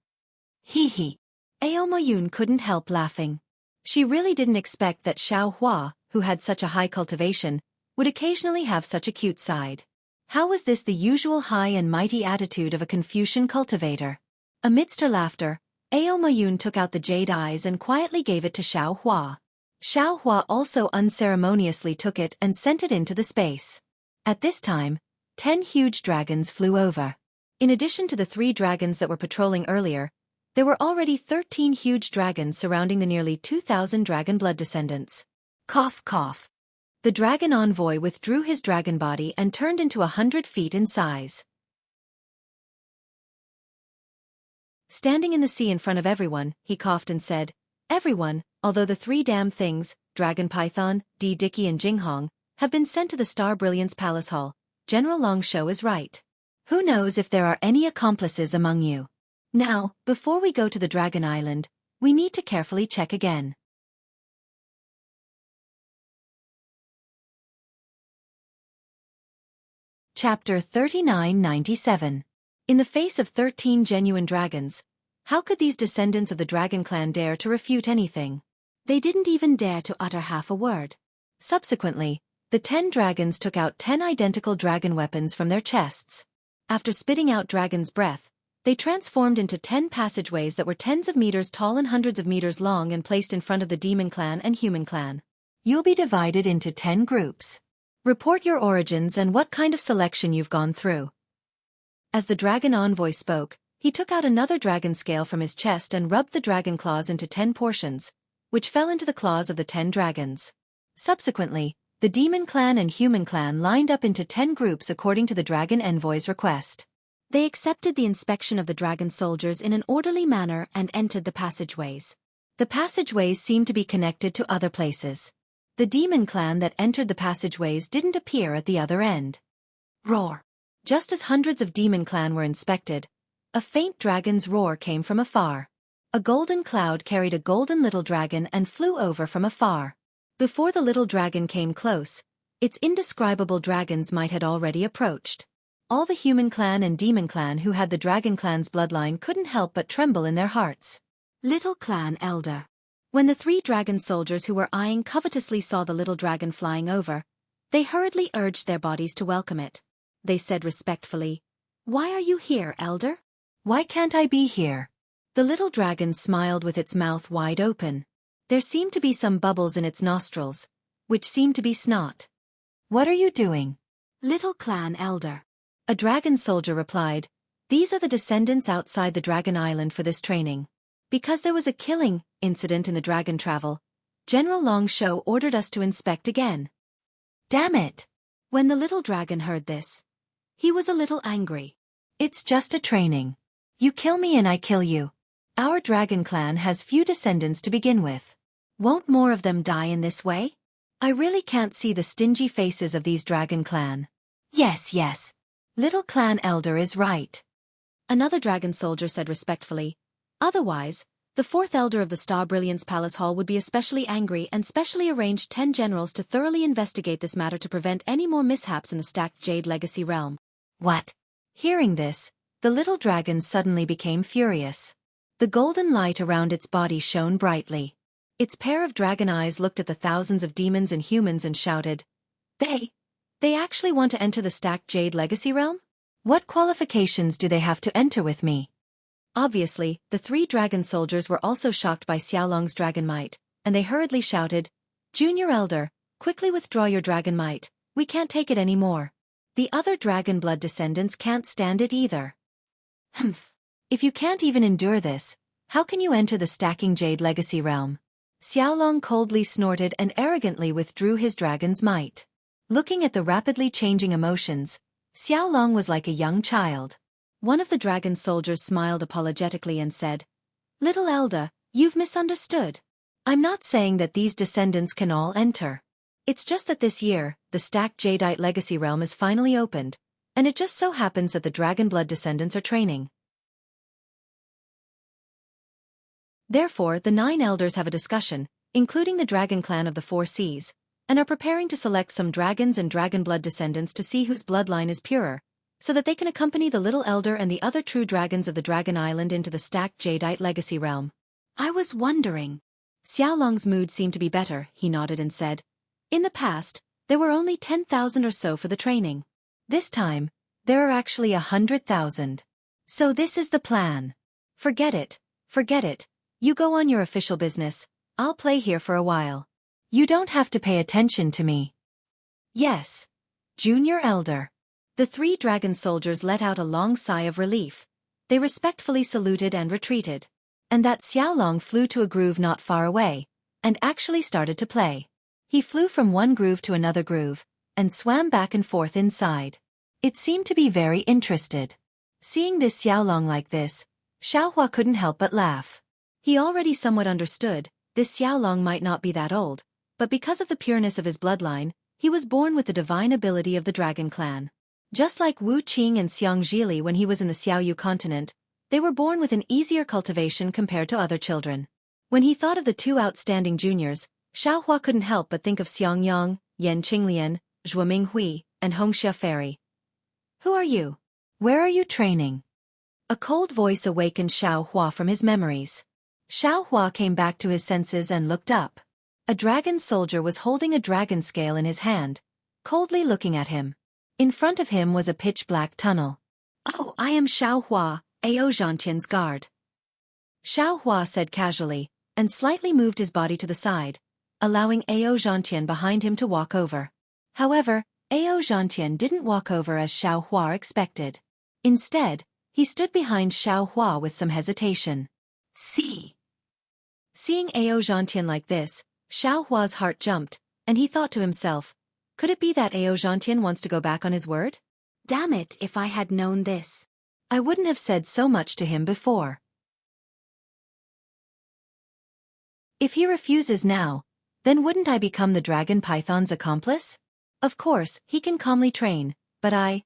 Ao Mo Yun couldn't help laughing. She really didn't expect that Xiaohua, who had such a high cultivation, would occasionally have such a cute side. How was this the usual high and mighty attitude of a Confucian cultivator? Amidst her laughter, Ao Mo Yun took out the jade eyes and quietly gave it to Xiaohua. Xiaohua also unceremoniously took it and sent it into the space. At this time, 10 huge dragons flew over. In addition to the 3 dragons that were patrolling earlier, there were already 13 huge dragons surrounding the nearly 2,000 dragon blood descendants. Cough cough. The dragon envoy withdrew his dragon body and turned into 100 feet in size. Standing in the sea in front of everyone, he coughed and said, "Everyone, although the 3 damn things, Dragon Python, Di Dicky and Jinghong, have been sent to the Star Brilliance Palace Hall, General Longshow is right. Who knows if there are any accomplices among you? Now, before we go to the Dragon Island, we need to carefully check again." Chapter 3997. In the face of 13 genuine dragons, how could these descendants of the dragon clan dare to refute anything? They didn't even dare to utter half a word. Subsequently, the 10 dragons took out 10 identical dragon weapons from their chests. After spitting out dragon's breath, they transformed into 10 passageways that were tens of meters tall and hundreds of meters long and placed in front of the demon clan and human clan. You'll be divided into 10 groups. Report your origins and what kind of selection you've gone through. As the dragon envoy spoke, he took out another dragon scale from his chest and rubbed the dragon claws into 10 portions, which fell into the claws of the 10 dragons. Subsequently, The demon clan and human clan lined up into 10 groups according to the dragon envoy's request. They accepted the inspection of the dragon soldiers in an orderly manner and entered the passageways. The passageways seemed to be connected to other places. The demon clan that entered the passageways didn't appear at the other end. Roar! Just as hundreds of demon clan were inspected, a faint dragon's roar came from afar. A golden cloud carried a golden little dragon and flew over from afar. Before the little dragon came close, its indescribable dragons might had already approached. All the human clan and demon clan who had the dragon clan's bloodline couldn't help but tremble in their hearts. Little clan elder. When the 3 dragon soldiers who were eyeing covetously saw the little dragon flying over, they hurriedly urged their bodies to welcome it. They said respectfully, "Why are you here, elder? Why can't I be here?" The little dragon smiled with its mouth wide open. There seemed to be some bubbles in its nostrils, which seemed to be snot. "What are you doing?" "Little clan elder." A dragon soldier replied, "These are the descendants outside the Dragon Island for this training. Because there was a killing incident in the dragon travel, General Longsho ordered us to inspect again." Damn it! When the little dragon heard this, he was a little angry. "It's just a training. You kill me and I kill you. Our dragon clan has few descendants to begin with. Won't more of them die in this way? I really can't see the stingy faces of these dragon clan." Yes. Little clan elder is right," another dragon soldier said respectfully. "Otherwise, the 4th elder of the Star Brilliance Palace Hall would be especially angry and specially arranged 10 generals to thoroughly investigate this matter to prevent any more mishaps in the stacked Jade Legacy realm." What? Hearing this, the little dragon suddenly became furious. The golden light around its body shone brightly. Its pair of dragon eyes looked at the thousands of demons and humans and shouted, They actually want to enter the stacked Jade Legacy realm? What qualifications do they have to enter with me?" Obviously, the 3 dragon soldiers were also shocked by Xiaolong's dragon might, and they hurriedly shouted, "Junior elder, quickly withdraw your dragon might, we can't take it anymore. The other dragon blood descendants can't stand it either." "Humph. If you can't even endure this, how can you enter the stacking Jade Legacy realm?" Xiaolong coldly snorted and arrogantly withdrew his dragon's might. Looking at the rapidly changing emotions, Xiaolong was like a young child. One of the dragon soldiers smiled apologetically and said, "Little elder, you've misunderstood. I'm not saying that these descendants can all enter. It's just that this year, the stacked Jadeite Legacy realm is finally opened, and it just so happens that the dragon blood descendants are training. Therefore, the 9 elders have a discussion, including the dragon clan of the 4 seas, and are preparing to select some dragons and dragon blood descendants to see whose bloodline is purer, so that they can accompany the little elder and the other true dragons of the Dragon Island into the stacked Jadeite Legacy realm." "I was wondering." Xiaolong's mood seemed to be better, he nodded and said, "In the past, there were only 10,000 or so for the training. This time, there are actually 100,000. So this is the plan. Forget it. You go on your official business, I'll play here for a while. You don't have to pay attention to me." "Yes, Junior Elder." The 3 dragon soldiers let out a long sigh of relief. They respectfully saluted and retreated. And that Xiaolong flew to a groove not far away, and actually started to play. He flew from one groove to another groove, and swam back and forth inside. It seemed to be very interested. Seeing this Xiaolong like this, Xiaohua couldn't help but laugh. He already somewhat understood, this Xiaolong might not be that old, but because of the pureness of his bloodline, he was born with the divine ability of the dragon clan. Just like Wu Qing and Xianxia when he was in the Xiaoyu continent, they were born with an easier cultivation compared to other children. When he thought of the 2 outstanding juniors, Xiaohua couldn't help but think of Xiangyang, Yan Qinglian, Zhuo Minghui, and Hongxia Fairy. "Who are you? Where are you training?" A cold voice awakened Xiaohua from his memories. Xiaohua came back to his senses and looked up. A dragon soldier was holding a dragon scale in his hand, coldly looking at him. In front of him was a pitch-black tunnel. "Oh, I am Xiaohua, Ao Zhantian's guard," Xiaohua said casually, and slightly moved his body to the side, allowing Ao Zhantian behind him to walk over. However, Ao Zhantian didn't walk over as Xiaohua expected. Instead, he stood behind Xiaohua with some hesitation. Seeing Ao Zhantian like this, Xiaohua's heart jumped, and he thought to himself, Could it be that Xianxia wants to go back on his word? Damn it, if I had known this. I wouldn't have said so much to him before. If he refuses now, then wouldn't I become the dragon python's accomplice? Of course, he can calmly train, but I...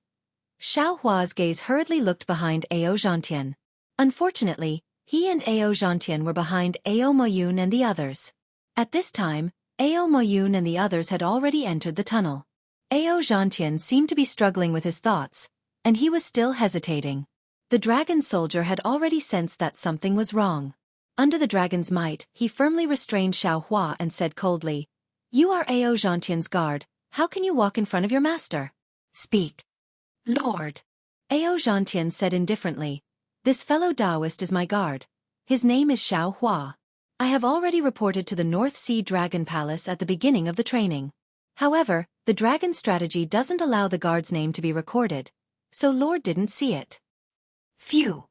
Xiao Hua's gaze hurriedly looked behind Xianxia. Unfortunately, he and Xianxia were behind Moyun and the others. At this time, Moyun and the others had already entered the tunnel. Xianxia seemed to be struggling with his thoughts, and he was still hesitating. The dragon soldier had already sensed that something was wrong. Under the dragon's might, he firmly restrained Xiao Hua and said coldly, "You are Xianxia's guard, how can you walk in front of your master? Speak." "Lord," Xianxia said indifferently, "this fellow Taoist is my guard. His name is Xiao Hua. I have already reported to the North Sea Dragon Palace at the beginning of the training. However, the dragon strategy doesn't allow the guard's name to be recorded, so Lord didn't see it." Phew!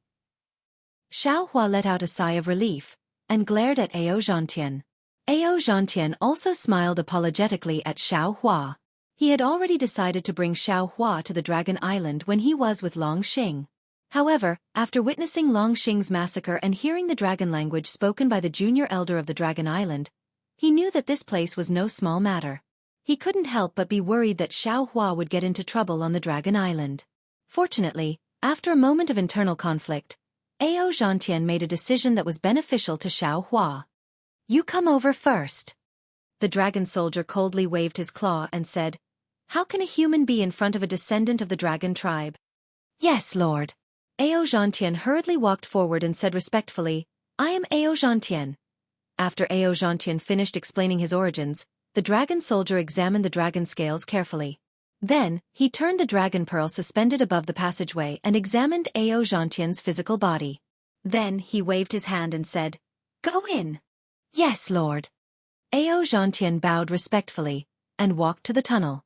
Xiao Hua let out a sigh of relief, and glared at Xianxia. Xianxia also smiled apologetically at Xiao Hua. He had already decided to bring Xiao Hua to the Dragon Island when he was with Long Xing. However, after witnessing Long Xing's massacre and hearing the dragon language spoken by the junior elder of the Dragon Island, he knew that this place was no small matter. He couldn't help but be worried that Xiao Hua would get into trouble on the Dragon Island. Fortunately, after a moment of internal conflict, Xianxia made a decision that was beneficial to Xiao Hua. "You come over first." The dragon soldier coldly waved his claw and said, "How can a human be in front of a descendant of the dragon tribe?" "Yes, Lord." Xianxia hurriedly walked forward and said respectfully, "I am Xianxia." After Xianxia finished explaining his origins, the dragon soldier examined the dragon scales carefully. Then, he turned the dragon pearl suspended above the passageway and examined Xianxia's physical body. Then, he waved his hand and said, "Go in." "Yes, Lord." Xianxia bowed respectfully, and walked to the tunnel.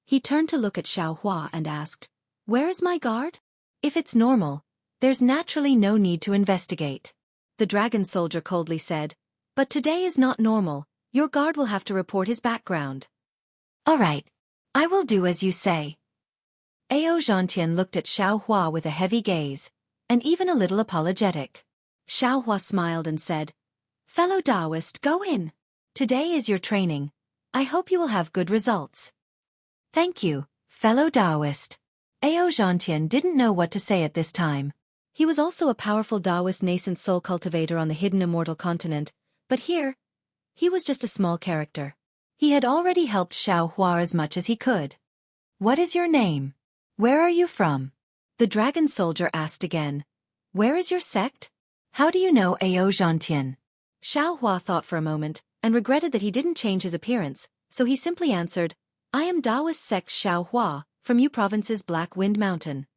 He turned to look at Xiao Hua and asked, "Where is my guard? If it's normal, there's naturally no need to investigate." The dragon soldier coldly said, "But today is not normal, your guard will have to report his background." "All right. I will do as you say." Xianxia looked at Xiao Hua with a heavy gaze, and even a little apologetic. Xiao Hua smiled and said, "Fellow Taoist, go in. Today is your training. I hope you will have good results." "Thank you, fellow Taoist." Xianxia didn't know what to say at this time. He was also a powerful Taoist nascent soul cultivator on the hidden Immortal continent, but here, he was just a small character. He had already helped Xiao Hua as much as he could. "What is your name? Where are you from?" The dragon soldier asked again. "Where is your sect? How do you know Xianxia?" Xiao Hua thought for a moment, and regretted that he didn't change his appearance, so he simply answered, "I am Taoist sect Xiao Hua, from Yu Province's Black Wind Mountain."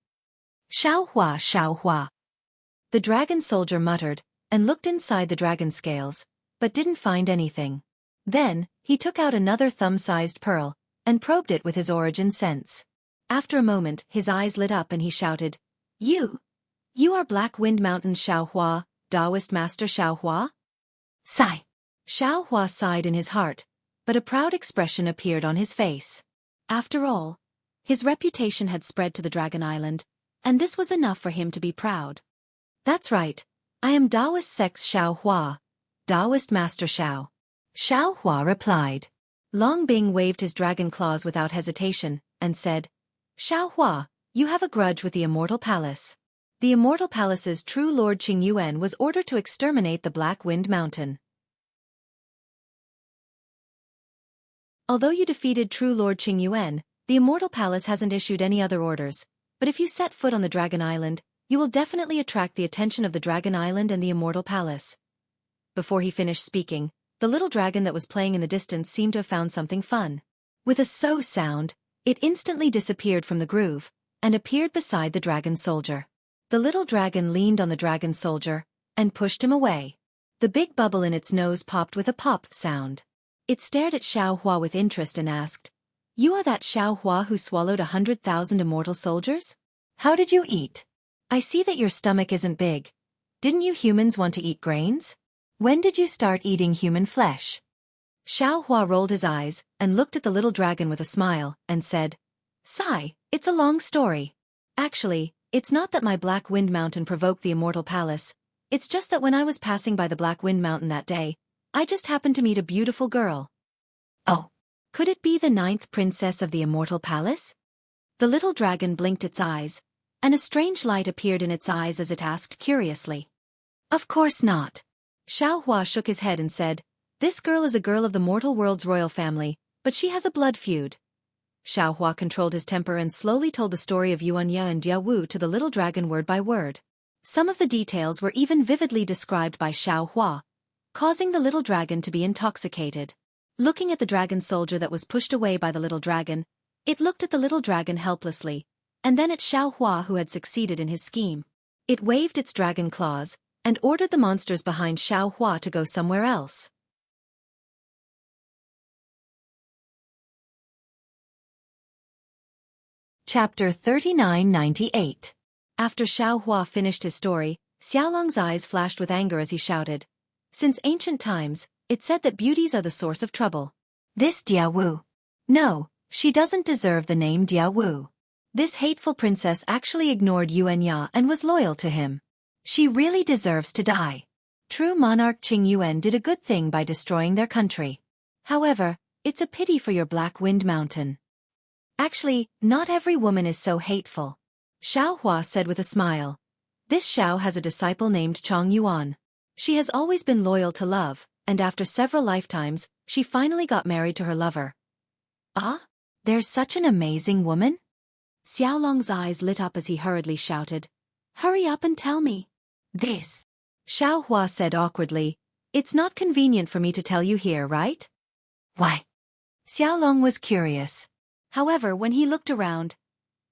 "Xiao Hua, Xiao Hua." The dragon soldier muttered, and looked inside the dragon scales, but didn't find anything. Then, he took out another thumb-sized pearl, and probed it with his origin sense. After a moment, his eyes lit up and he shouted, You are Black Wind Mountain Xiao Hua, Taoist Master Xiao Hua?" Sigh. Xiao Hua sighed in his heart, but a proud expression appeared on his face. After all, his reputation had spread to the Dragon Island, and this was enough for him to be proud. "That's right, I am Taoist sect Xiao Hua, Taoist Master Xiao." Xiao Hua replied. Long Bing waved his dragon claws without hesitation, and said, "Xiao Hua, you have a grudge with the Immortal Palace. The Immortal Palace's true Lord Qing Yuan was ordered to exterminate the Black Wind Mountain. Although you defeated true Lord Qing Yuan, the Immortal Palace hasn't issued any other orders, but if you set foot on the Dragon Island, you will definitely attract the attention of the Dragon Island and the Immortal Palace." Before he finished speaking, the little dragon that was playing in the distance seemed to have found something fun. With a "so" sound, it instantly disappeared from the groove, and appeared beside the dragon soldier. The little dragon leaned on the dragon soldier, and pushed him away. The big bubble in its nose popped with a pop sound. It stared at Xiao Hua with interest and asked, "You are that Xiao Hua who swallowed 100,000 immortal soldiers? How did you eat? I see that your stomach isn't big. Didn't you humans want to eat grains? When did you start eating human flesh?" Xiao Hua rolled his eyes and looked at the little dragon with a smile and said, "Sigh, it's a long story. Actually, it's not that my Black Wind Mountain provoked the Immortal Palace. It's just that when I was passing by the Black Wind Mountain that day, I just happened to meet a beautiful girl." "Oh, could it be the 9th princess of the Immortal Palace?" The little dragon blinked its eyes, and a strange light appeared in its eyes as it asked curiously. "Of course not." Xiao Hua shook his head and said, "This girl is a girl of the mortal world's royal family, but she has a blood feud." Xiao Hua controlled his temper and slowly told the story of Xianxia and Jianghu to the little dragon word by word. Some of the details were even vividly described by Xiao Hua, causing the little dragon to be intoxicated. Looking at the dragon soldier that was pushed away by the little dragon, it looked at the little dragon helplessly, and then at Xiao Hua who had succeeded in his scheme. It waved its dragon claws, and ordered the monsters behind Xiao Hua to go somewhere else. Chapter 3998. After Xiao Hua finished his story, Xiaolong's eyes flashed with anger as he shouted, "Since ancient times, it's said that beauties are the source of trouble. This Jianghu. No, she doesn't deserve the name Jianghu. This hateful princess actually ignored Yuanya and was loyal to him. She really deserves to die. True monarch Qing Yuan did a good thing by destroying their country. However, it's a pity for your Black Wind Mountain. Actually, not every woman is so hateful," Xiao Hua said with a smile. "This Xiao has a disciple named Chong Yuan. She has always been loyal to love, and after several lifetimes, she finally got married to her lover." "Ah? There's such an amazing woman?" Xiaolong's eyes lit up as he hurriedly shouted, "Hurry up and tell me." "This," Xiao Hua said awkwardly, "it's not convenient for me to tell you here, right?" "Why?" Xiaolong was curious. However, when he looked around,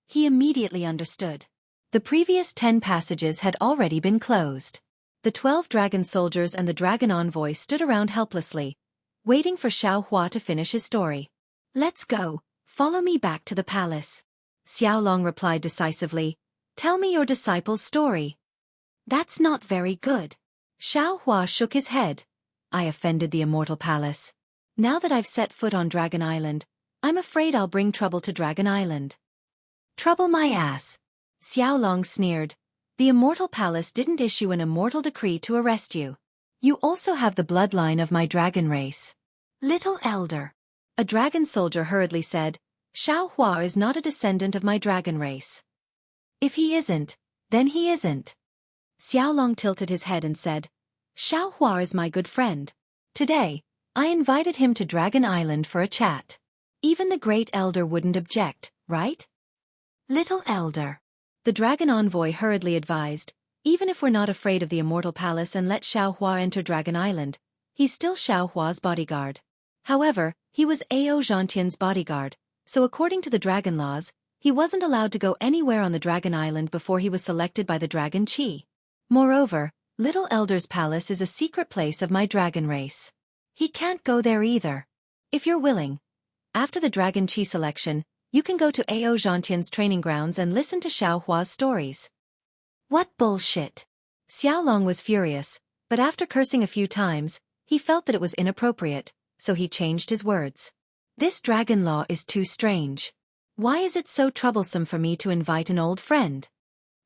he immediately understood. The previous 10 passages had already been closed. The 12 dragon soldiers and the dragon envoy stood around helplessly, waiting for Xiao Hua to finish his story. "Let's go, follow me back to the palace," Xiaolong replied decisively. "Tell me your disciple's story." "That's not very good." Xiao Hua shook his head. "I offended the Immortal Palace. Now that I've set foot on Dragon Island, I'm afraid I'll bring trouble to Dragon Island." "Trouble my ass," Xiaolong sneered. "The Immortal Palace didn't issue an immortal decree to arrest you. You also have the bloodline of my dragon race." "Little elder," a dragon soldier hurriedly said, "Xiao Hua is not a descendant of my dragon race." "If he isn't, then he isn't." Xiaolong tilted his head and said, "Xiao Hua is my good friend. Today, I invited him to Dragon Island for a chat. Even the great elder wouldn't object, right?" "Little elder," the dragon envoy hurriedly advised, "even if we're not afraid of the Immortal Palace and let Xiao Hua enter Dragon Island, he's still Xiao Hua's bodyguard. However, he was Ao Zhantian's bodyguard, so according to the dragon laws, he wasn't allowed to go anywhere on the Dragon Island before he was selected by the Dragon Qi. Moreover, Little Elder's palace is a secret place of my dragon race. He can't go there either. If you're willing, after the Dragon Qi selection, you can go to Ao Zhantian's training grounds and listen to Xiao Hua's stories." "What bullshit!" Xiaolong was furious, but after cursing a few times, he felt that it was inappropriate, so he changed his words. "This dragon law is too strange. Why is it so troublesome for me to invite an old friend?"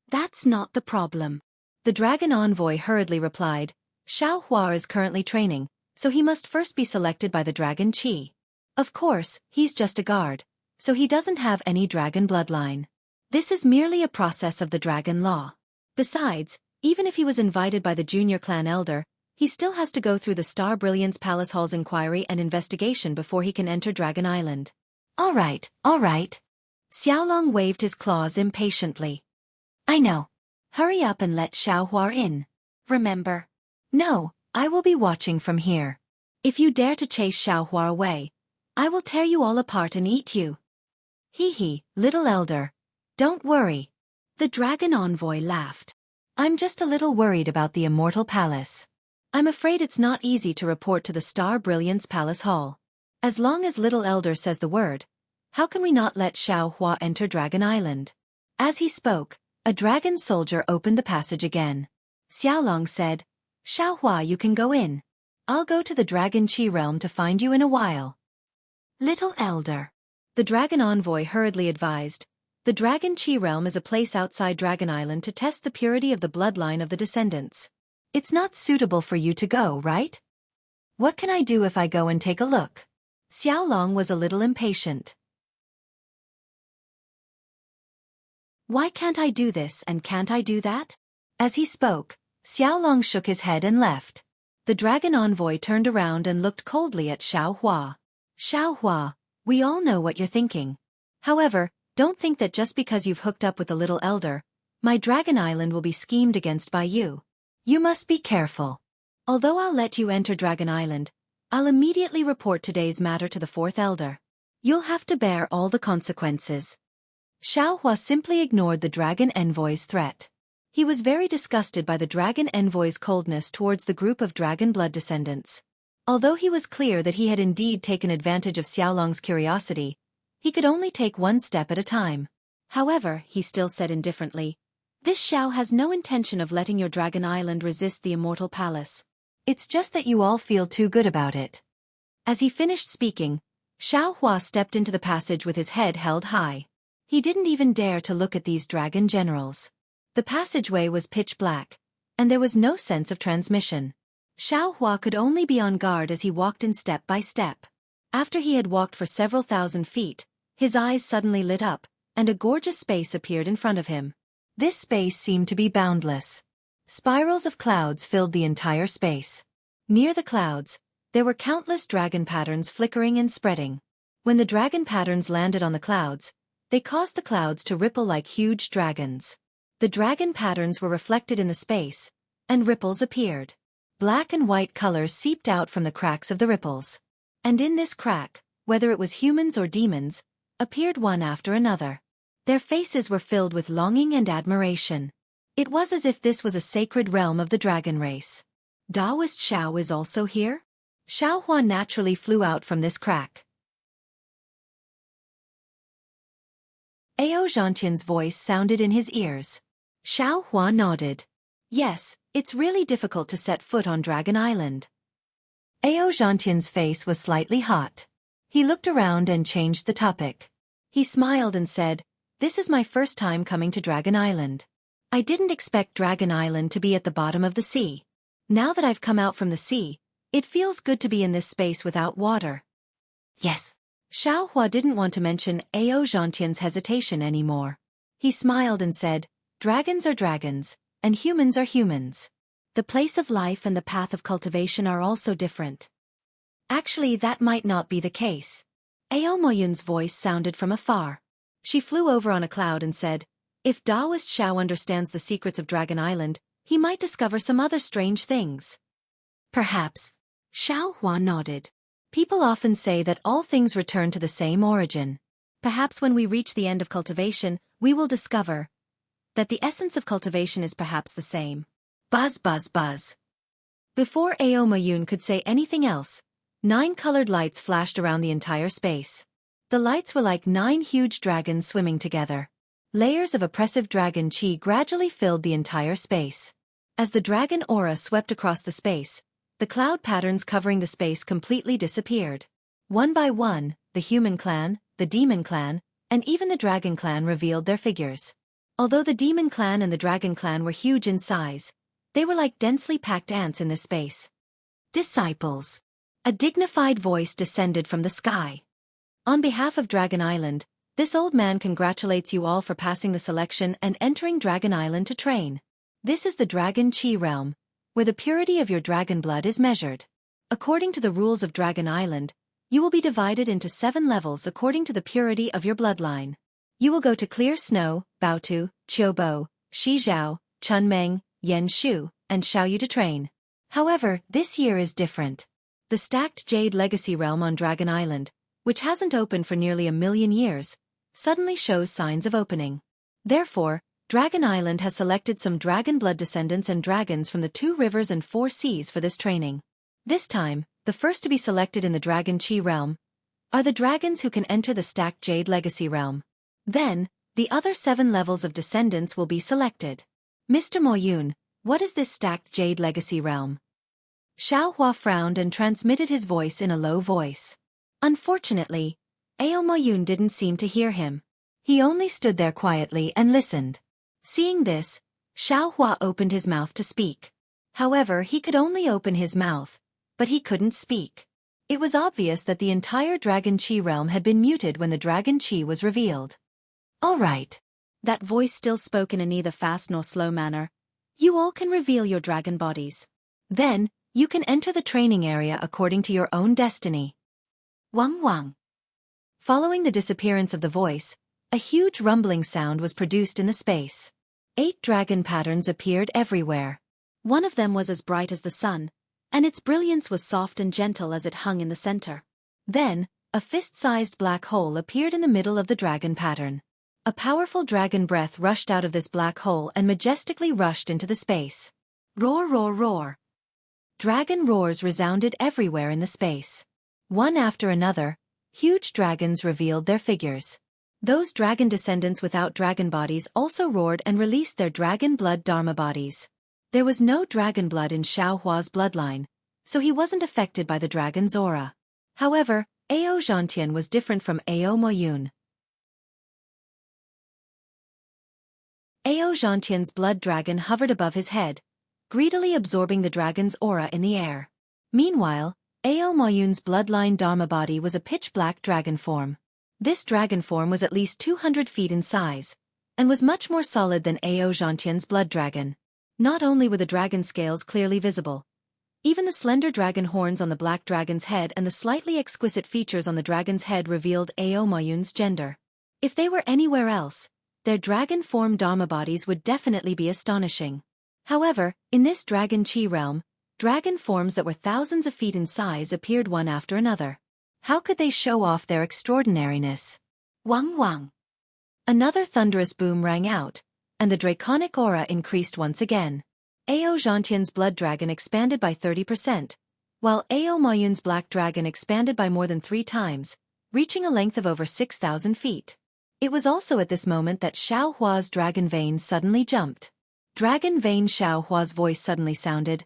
"That's not the problem," the dragon envoy hurriedly replied. "Xiao Hua is currently training, so he must first be selected by the Dragon Qi. Of course, he's just a guard, so he doesn't have any dragon bloodline. This is merely a process of the dragon law. Besides, even if he was invited by the junior clan elder, he still has to go through the Star Brilliance Palace Hall's inquiry and investigation before he can enter Dragon Island." All right. Xiaolong waved his claws impatiently. "I know. Hurry up and let Xiao Hua in. Remember? No, I will be watching from here. If you dare to chase Xiao Hua away, I will tear you all apart and eat you." "Hee, little elder. Don't worry." The dragon envoy laughed. "I'm just a little worried about the Immortal Palace. I'm afraid it's not easy to report to the Star Brilliance Palace Hall. As long as little elder says the word, how can we not let Xiao Hua enter Dragon Island?" As he spoke, a dragon soldier opened the passage again. Xiaolong said, "Xiao Hua, you can go in." I'll go to the Dragon Chi realm to find you in a while. Little Elder. The Dragon Envoy hurriedly advised. The Dragon Chi realm is a place outside Dragon Island to test the purity of the bloodline of the descendants. It's not suitable for you to go, right? What can I do if I go and take a look? Xiaolong was a little impatient. Why can't I do this and can't I do that? As he spoke, Xiaolong shook his head and left. The Dragon Envoy turned around and looked coldly at Xiaohua. Xiaohua, we all know what you're thinking. However, don't think that just because you've hooked up with the Little Elder, my Dragon Island will be schemed against by you. You must be careful. Although I'll let you enter Dragon Island, I'll immediately report today's matter to the Fourth Elder. You'll have to bear all the consequences. Xiaohua simply ignored the Dragon Envoy's threat. He was very disgusted by the Dragon Envoy's coldness towards the group of dragon blood descendants. Although he was clear that he had indeed taken advantage of Xiaolong's curiosity, he could only take one step at a time. However, he still said indifferently, "This Xiao has no intention of letting your Dragon Island resist the Immortal Palace. It's just that you all feel too good about it." As he finished speaking, Xiaohua stepped into the passage with his head held high. He didn't even dare to look at these dragon generals. The passageway was pitch black, and there was no sense of transmission. Xiaohua could only be on guard as he walked in step by step. After he had walked for several thousand feet, his eyes suddenly lit up, and a gorgeous space appeared in front of him. This space seemed to be boundless. Spirals of clouds filled the entire space. Near the clouds, there were countless dragon patterns flickering and spreading. When the dragon patterns landed on the clouds, they caused the clouds to ripple like huge dragons. The dragon patterns were reflected in the space, and ripples appeared. Black and white colors seeped out from the cracks of the ripples. And in this crack, whether it was humans or demons, appeared one after another. Their faces were filled with longing and admiration. It was as if this was a sacred realm of the dragon race. Taoist Xiao is also here? Xiaohua naturally flew out from this crack. Xianxia's voice sounded in his ears. Xiaohua nodded. Yes, it's really difficult to set foot on Dragon Island. Xianxia's face was slightly hot. He looked around and changed the topic. He smiled and said, "This is my first time coming to Dragon Island. I didn't expect Dragon Island to be at the bottom of the sea. Now that I've come out from the sea, it feels good to be in this space without water." Yes. Xiaohua didn't want to mention Xianxia's hesitation anymore. He smiled and said, "Dragons are dragons, and humans are humans. The place of life and the path of cultivation are also different." Actually, that might not be the case. Aomoyun's voice sounded from afar. She flew over on a cloud and said, "If Taoist Xiao understands the secrets of Dragon Island, he might discover some other strange things." Perhaps. Xiaohua nodded. People often say that all things return to the same origin. Perhaps when we reach the end of cultivation, we will discover that the essence of cultivation is perhaps the same. Buzz, buzz, buzz. Before Aomoyun could say anything else, 9 colored lights flashed around the entire space. The lights were like 9 huge dragons swimming together. Layers of oppressive dragon chi gradually filled the entire space. As the dragon aura swept across the space, the cloud patterns covering the space completely disappeared. One by one, the human clan, the demon clan, and even the dragon clan revealed their figures. Although the demon clan and the dragon clan were huge in size, they were like densely packed ants in this space. Disciples. A dignified voice descended from the sky. On behalf of Dragon Island, this old man congratulates you all for passing the selection and entering Dragon Island to train. This is the Dragon Chi realm, where the purity of your dragon blood is measured. According to the rules of Dragon Island, you will be divided into 7 levels according to the purity of your bloodline. You will go to Clear Snow, Baotu, Qiubo, Shijiao, Chunmeng, Yanshu, and Xiaoyu to train. However, this year is different. The Stacked Jade Legacy Realm on Dragon Island, which hasn't opened for nearly 1,000,000 years, suddenly shows signs of opening. Therefore, Dragon Island has selected some dragon blood descendants and dragons from the 2 rivers and 4 seas for this training. This time, the first to be selected in the Dragon Chi realm are the dragons who can enter the Stacked Jade Legacy realm. Then, the other 7 levels of descendants will be selected. Mr. Moyun, what is this Stacked Jade Legacy realm? Xiaohua frowned and transmitted his voice in a low voice. Unfortunately, Aomayun didn't seem to hear him. He only stood there quietly and listened. Seeing this, Xiaohua opened his mouth to speak. However, he could only open his mouth, but he couldn't speak. It was obvious that the entire Dragon Chi realm had been muted when the Dragon Chi was revealed. "All right." That voice still spoke in a neither fast nor slow manner. "You all can reveal your dragon bodies. Then, you can enter the training area according to your own destiny." Wang Wang. Following the disappearance of the voice, a huge rumbling sound was produced in the space. 8 dragon patterns appeared everywhere. One of them was as bright as the sun, and its brilliance was soft and gentle as it hung in the center. Then, a fist-sized black hole appeared in the middle of the dragon pattern. A powerful dragon breath rushed out of this black hole and majestically rushed into the space. Roar, roar, roar. Dragon roars resounded everywhere in the space. One after another, huge dragons revealed their figures. Those dragon descendants without dragon bodies also roared and released their dragon blood dharma bodies. There was no dragon blood in Xiaohua's bloodline, so he wasn't affected by the dragon's aura. However, Ao Zhantian was different from Ao Moyun. Ao Zhantian's blood dragon hovered above his head, greedily absorbing the dragon's aura in the air. Meanwhile, Ao Moyun's bloodline dharma body was a pitch-black dragon form. This dragon form was at least 200 feet in size, and was much more solid than Ao Zhantian's blood dragon. Not only were the dragon scales clearly visible, even the slender dragon horns on the black dragon's head and the slightly exquisite features on the dragon's head revealed Ao Moyun's gender. If they were anywhere else, their dragon form dharma bodies would definitely be astonishing. However, in this dragon chi realm, dragon forms that were thousands of feet in size appeared one after another. How could they show off their extraordinariness? Wang Wang. Another thunderous boom rang out, and the draconic aura increased once again. Ao Zhantian's blood dragon expanded by 30%, while Ao Moyun's black dragon expanded by more than 3 times, reaching a length of over 6,000 feet. It was also at this moment that Xiaohua's dragon vein suddenly jumped. Dragon vein Xiaohua's voice suddenly sounded.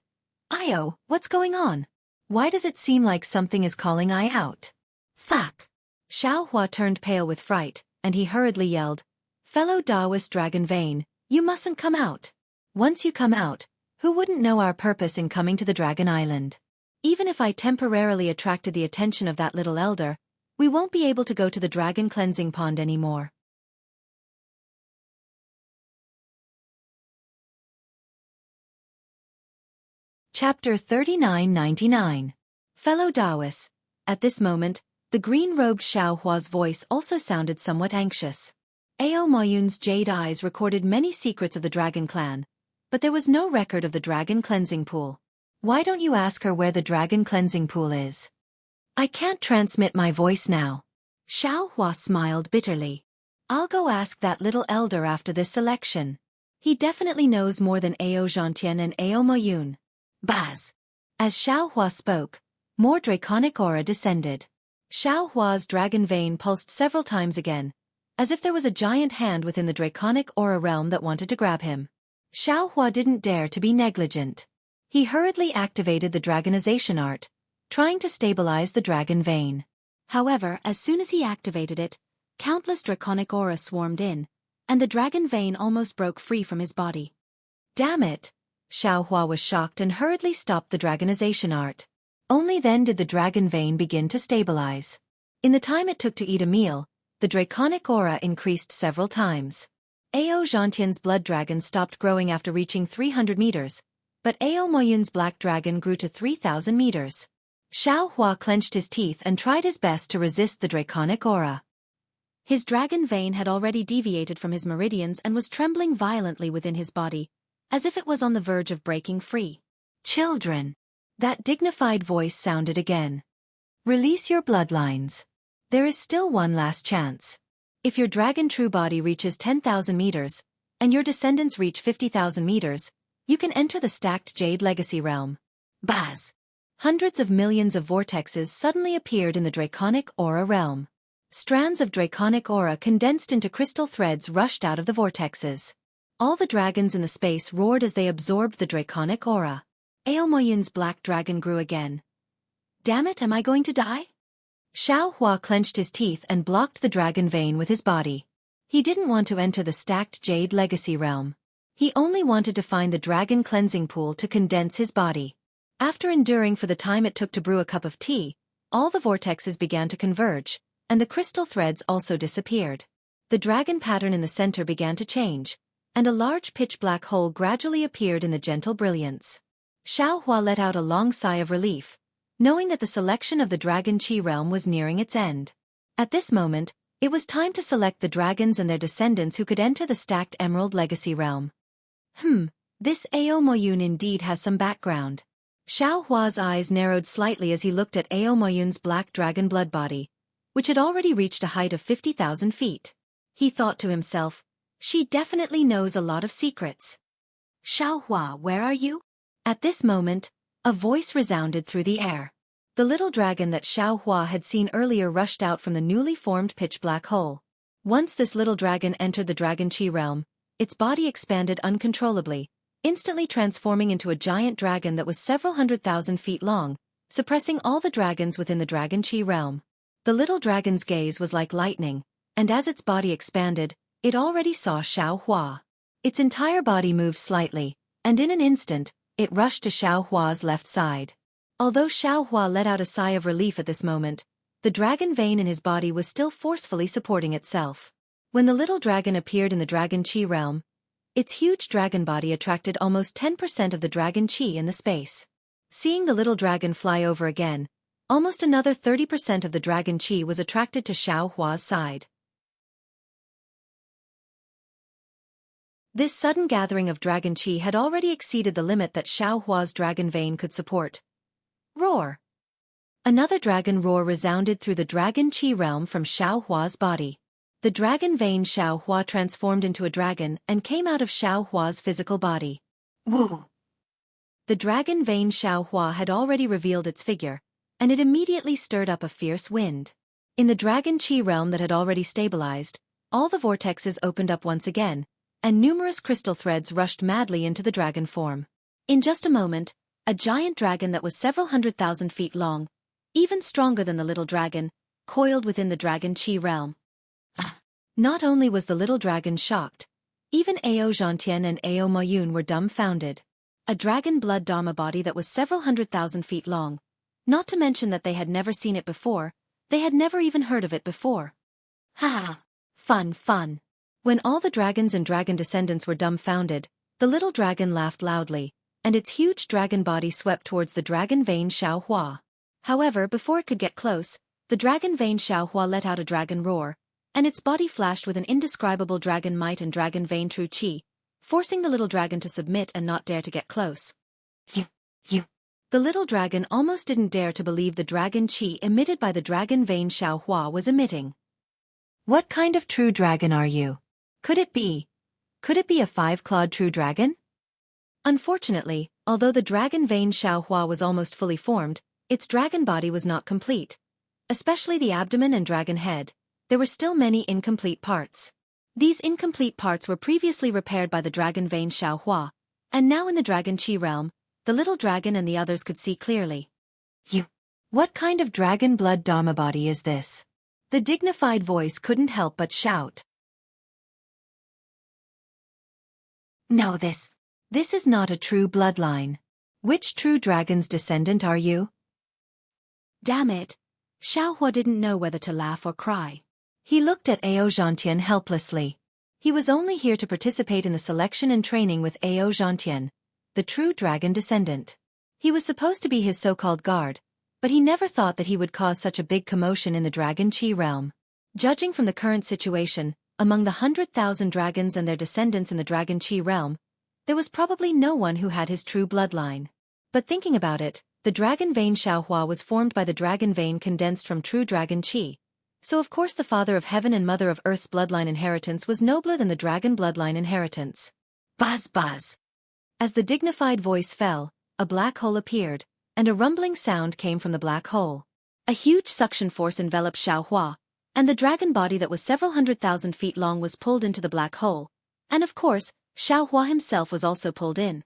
"Io, what's going on? Why does it seem like something is calling I out?" "Fuck!" Xiaohua turned pale with fright, and he hurriedly yelled, "Fellow Taoist dragon vein, you mustn't come out. Once you come out, who wouldn't know our purpose in coming to the Dragon Island? Even if I temporarily attracted the attention of that little elder, we won't be able to go to the dragon cleansing pond anymore." Chapter 3999. Fellow Taoists. At this moment, the green-robed Xiaohua's voice also sounded somewhat anxious. Ao Moyun's jade eyes recorded many secrets of the dragon clan, but there was no record of the dragon cleansing pool. "Why don't you ask her where the dragon cleansing pool is?" "I can't transmit my voice now." Xiaohua smiled bitterly. "I'll go ask that little elder after this selection. He definitely knows more than Ao Zhantian and Ao Moyun." Buzz! As Xiaohua spoke, more draconic aura descended. Xiaohua's dragon vein pulsed several times again, as if there was a giant hand within the draconic aura realm that wanted to grab him. Xiaohua didn't dare to be negligent. He hurriedly activated the dragonization art, trying to stabilize the dragon vein. However, as soon as he activated it, countless draconic aura swarmed in, and the dragon vein almost broke free from his body. "Damn it!" Xiaohua was shocked and hurriedly stopped the dragonization art. Only then did the dragon vein begin to stabilize. In the time it took to eat a meal, the draconic aura increased several times. Ao Zhantian's blood dragon stopped growing after reaching 300 meters, but Ao Moyun's black dragon grew to 3,000 meters. Xiaohua clenched his teeth and tried his best to resist the draconic aura. His dragon vein had already deviated from his meridians and was trembling violently within his body, as if it was on the verge of breaking free. "Children!" That dignified voice sounded again. "Release your bloodlines. There is still one last chance. If your dragon true body reaches 10,000 meters, and your descendants reach 50,000 meters, you can enter the stacked Jade Legacy realm." Buzz! Hundreds of millions of vortexes suddenly appeared in the draconic aura realm. Strands of draconic aura condensed into crystal threads rushed out of the vortexes. All the dragons in the space roared as they absorbed the draconic aura. Aomoyun's black dragon grew again. Damn it, am I going to die? Xiao Hua clenched his teeth and blocked the dragon vein with his body. He didn't want to enter the stacked jade legacy realm. He only wanted to find the dragon cleansing pool to condense his body. After enduring for the time it took to brew a cup of tea, all the vortexes began to converge, and the crystal threads also disappeared. The dragon pattern in the center began to change, and a large pitch-black hole gradually appeared in the gentle brilliance. Xiao Hua let out a long sigh of relief, knowing that the selection of the Dragon Qi realm was nearing its end. At this moment, it was time to select the dragons and their descendants who could enter the stacked Emerald Legacy realm. This Aomoyun indeed has some background. Xiao Hua's eyes narrowed slightly as he looked at Aomoyun's black dragon blood body, which had already reached a height of 50,000 feet. He thought to himself, she definitely knows a lot of secrets. Xiao Hua, where are you? At this moment, a voice resounded through the air. The little dragon that Xiao Hua had seen earlier rushed out from the newly formed pitch-black hole. Once this little dragon entered the Dragon Qi realm, its body expanded uncontrollably, instantly transforming into a giant dragon that was several 100,000 feet long, suppressing all the dragons within the Dragon Qi realm. The little dragon's gaze was like lightning, and as its body expanded, it already saw Xiao Hua. Its entire body moved slightly, and in an instant, it rushed to Xiao Hua's left side. Although Xiao Hua let out a sigh of relief at this moment, the dragon vein in his body was still forcefully supporting itself. When the little dragon appeared in the Dragon Qi realm, its huge dragon body attracted almost 10% of the Dragon Qi in the space. Seeing the little dragon fly over again, almost another 30% of the Dragon Qi was attracted to Xiao Hua's side. This sudden gathering of Dragon Qi had already exceeded the limit that Xiao Hua's dragon vein could support. Roar! Another dragon roar resounded through the Dragon Qi realm from Xiao Hua's body. The dragon vein Xiao Hua transformed into a dragon and came out of Xiao Hua's physical body. Woo! The dragon vein Xiao Hua had already revealed its figure, and it immediately stirred up a fierce wind. In the Dragon Qi realm that had already stabilized, all the vortexes opened up once again, and numerous crystal threads rushed madly into the dragon form. In just a moment, a giant dragon that was several 100,000 feet long, even stronger than the little dragon, coiled within the Dragon Qi realm. Not only was the little dragon shocked, even Xianxia and Aomoyun were dumbfounded. A dragon blood dharma body that was several 100,000 feet long. Not to mention that they had never seen it before, they had never even heard of it before. Ha! Fun. When all the dragons and dragon descendants were dumbfounded, the little dragon laughed loudly, and its huge dragon body swept towards the dragon vein Xiao Hua. However, before it could get close, the dragon vein Xiao Hua let out a dragon roar, and its body flashed with an indescribable dragon might and dragon vein true qi, forcing the little dragon to submit and not dare to get close. You. The little dragon almost didn't dare to believe the dragon qi emitted by the dragon vein Xiao Hua was emitting. What kind of true dragon are you? Could it be a five-clawed true dragon? Unfortunately, although the dragon vein Xiao Hua was almost fully formed, its dragon body was not complete. Especially the abdomen and dragon head, there were still many incomplete parts. These incomplete parts were previously repaired by the dragon vein Xiao Hua, and now in the Dragon Qi realm, the little dragon and the others could see clearly. What kind of dragon blood dharma body is this? The dignified voice couldn't help but shout. No, this is not a true bloodline. Which true dragon's descendant are you? Damn it. Xiao Hua didn't know whether to laugh or cry. He looked at Xianxia helplessly. He was only here to participate in the selection and training with Xianxia, the true dragon descendant. He was supposed to be his so-called guard, but he never thought that he would cause such a big commotion in the Dragon Qi realm. Judging from the current situation, among the 100,000 dragons and their descendants in the Dragon Qi realm, there was probably no one who had his true bloodline. But thinking about it, the dragon vein Xiao Hua was formed by the dragon vein condensed from true Dragon Qi. So of course the father of heaven and mother of earth's bloodline inheritance was nobler than the dragon bloodline inheritance. Buzz buzz. As the dignified voice fell, a black hole appeared, and a rumbling sound came from the black hole. A huge suction force enveloped Xiao Hua, and the dragon body that was several 100,000 feet long was pulled into the black hole, and of course, Xiao Hua himself was also pulled in.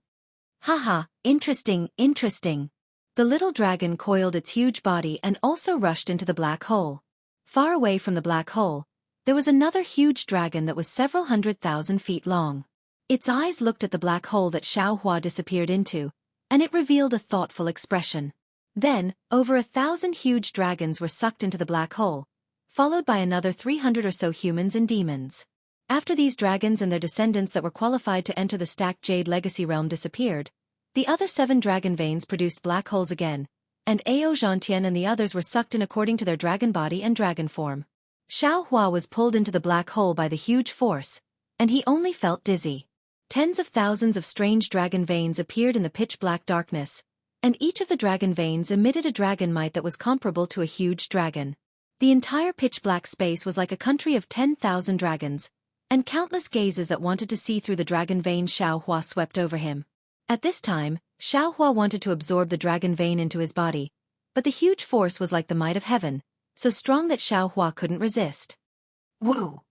Haha, interesting, interesting. The little dragon coiled its huge body and also rushed into the black hole. Far away from the black hole, there was another huge dragon that was several 100,000 feet long. Its eyes looked at the black hole that Xiaohua disappeared into, and it revealed a thoughtful expression. Then, over 1,000 huge dragons were sucked into the black hole, followed by another 300 or so humans and demons. After these dragons and their descendants that were qualified to enter the stacked Jade Legacy realm disappeared, the other 7 dragon veins produced black holes again, and Xianxia and the others were sucked in according to their dragon body and dragon form. Xiaohua was pulled into the black hole by the huge force, and he only felt dizzy. Tens of thousands of strange dragon veins appeared in the pitch-black darkness, and each of the dragon veins emitted a dragon might that was comparable to a huge dragon. The entire pitch-black space was like a country of 10,000 dragons, and countless gazes that wanted to see through the dragon vein Xiaohua swept over him. At this time, Xiaohua wanted to absorb the dragon vein into his body, but the huge force was like the might of heaven, so strong that Xiaohua couldn't resist. Woo!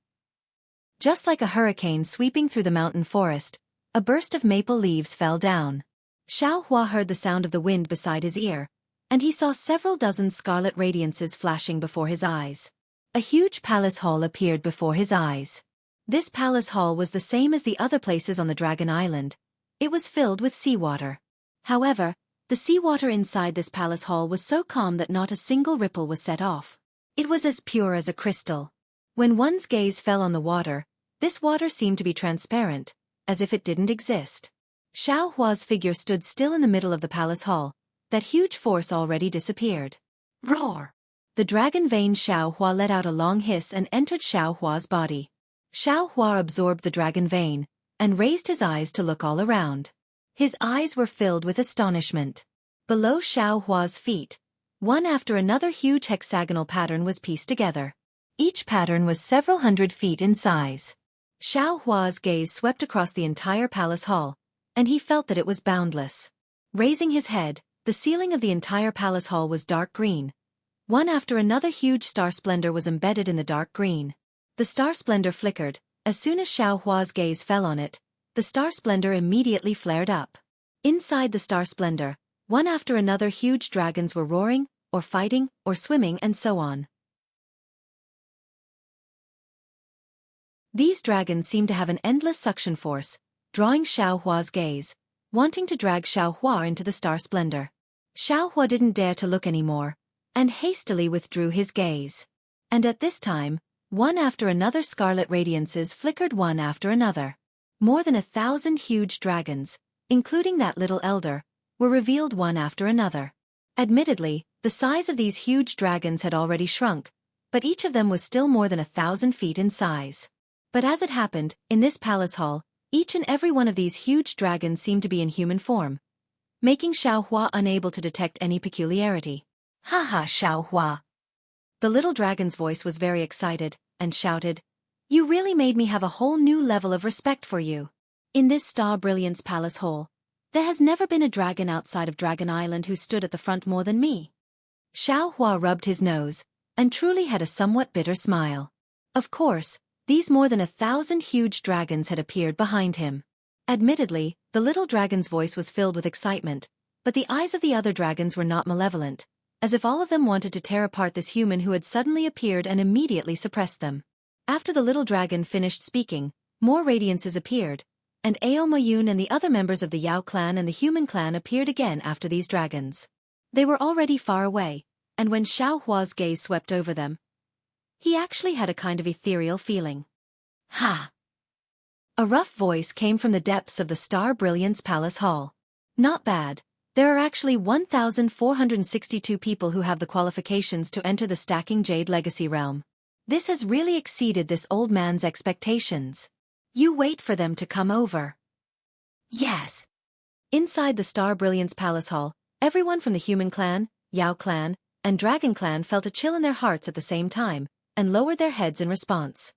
Just like a hurricane sweeping through the mountain forest, a burst of maple leaves fell down. Xiaohua heard the sound of the wind beside his ear, and he saw several dozen scarlet radiances flashing before his eyes. A huge palace hall appeared before his eyes. This palace hall was the same as the other places on the Dragon Island. It was filled with seawater. However, the seawater inside this palace hall was so calm that not a single ripple was set off. It was as pure as a crystal. When one's gaze fell on the water, this water seemed to be transparent, as if it didn't exist. Xiaohua's figure stood still in the middle of the palace hall. That huge force already disappeared. Roar! The dragon vein Xiaohua let out a long hiss and entered Xiaohua's body. Xiaohua absorbed the dragon vein, and raised his eyes to look all around. His eyes were filled with astonishment. Below Xiaohua's feet, one after another huge hexagonal pattern was pieced together. Each pattern was several 100 feet in size. Xiaohua's gaze swept across the entire palace hall, and he felt that it was boundless. Raising his head, the ceiling of the entire palace hall was dark green. One after another huge star splendor was embedded in the dark green. The star splendor flickered. As soon as Xiaohua's gaze fell on it, the star splendor immediately flared up. Inside the star splendor, one after another huge dragons were roaring, or fighting, or swimming and so on. These dragons seemed to have an endless suction force, drawing Xiaohua's gaze, wanting to drag Xiaohua into the star splendor. Xiaohua didn't dare to look anymore, and hastily withdrew his gaze. And at this time, one after another scarlet radiances flickered one after another. More than 1,000 huge dragons, including that little elder, were revealed one after another. Admittedly, the size of these huge dragons had already shrunk, but each of them was still more than 1,000 feet in size. But as it happened, in this palace hall, each and every one of these huge dragons seemed to be in human form, making Xiaohua unable to detect any peculiarity. Haha, Xiaohua! The little dragon's voice was very excited, and shouted, "You really made me have a whole new level of respect for you. In this Star Brilliance Palace Hall, there has never been a dragon outside of Dragon Island who stood at the front more than me." Xiaohua rubbed his nose, and truly had a somewhat bitter smile. Of course, these more than 1,000 huge dragons had appeared behind him. Admittedly, the little dragon's voice was filled with excitement, but the eyes of the other dragons were not malevolent, as if all of them wanted to tear apart this human who had suddenly appeared and immediately suppressed them. After the little dragon finished speaking, more radiances appeared, and Ao Mayun and the other members of the Yao clan and the human clan appeared again after these dragons. They were already far away, and when Xiaohua's gaze swept over them, he actually had a kind of ethereal feeling. Ha! A rough voice came from the depths of the Star Brilliance Palace Hall. Not bad. There are actually 1,462 people who have the qualifications to enter the Stacking Jade Legacy realm. This has really exceeded this old man's expectations. You wait for them to come over. Yes. Inside the Star Brilliance Palace Hall, everyone from the Human Clan, Yao Clan, and Dragon Clan felt a chill in their hearts at the same time, and lowered their heads in response.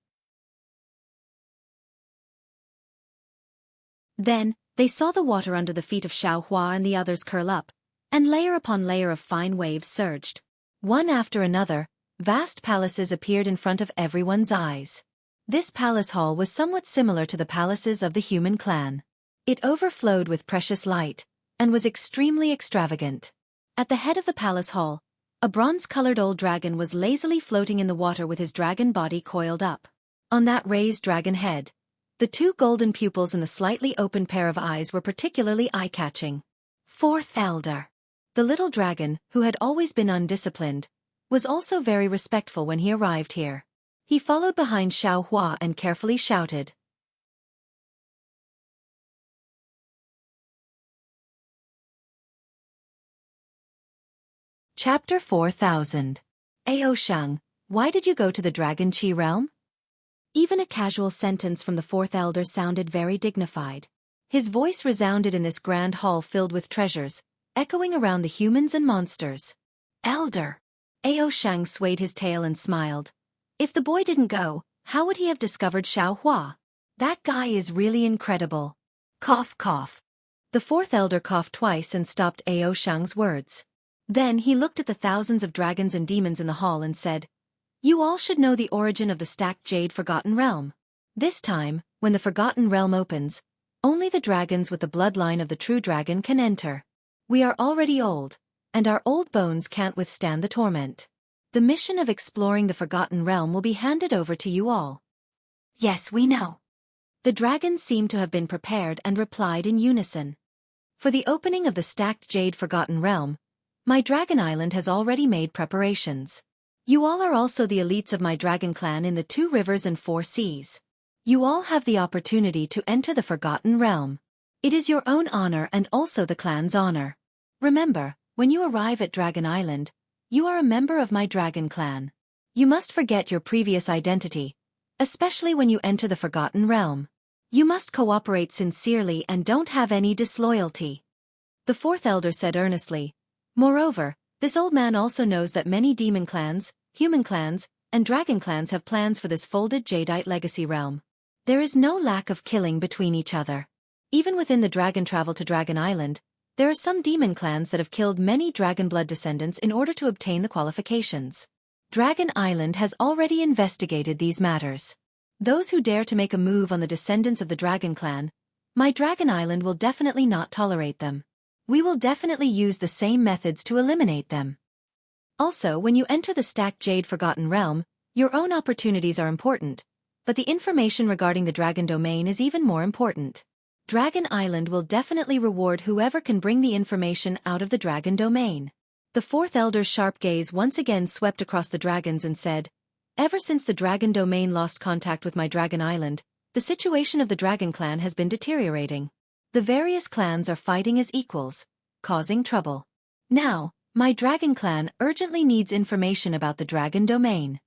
Then, they saw the water under the feet of Xiaohua and the others curl up, and layer upon layer of fine waves surged. One after another, vast palaces appeared in front of everyone's eyes. This palace hall was somewhat similar to the palaces of the Human Clan. It overflowed with precious light, and was extremely extravagant. At the head of the palace hall, a bronze-colored old dragon was lazily floating in the water with his dragon body coiled up. On that raised dragon head, the two golden pupils and the slightly open pair of eyes were particularly eye-catching. Fourth Elder. The little dragon, who had always been undisciplined, was also very respectful when he arrived here. He followed behind Xianxia and carefully shouted. Chapter 4000. Shang, why did you go to the Dragon Chi realm? Even a casual sentence from the fourth elder sounded very dignified. His voice resounded in this grand hall filled with treasures, echoing around the humans and monsters. Elder. Shang swayed his tail and smiled. If the boy didn't go, how would he have discovered Xiaohua? That guy is really incredible. Cough cough. The fourth elder coughed twice and stopped Shang's words. Then he looked at the thousands of dragons and demons in the hall and said, "You all should know the origin of the stacked jade Forgotten Realm. This time, when the Forgotten Realm opens, only the dragons with the bloodline of the true dragon can enter. We are already old, and our old bones can't withstand the torment. The mission of exploring the Forgotten Realm will be handed over to you all." Yes, we know. The dragons seemed to have been prepared and replied in unison. For the opening of the stacked jade Forgotten Realm, my Dragon Island has already made preparations. You all are also the elites of my dragon clan in the 2 rivers and 4 seas. You all have the opportunity to enter the Forgotten Realm. It is your own honor and also the clan's honor. Remember, when you arrive at Dragon Island, you are a member of my dragon clan. You must forget your previous identity, especially when you enter the Forgotten Realm. You must cooperate sincerely and don't have any disloyalty. The fourth elder said earnestly. Moreover, this old man also knows that many demon clans, human clans, and dragon clans have plans for this folded jadeite legacy realm. There is no lack of killing between each other. Even within the dragon travel to Dragon Island, there are some demon clans that have killed many dragon blood descendants in order to obtain the qualifications. Dragon Island has already investigated these matters. Those who dare to make a move on the descendants of the dragon clan, my Dragon Island will definitely not tolerate them. We will definitely use the same methods to eliminate them. Also, when you enter the stacked jade Forgotten Realm, your own opportunities are important, but the information regarding the dragon domain is even more important. Dragon Island will definitely reward whoever can bring the information out of the dragon domain. The fourth elder's sharp gaze once again swept across the dragons and said, "Ever since the dragon domain lost contact with my Dragon Island, the situation of the dragon clan has been deteriorating. The various clans are fighting as equals, causing trouble. Now, my dragon clan urgently needs information about the dragon domain."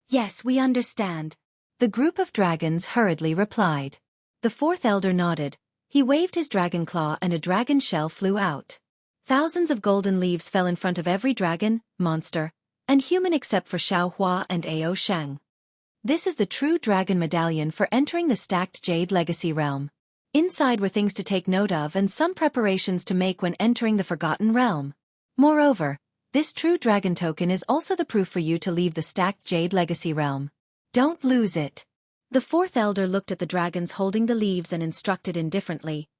Yes, we understand. The group of dragons hurriedly replied. The fourth elder nodded. He waved his dragon claw and a dragon shell flew out. Thousands of golden leaves fell in front of every dragon, monster, and human except for Xiaohua and Shang. This is the true dragon medallion for entering the stacked jade legacy realm. Inside were things to take note of and some preparations to make when entering the Forgotten Realm. Moreover, this true dragon token is also the proof for you to leave the stacked jade legacy realm. Don't lose it. The fourth elder looked at the dragons holding the leaves and instructed indifferently.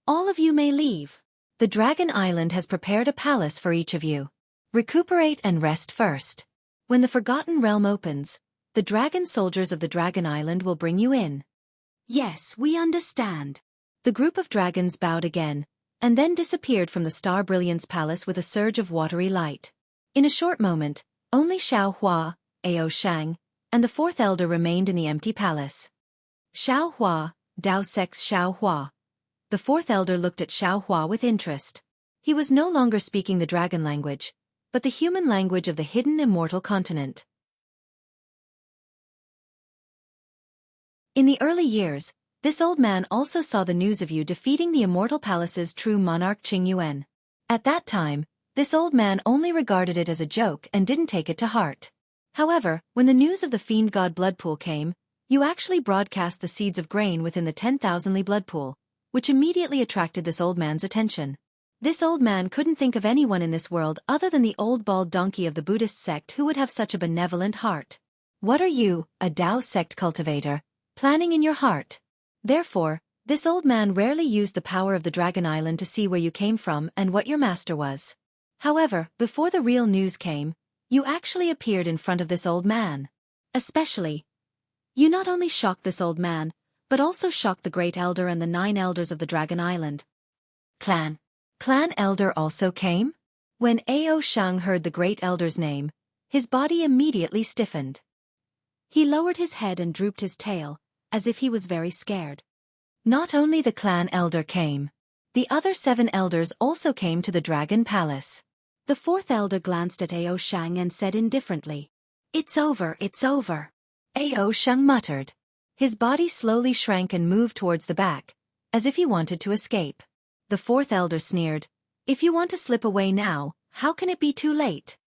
All of you may leave. The Dragon Island has prepared a palace for each of you. Recuperate and rest first. When the Forgotten Realm opens, the dragon soldiers of the Dragon Island will bring you in. Yes, we understand. The group of dragons bowed again, and then disappeared from the Star Brilliance Palace with a surge of watery light. In a short moment, only Xiaohua, Shang, and the fourth elder remained in the empty palace. Xiaohua, Dao Sex Xiaohua. The fourth elder looked at Xiaohua with interest. He was no longer speaking the dragon language, but the human language of the hidden immortal continent. In the early years, this old man also saw the news of you defeating the Immortal Palace's true monarch Qing Yuan. At that time, this old man only regarded it as a joke and didn't take it to heart. However, when the news of the Fiend God blood pool came, you actually broadcast the seeds of grain within the 10,000-li blood pool, which immediately attracted this old man's attention. This old man couldn't think of anyone in this world other than the old bald donkey of the Buddhist sect who would have such a benevolent heart. What are you, a Tao sect cultivator, planning in your heart? Therefore, This old man rarely used the power of the Dragon Island to see where you came from and what your master was. However, before the real news came, you actually appeared in front of this old man. Especially, you not only shocked this old man, but also shocked the Great Elder and the 9 elders of the Dragon Island. Clan Elder also came? When Xianxia heard the Great Elder's name, his body immediately stiffened. He lowered his head and drooped his tail, as if he was very scared. Not only the clan elder came. The other 7 elders also came to the Dragon Palace. The 4th elder glanced at Xianxia and said indifferently, "It's over, it's over." Xianxia muttered. His body slowly shrank and moved towards the back, as if he wanted to escape. The 4th elder sneered, "If you want to slip away now, how can it be too late?"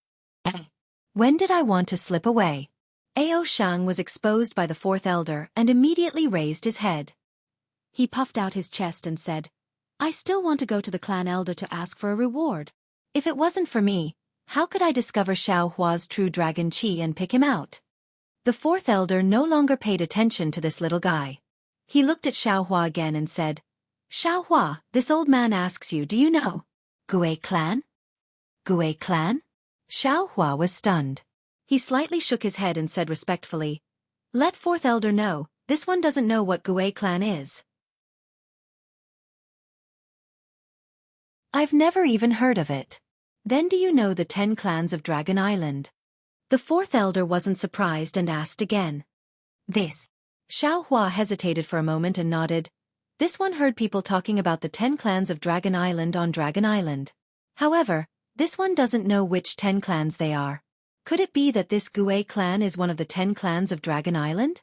When did I want to slip away? Xianxia was exposed by the 4th elder and immediately raised his head. He puffed out his chest and said, "I still want to go to the clan elder to ask for a reward. If it wasn't for me, how could I discover Xiaohua's true dragon chi and pick him out?" The 4th elder no longer paid attention to this little guy. He looked at Xiaohua again and said, "Xiaohua, this old man asks you, do you know Gui clan?" Gui clan? Xiaohua was stunned. He slightly shook his head and said respectfully, "Let 4th elder know, this one doesn't know what Gui clan is." "I've never even heard of it." "Then do you know the 10 clans of Dragon Island?" The 4th elder wasn't surprised and asked again. "This." Xiaohua hesitated for a moment and nodded. This one heard people talking about the 10 clans of Dragon Island on Dragon Island. However, this one doesn't know which 10 clans they are. Could it be that this Gui clan is one of the 10 clans of Dragon Island?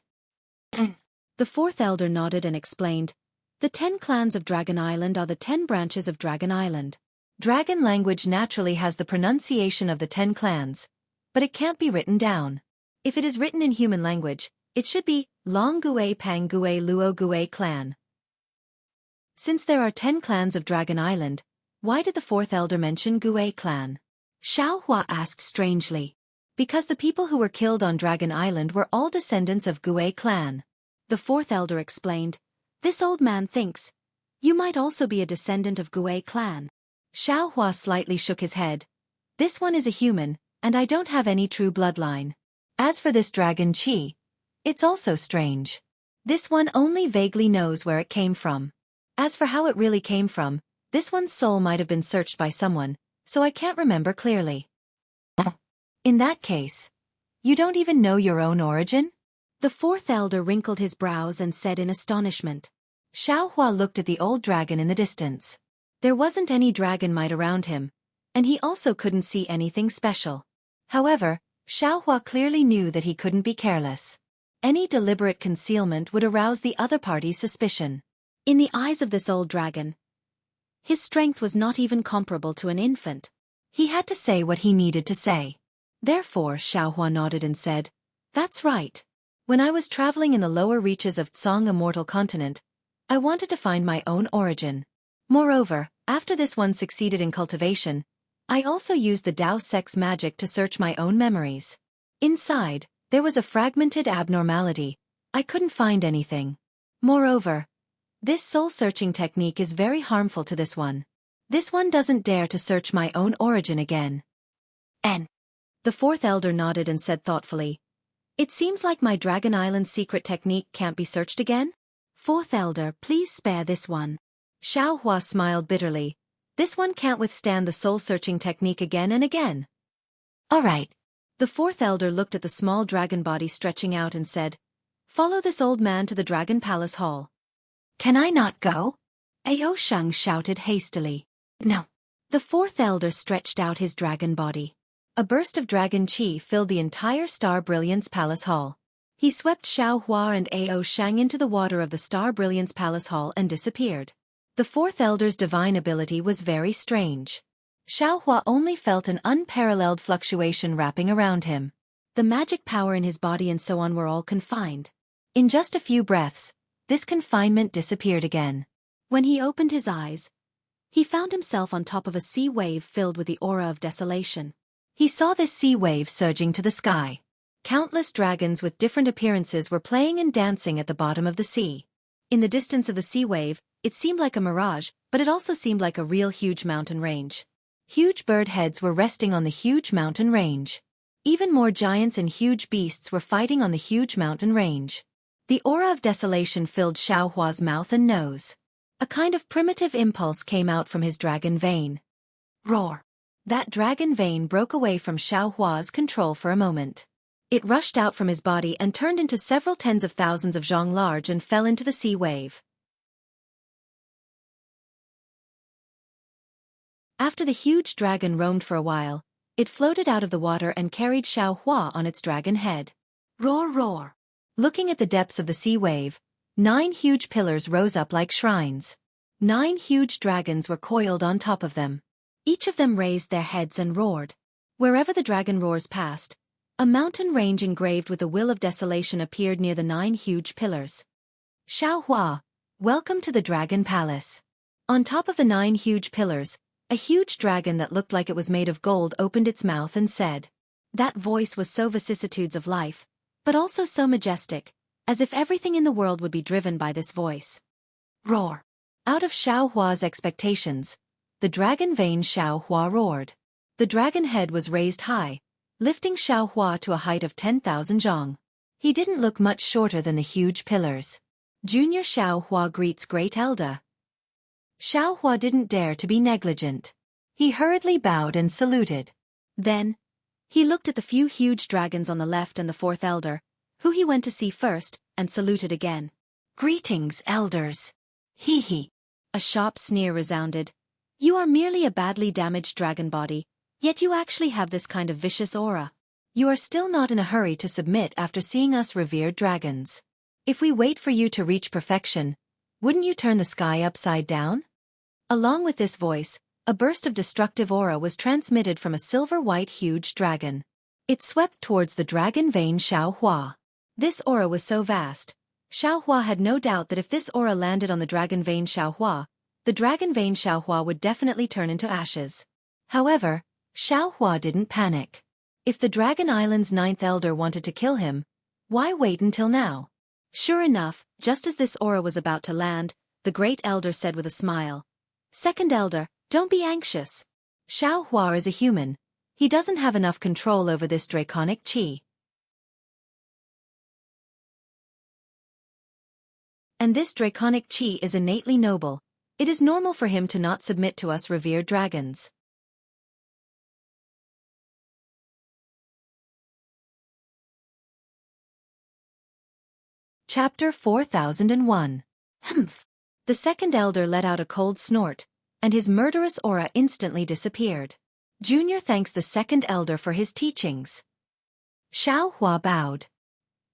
The 4th elder nodded and explained, "The 10 clans of Dragon Island are the 10 branches of Dragon Island. Dragon language naturally has the pronunciation of the 10 clans, but it can't be written down. If it is written in human language, it should be Long Gui Pang Gui Luo Gui clan." Since there are 10 clans of Dragon Island, why did the 4th elder mention Gui clan? Xiaohua asked strangely. Because the people who were killed on Dragon Island were all descendants of Gui clan. The 4th elder explained, "This old man thinks you might also be a descendant of Gui clan." Xiaohua slightly shook his head. "This one is a human, and I don't have any true bloodline. As for this dragon chi, it's also strange. This one only vaguely knows where it came from. As for how it really came from, this one's soul might have been searched by someone, so I can't remember clearly." "In that case, you don't even know your own origin?" The 4th elder wrinkled his brows and said in astonishment. Xiaohua looked at the old dragon in the distance. There wasn't any dragon might around him, and he also couldn't see anything special. However, Xiaohua clearly knew that he couldn't be careless. Any deliberate concealment would arouse the other party's suspicion. In the eyes of this old dragon, his strength was not even comparable to an infant. He had to say what he needed to say. Therefore Xiaohua nodded and said, "That's right. When I was traveling in the lower reaches of Tsong Immortal continent, I wanted to find my own origin. Moreover, after this one succeeded in cultivation, I also used the Dao sex magic to search my own memories. Inside, there was a fragmented abnormality. I couldn't find anything. Moreover, this soul-searching technique is very harmful to this one. This one doesn't dare to search my own origin again." The 4th elder nodded and said thoughtfully, "It seems like my Dragon Island secret technique can't be searched again? 4th elder, please spare this one." Xiaohua smiled bitterly. "This one can't withstand the soul-searching technique again and again." "All right." The 4th elder looked at the small dragon body stretching out and said, "Follow this old man to the Dragon Palace Hall." "Can I not go?" Xianxia shouted hastily. "No." The 4th elder stretched out his dragon body. A burst of dragon chi filled the entire Star Brilliance Palace Hall. He swept Xiaohua and Xianxia into the water of the Star Brilliance Palace Hall and disappeared. The 4th elder's divine ability was very strange. Xiaohua only felt an unparalleled fluctuation wrapping around him. The magic power in his body and so on were all confined. In just a few breaths, this confinement disappeared again. When he opened his eyes, he found himself on top of a sea wave filled with the aura of desolation. He saw this sea wave surging to the sky. Countless dragons with different appearances were playing and dancing at the bottom of the sea. In the distance of the sea wave, it seemed like a mirage, but it also seemed like a real huge mountain range. Huge bird heads were resting on the huge mountain range. Even more giants and huge beasts were fighting on the huge mountain range. The aura of desolation filled Xiaohua's mouth and nose. A kind of primitive impulse came out from his dragon vein. Roar! That dragon vein broke away from Xiaohua's control for a moment. It rushed out from his body and turned into several tens of thousands of zhong large and fell into the sea wave. After the huge dragon roamed for a while, it floated out of the water and carried Xiaohua on its dragon head. Roar, roar! Looking at the depths of the sea wave, 9 huge pillars rose up like shrines. 9 huge dragons were coiled on top of them. Each of them raised their heads and roared. Wherever the dragon roars passed, a mountain range engraved with the will of desolation appeared near the 9 huge pillars. Xiaohua, welcome to the Dragon Palace. On top of the 9 huge pillars, a huge dragon that looked like it was made of gold opened its mouth and said. That voice was so vicissitudes of life, but also so majestic, as if everything in the world would be driven by this voice. Roar! Out of Xiaohua's expectations, the dragon vein Xiaohua roared. The dragon head was raised high, lifting Xiaohua to a height of 10,000 zhong. He didn't look much shorter than the huge pillars. Junior Xiaohua greets Great Elder. Xiaohua didn't dare to be negligent. He hurriedly bowed and saluted. Then, he looked at the few huge dragons on the left and the 4th elder, who he went to see first, and saluted again. Greetings, elders. Hee hee. A sharp sneer resounded. You are merely a badly damaged dragon body, yet you actually have this kind of vicious aura. You are still not in a hurry to submit after seeing us revered dragons. If we wait for you to reach perfection, wouldn't you turn the sky upside down? Along with this voice, a burst of destructive aura was transmitted from a silver-white huge dragon. It swept towards the dragon vein Xiaohua. This aura was so vast, Xiaohua had no doubt that if this aura landed on the dragon vein Xiaohua, the dragon vein Xiaohua would definitely turn into ashes. However, Xiaohua didn't panic. If the Dragon Island's 9th elder wanted to kill him, why wait until now? Sure enough, just as this aura was about to land, the Great Elder said with a smile. Second elder, don't be anxious. Xiaohua is a human. He doesn't have enough control over this draconic qi. And this draconic qi is innately noble. It is normal for him to not submit to us revered dragons. Chapter 4001. Humph. The 2nd elder let out a cold snort, and his murderous aura instantly disappeared. Junior thanks the 2nd elder for his teachings. Xiaohua bowed.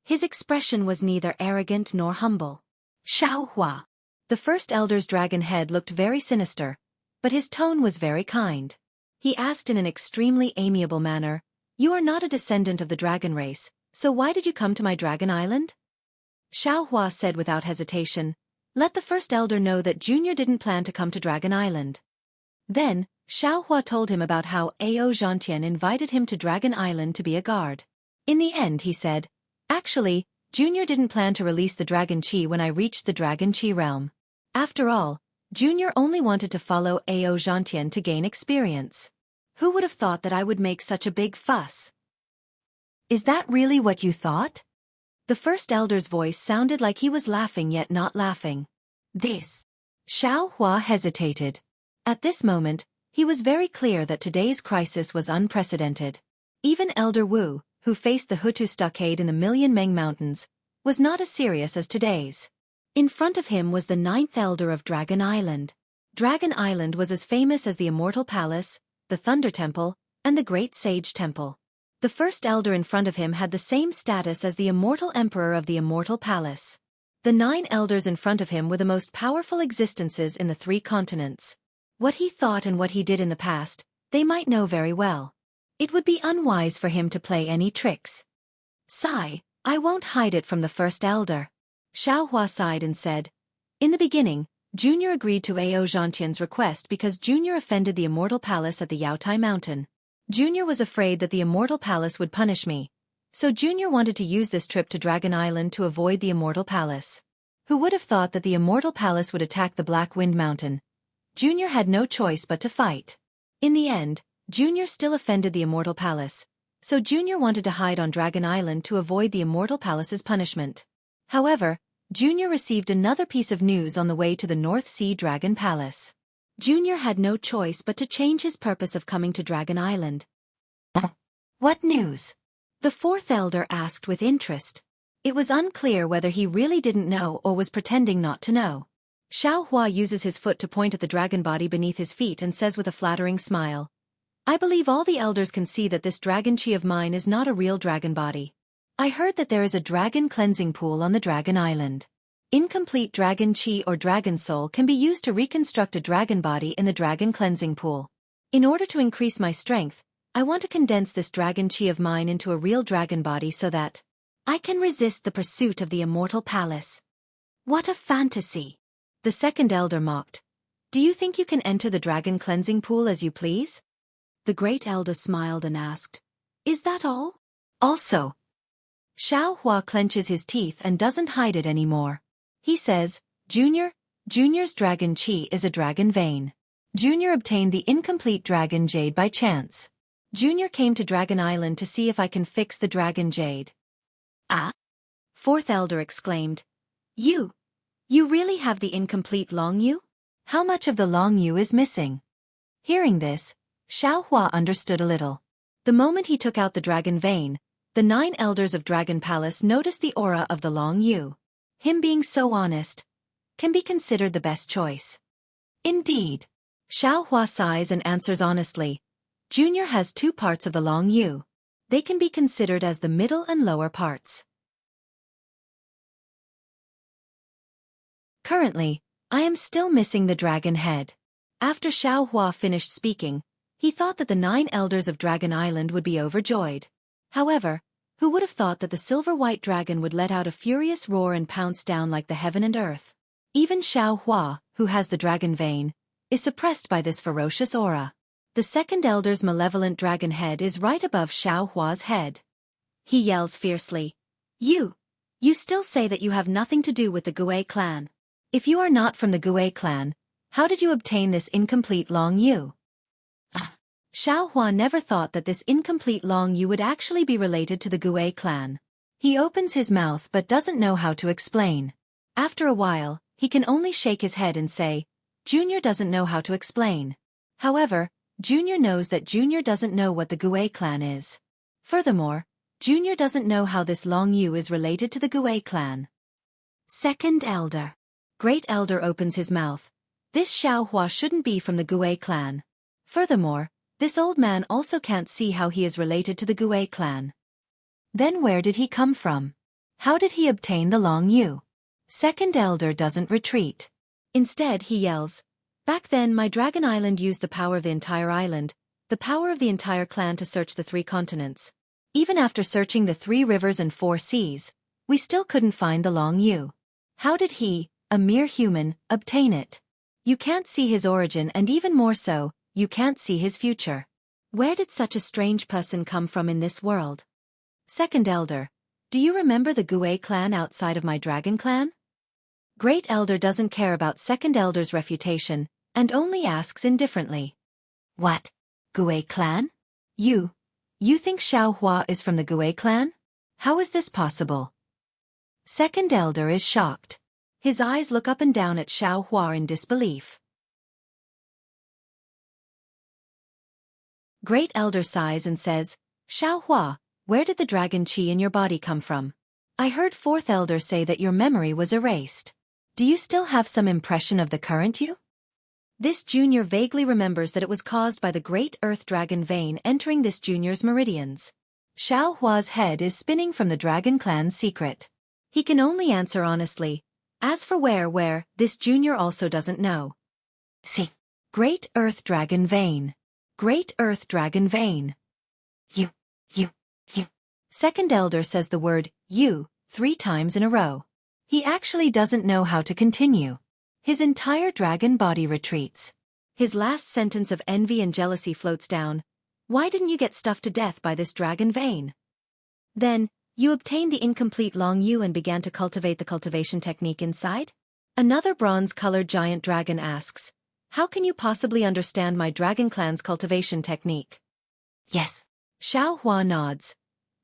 His expression was neither arrogant nor humble. Xiaohua. The 1st elder's dragon head looked very sinister, but his tone was very kind. He asked in an extremely amiable manner, You are not a descendant of the dragon race, so why did you come to my dragon island? Xiaohua said without hesitation, Let the 1st elder know that Junior didn't plan to come to Dragon Island. Then, Xiaohua told him about how Xianxia invited him to Dragon Island to be a guard. In the end, he said, Actually, Junior didn't plan to release the Dragon Qi when I reached the Dragon Qi realm. After all, Junior only wanted to follow Xianxia to gain experience. Who would have thought that I would make such a big fuss? Is that really what you thought? The 1st elder's voice sounded like he was laughing yet not laughing. This. Xiaohua hesitated. At this moment, he was very clear that today's crisis was unprecedented. Even Elder Wu, who faced the Hutu stockade in the Million Meng Mountains, was not as serious as today's. In front of him was the 9th elder of Dragon Island. Dragon Island was as famous as the Immortal Palace, the Thunder Temple, and the Great Sage Temple. The 1st elder in front of him had the same status as the Immortal Emperor of the Immortal Palace. The 9 elders in front of him were the most powerful existences in the 3 continents. What he thought and what he did in the past, they might know very well. It would be unwise for him to play any tricks. Sigh, I won't hide it from the 1st elder. Xiaohua sighed and said, In the beginning, Junior agreed to Xianxia's request because Junior offended the Immortal Palace at the Yaotai Mountain. Junior was afraid that the Immortal Palace would punish me, so Junior wanted to use this trip to Dragon Island to avoid the Immortal Palace. Who would have thought that the Immortal Palace would attack the Black Wind Mountain? Junior had no choice but to fight. In the end, Junior still offended the Immortal Palace, so Junior wanted to hide on Dragon Island to avoid the Immortal Palace's punishment. However, Junior received another piece of news on the way to the North Sea Dragon Palace. Junior had no choice but to change his purpose of coming to Dragon Island. What news? The fourth elder asked with interest. It was unclear whether he really didn't know or was pretending not to know. Xiaohua uses his foot to point at the dragon body beneath his feet and says with a flattering smile, "I believe all the elders can see that this dragon chi of mine is not a real dragon body. I heard that there is a dragon cleansing pool on the Dragon Island. Incomplete dragon chi or dragon soul can be used to reconstruct a dragon body in the dragon cleansing pool. In order to increase my strength, I want to condense this dragon chi of mine into a real dragon body so that I can resist the pursuit of the Immortal Palace." What a fantasy! The second elder mocked. "Do you think you can enter the dragon cleansing pool as you please?" The great elder smiled and asked, "Is that all?" Also, Xiaohua clenches his teeth and doesn't hide it anymore. He says, Junior's dragon chi is a dragon vein. Junior obtained the incomplete dragon jade by chance. Junior came to Dragon Island to see if I can fix the dragon jade." "Ah?" Fourth elder exclaimed. You really have the incomplete long yu? How much of the long yu is missing?" Hearing this, Xiaohua understood a little. The moment he took out the dragon vein, the 9 elders of Dragon Palace noticed the aura of the long yu. Him being so honest can be considered the best choice. Indeed. Xiaohua sighs and answers honestly. Junior has 2 parts of the long yu. They can be considered as the middle and lower parts. Currently, I am still missing the dragon head. After Xiaohua finished speaking, he thought that the 9 elders of Dragon Island would be overjoyed. However, who would have thought that the silver-white dragon would let out a furious roar and pounce down like the heaven and earth? Even Xiaohua, who has the dragon vein, is suppressed by this ferocious aura. The second elder's malevolent dragon head is right above Xiaohua's head. He yells fiercely, You still say that you have nothing to do with the Gui clan. If you are not from the Gui clan, how did you obtain this incomplete long yu?" Xiaohua never thought that this incomplete long yu would actually be related to the Gui clan. He opens his mouth but doesn't know how to explain. After a while, he can only shake his head and say, Junior doesn't know how to explain. However, Junior knows that Junior doesn't know what the Gui clan is. Furthermore, Junior doesn't know how this long yu is related to the Gui clan. Second elder. Great elder opens his mouth. This Xiaohua shouldn't be from the Gui clan. Furthermore, this old man also can't see how he is related to the Gui clan. Then where did he come from? How did he obtain the long yu? Second elder doesn't retreat. Instead he yells, Back then my Dragon Island used the power of the entire island, the power of the entire clan to search the 3 continents. Even after searching the 3 rivers and 4 seas, we still couldn't find the long yu. How did he, a mere human, obtain it? You can't see his origin, and even more so, you can't see his future. Where did such a strange person come from in this world? Second elder, do you remember the Gui clan outside of my dragon clan? Great elder doesn't care about second elder's refutation, and only asks indifferently. What? Gui clan? You think Xiaohua is from the Gui clan? How is this possible? Second elder is shocked. His eyes look up and down at Xiaohua in disbelief. Great elder sighs and says, Xiaohua, where did the dragon chi in your body come from? I heard fourth elder say that your memory was erased. Do you still have some impression of the current you? This junior vaguely remembers that it was caused by the great earth dragon vein entering this junior's meridians. Xiaohua's head is spinning from the dragon clan's secret. He can only answer honestly. As for where, this junior also doesn't know. See. Great earth dragon vein. Great earth dragon vein. You. Second elder says the word, you, 3 times in a row. He actually doesn't know how to continue. His entire dragon body retreats. His last sentence of envy and jealousy floats down. Why didn't you get stuffed to death by this dragon vein? Then, You obtained the incomplete Long Yu and began to cultivate the cultivation technique inside? Another bronze-colored giant dragon asks, how can you possibly understand my dragon clan's cultivation technique? Yes. Xiao Hua nods.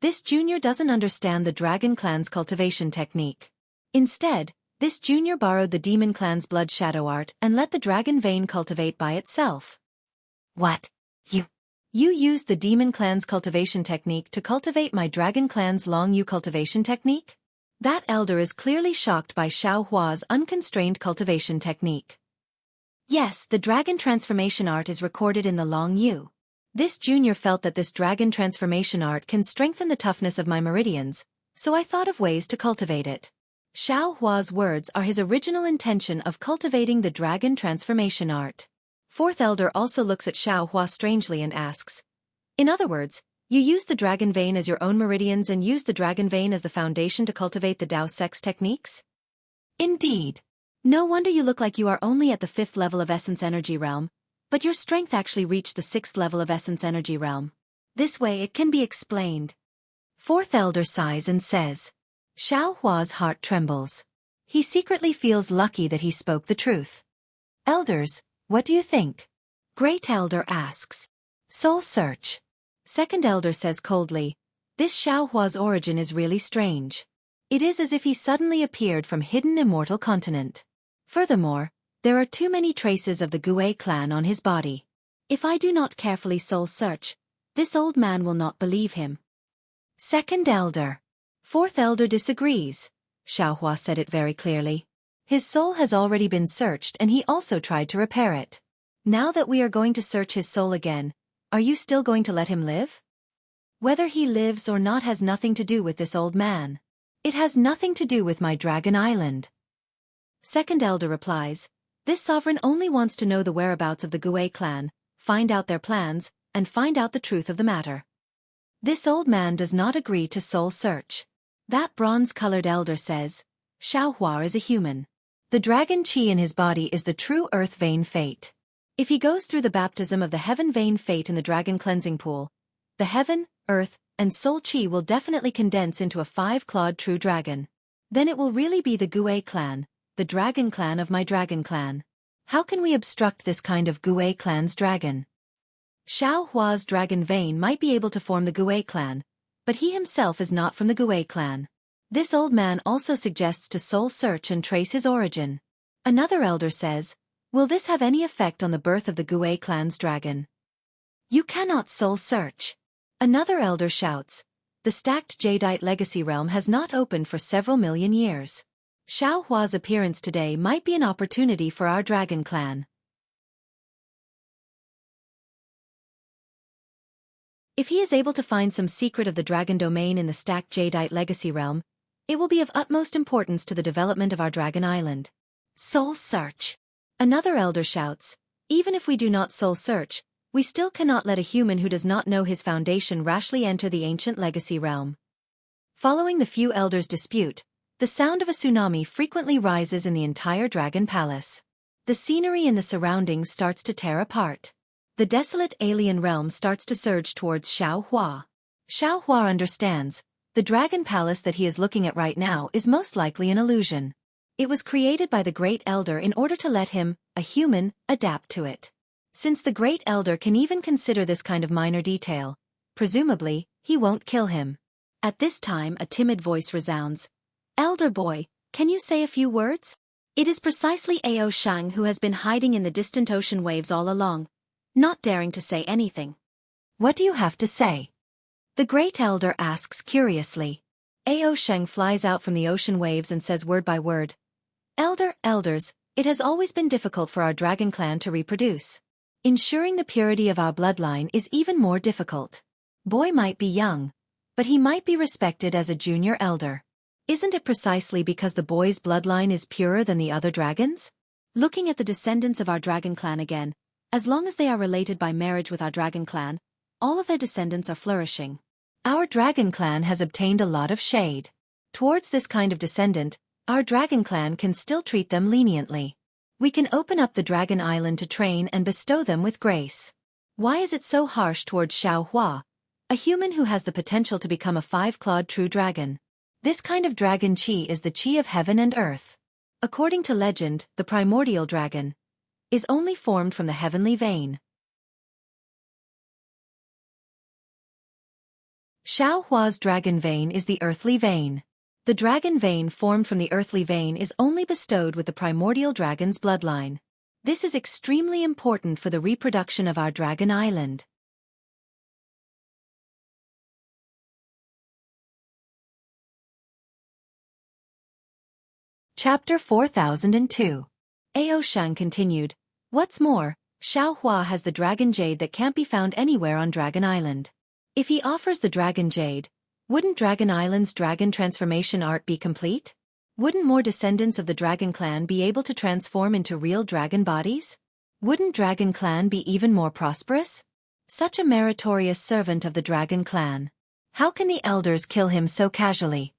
This junior doesn't understand the dragon clan's cultivation technique. Instead, this junior borrowed the demon clan's blood shadow art and let the dragon vein cultivate by itself. What? You used the demon clan's cultivation technique to cultivate my dragon clan's Long Yu cultivation technique? That elder is clearly shocked by Xiao Hua's unconstrained cultivation technique. Yes, the dragon transformation art is recorded in the Long Yu. This junior felt that this dragon transformation art can strengthen the toughness of my meridians, so I thought of ways to cultivate it. Xiao Hua's words are his original intention of cultivating the dragon transformation art. Fourth elder also looks at Xiao Hua strangely and asks, in other words, you used the dragon vein as your own meridians and used the dragon vein as the foundation to cultivate the Dao Sex techniques? Indeed. No wonder you look like you are only at the 5th level of Essence Energy Realm, but your strength actually reached the 6th level of Essence Energy Realm. This way it can be explained. Fourth elder sighs and says, Xiao Hua's heart trembles. He secretly feels lucky that he spoke the truth. Elders, what do you think? Great elder asks. Soul search. Second elder says coldly, this Xiao Hua's origin is really strange. It is as if he suddenly appeared from hidden immortal continent. Furthermore, there are too many traces of the Gui clan on his body. If I do not carefully soul search, this old man will not believe him. Second elder. Fourth elder disagrees. Xiao Hua said it very clearly. His soul has already been searched and he also tried to repair it. Now that we are going to search his soul again, are you still going to let him live? Whether he lives or not has nothing to do with this old man. It has nothing to do with my Dragon Island. Second elder replies, this sovereign only wants to know the whereabouts of the Gui clan, find out their plans, and find out the truth of the matter. This old man does not agree to soul search. That bronze-colored elder says, Xiao Hua is a human. The dragon qi in his body is the true earth vein fate. If he goes through the baptism of the heaven vein fate in the dragon cleansing pool, the heaven, earth, and soul qi will definitely condense into a 5-clawed true dragon. Then it will really be the Gui clan, the dragon clan of my dragon clan. How can we obstruct this kind of Gui clan's dragon? Xiao Hua's dragon vein might be able to form the Gui clan, but he himself is not from the Gui clan. This old man also suggests to soul search and trace his origin. Another elder says, will this have any effect on the birth of the Gui clan's dragon? You cannot soul search. Another elder shouts, the stacked jadeite legacy realm has not opened for several million years. Xiao Hua's appearance today might be an opportunity for our dragon clan. If he is able to find some secret of the dragon domain in the stacked jadeite legacy realm, it will be of utmost importance to the development of our dragon island. Soul search. Another elder shouts, even if we do not soul search, we still cannot let a human who does not know his foundation rashly enter the ancient legacy realm. Following the few elders' dispute, the sound of a tsunami frequently rises in the entire dragon palace. The scenery in the surroundings starts to tear apart. The desolate alien realm starts to surge towards Xiao Hua. Xiao Hua understands, the dragon palace that he is looking at right now is most likely an illusion. It was created by the Great Elder in order to let him, a human, adapt to it. Since the Great Elder can even consider this kind of minor detail, presumably, he won't kill him. At this time a timid voice resounds. Elder boy, can you say a few words? It is precisely Ao Shang who has been hiding in the distant ocean waves all along, not daring to say anything. What do you have to say? The Great Elder asks curiously. Ao Sheng flies out from the ocean waves and says word by word, Elders, it has always been difficult for our dragon clan to reproduce. Ensuring the purity of our bloodline is even more difficult. Boy might be young, but he might be respected as a junior elder. Isn't it precisely because the boy's bloodline is purer than the other dragons? Looking at the descendants of our dragon clan again, as long as they are related by marriage with our dragon clan, all of their descendants are flourishing. Our dragon clan has obtained a lot of shade. Towards this kind of descendant, our dragon clan can still treat them leniently. We can open up the dragon island to train and bestow them with grace. Why is it so harsh towards Xiao Hua, A human who has the potential to become a five-clawed true dragon. This kind of dragon chi is the chi of heaven and earth. According to legend, the primordial dragon is only formed from the heavenly vein. Xiaohua's dragon vein is the earthly vein. The dragon vein formed from the earthly vein is only bestowed with the primordial dragon's bloodline. This is extremely important for the reproduction of our dragon island. Chapter 4002. Aoshang continued. What's more, Xiaohua has the dragon jade that can't be found anywhere on Dragon Island. If he offers the dragon jade, wouldn't Dragon Island's dragon transformation art be complete? Wouldn't more descendants of the dragon clan be able to transform into real dragon bodies? Wouldn't Dragon Clan be even more prosperous? Such a meritorious servant of the dragon clan. How can the elders kill him so casually?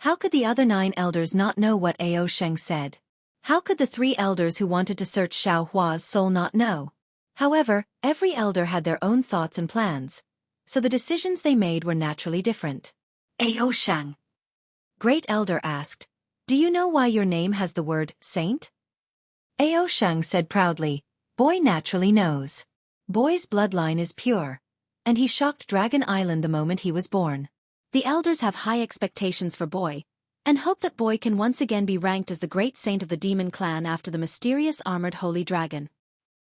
How could the other 9 elders not know what Ao Sheng said? How could the 3 elders who wanted to search Xiaohua's soul not know? However, every elder had their own thoughts and plans, so the decisions they made were naturally different. Ao Sheng, Great Elder asked, do you know why your name has the word saint? Ao Sheng said proudly, Boy naturally knows. Boy's bloodline is pure, and he shocked Dragon Island the moment he was born. The elders have high expectations for Boy, and hope that Boy can once again be ranked as the great saint of the demon clan after the mysterious armored holy dragon.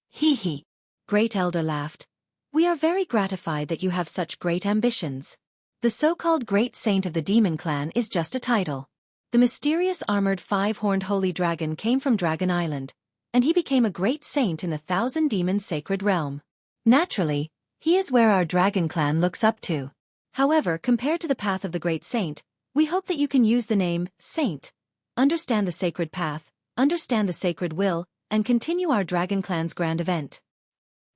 Hee hee. Great Elder laughed. We are very gratified that you have such great ambitions. The so-called great saint of the demon clan is just a title. The mysterious armored 5-horned holy dragon came from Dragon Island, and he became a great saint in the 1,000 demon sacred realm. Naturally, he is where our dragon clan looks up to. However, compared to the path of the great saint, we hope that you can use the name saint, understand the sacred path, understand the sacred will, and continue our dragon clan's grand event.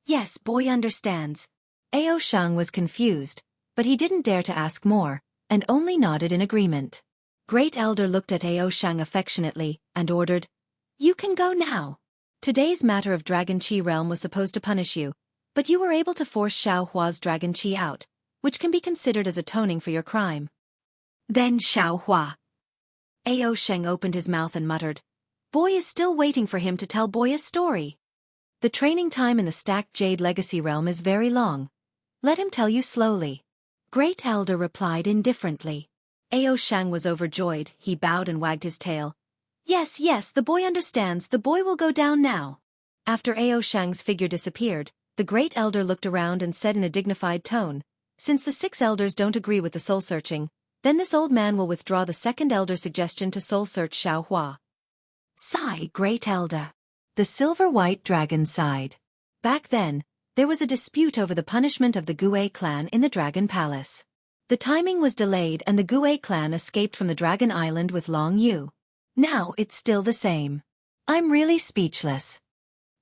Yes, Boy understands. Ao Shang was confused, but he didn't dare to ask more, and only nodded in agreement. Great Elder looked at Ao Shang affectionately, and ordered, You can go now. Today's matter of Dragon Chi realm was supposed to punish you, but you were able to force Xiaohua's Dragon Chi out, which can be considered as atoning for your crime. Then Xiaohua. Ao Sheng opened his mouth and muttered, Boy is still waiting for him to tell Boy a story. The training time in the stacked Jade Legacy realm is very long. Let him tell you slowly. Great Elder replied indifferently. Ao Shang was overjoyed, he bowed and wagged his tail. Yes, yes, the boy understands, the boy will go down now. After Ao Shang's figure disappeared, the Great Elder looked around and said in a dignified tone, Since the 6 elders don't agree with the soul-searching, then this old man will withdraw the 2nd elder's suggestion to soul-search Xiaohua. Sigh, Great Elder. The silver-white dragon sighed. Back then, there was a dispute over the punishment of the Gue clan in the Dragon Palace. The timing was delayed and the Gue clan escaped from the Dragon Island with Long Yu. Now it's still the same. I'm really speechless.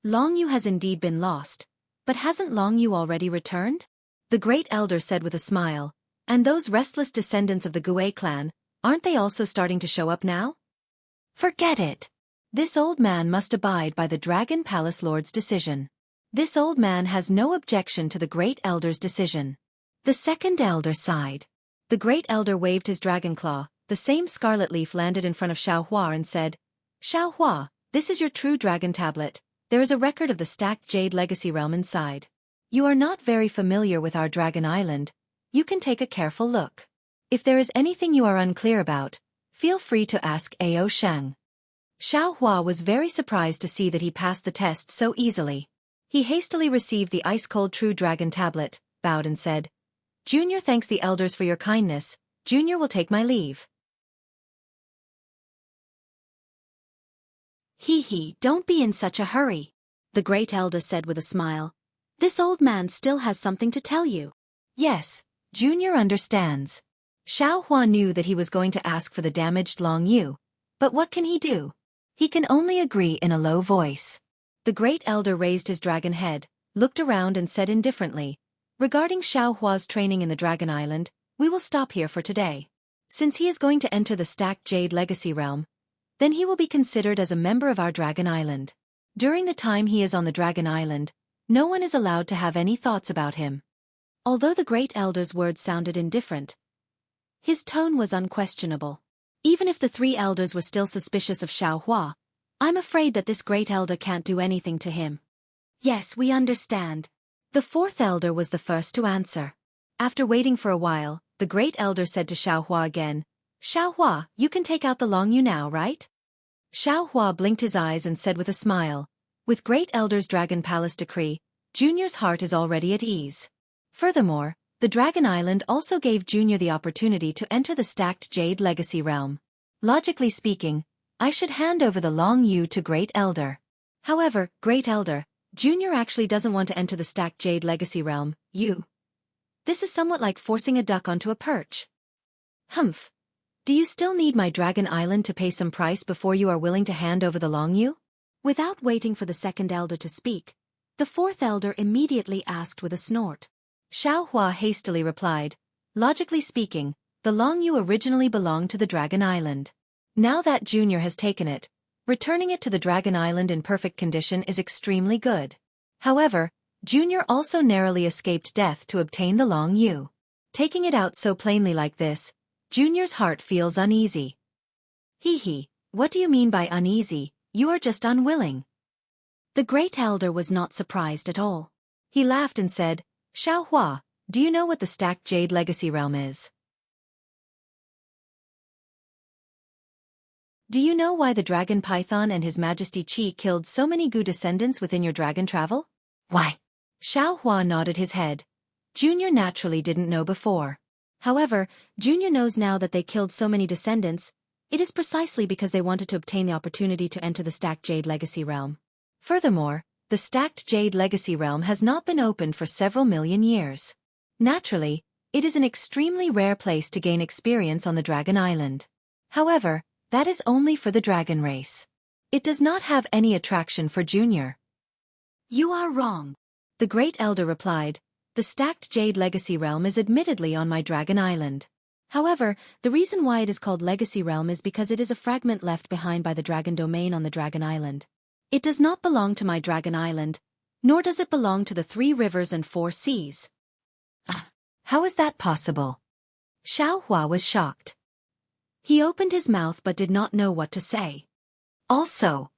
Long Yu has indeed been lost, but hasn't Long Yu already returned? The Great Elder said with a smile, and those restless descendants of the Gue clan, aren't they also starting to show up now? Forget it. This old man must abide by the Dragon Palace Lord's decision. This old man has no objection to the Great Elder's decision. The 2nd elder sighed. The Great Elder waved his dragon claw, the same scarlet leaf landed in front of Xiaohua and said, Xiaohua, this is your true dragon tablet. There is a record of the stacked Jade Legacy realm inside. You are not very familiar with our Dragon Island. You can take a careful look. If there is anything you are unclear about, feel free to ask Ao Shang. Xiaohua was very surprised to see that he passed the test so easily. He hastily received the ice-cold true dragon tablet, bowed and said, Junior thanks the elders for your kindness. Junior will take my leave. Hee hee, don't be in such a hurry. The Great Elder said with a smile. This old man still has something to tell you. Yes, Junior understands. Xiaohua knew that he was going to ask for the damaged Long Yu, but what can he do? He can only agree in a low voice. The Great Elder raised his dragon head, looked around and said indifferently, Regarding Xiaohua's training in the Dragon Island, we will stop here for today. Since he is going to enter the stacked Jade Legacy realm, then he will be considered as a member of our Dragon Island. During the time he is on the Dragon Island, no one is allowed to have any thoughts about him. Although the Great Elder's words sounded indifferent, his tone was unquestionable. Even if the three elders were still suspicious of Xiaohua, I'm afraid that this Great Elder can't do anything to him. Yes, we understand. The fourth elder was the first to answer. After waiting for a while, the Great Elder said to Xiaohua again, Xiaohua, you can take out the Long Yu now, right? Xiaohua blinked his eyes and said with a smile, with Great Elder's Dragon Palace decree, Junior's heart is already at ease. Furthermore, the Dragon Island also gave Junior the opportunity to enter the stacked Jade Legacy realm. Logically speaking, I should hand over the Long Yu to Great Elder. However, Great Elder, Junior actually doesn't want to enter the stacked Jade Legacy realm, This is somewhat like forcing a duck onto a perch. Humph. Do you still need my Dragon Island to pay some price before you are willing to hand over the Long Yu? Without waiting for the second elder to speak, the fourth elder immediately asked with a snort. Xiaohua hastily replied, logically speaking, the Long Yu originally belonged to the Dragon Island. Now that Junior has taken it, returning it to the Dragon Island in perfect condition is extremely good. However, Junior also narrowly escaped death to obtain the Long Yu. Taking it out so plainly like this, Junior's heart feels uneasy. What do you mean by uneasy? You are just unwilling. The Great Elder was not surprised at all. He laughed and said, Xiaohua, do you know what the stacked Jade Legacy realm is? Do you know why the Dragon Python and His Majesty Qi killed so many Gu descendants within your dragon travel? Why? Xiaohua nodded his head. Junior naturally didn't know before. However, Junior knows now that they killed so many descendants. It is precisely because they wanted to obtain the opportunity to enter the stacked Jade Legacy realm. Furthermore, the stacked Jade Legacy realm has not been opened for several million years. Naturally, it is an extremely rare place to gain experience on the Dragon Island. However, that is only for the dragon race. It does not have any attraction for Junior. You are wrong. The Great Elder replied, the stacked Jade Legacy realm is admittedly on my Dragon Island. However, the reason why it is called Legacy Realm is because it is a fragment left behind by the Dragon Domain on the Dragon Island. It does not belong to my Dragon Island, nor does it belong to the 3 rivers and 4 seas. How is that possible? Xiaohua was shocked. He opened his mouth but did not know what to say. Also,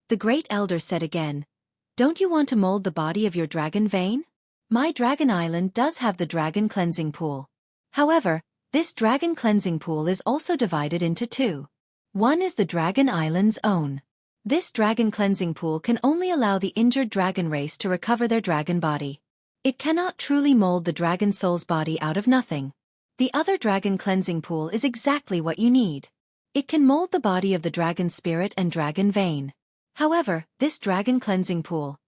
the Great Elder said again, don't you want to mold the body of your dragon vein? My Dragon Island does have the Dragon Cleansing Pool. However, this Dragon Cleansing Pool is also divided into 2. One is the Dragon Island's own. This Dragon Cleansing Pool can only allow the injured dragon race to recover their dragon body. It cannot truly mold the dragon soul's body out of nothing. The other Dragon Cleansing Pool is exactly what you need. It can mold the body of the dragon spirit and dragon vein. However, this Dragon Cleansing Pool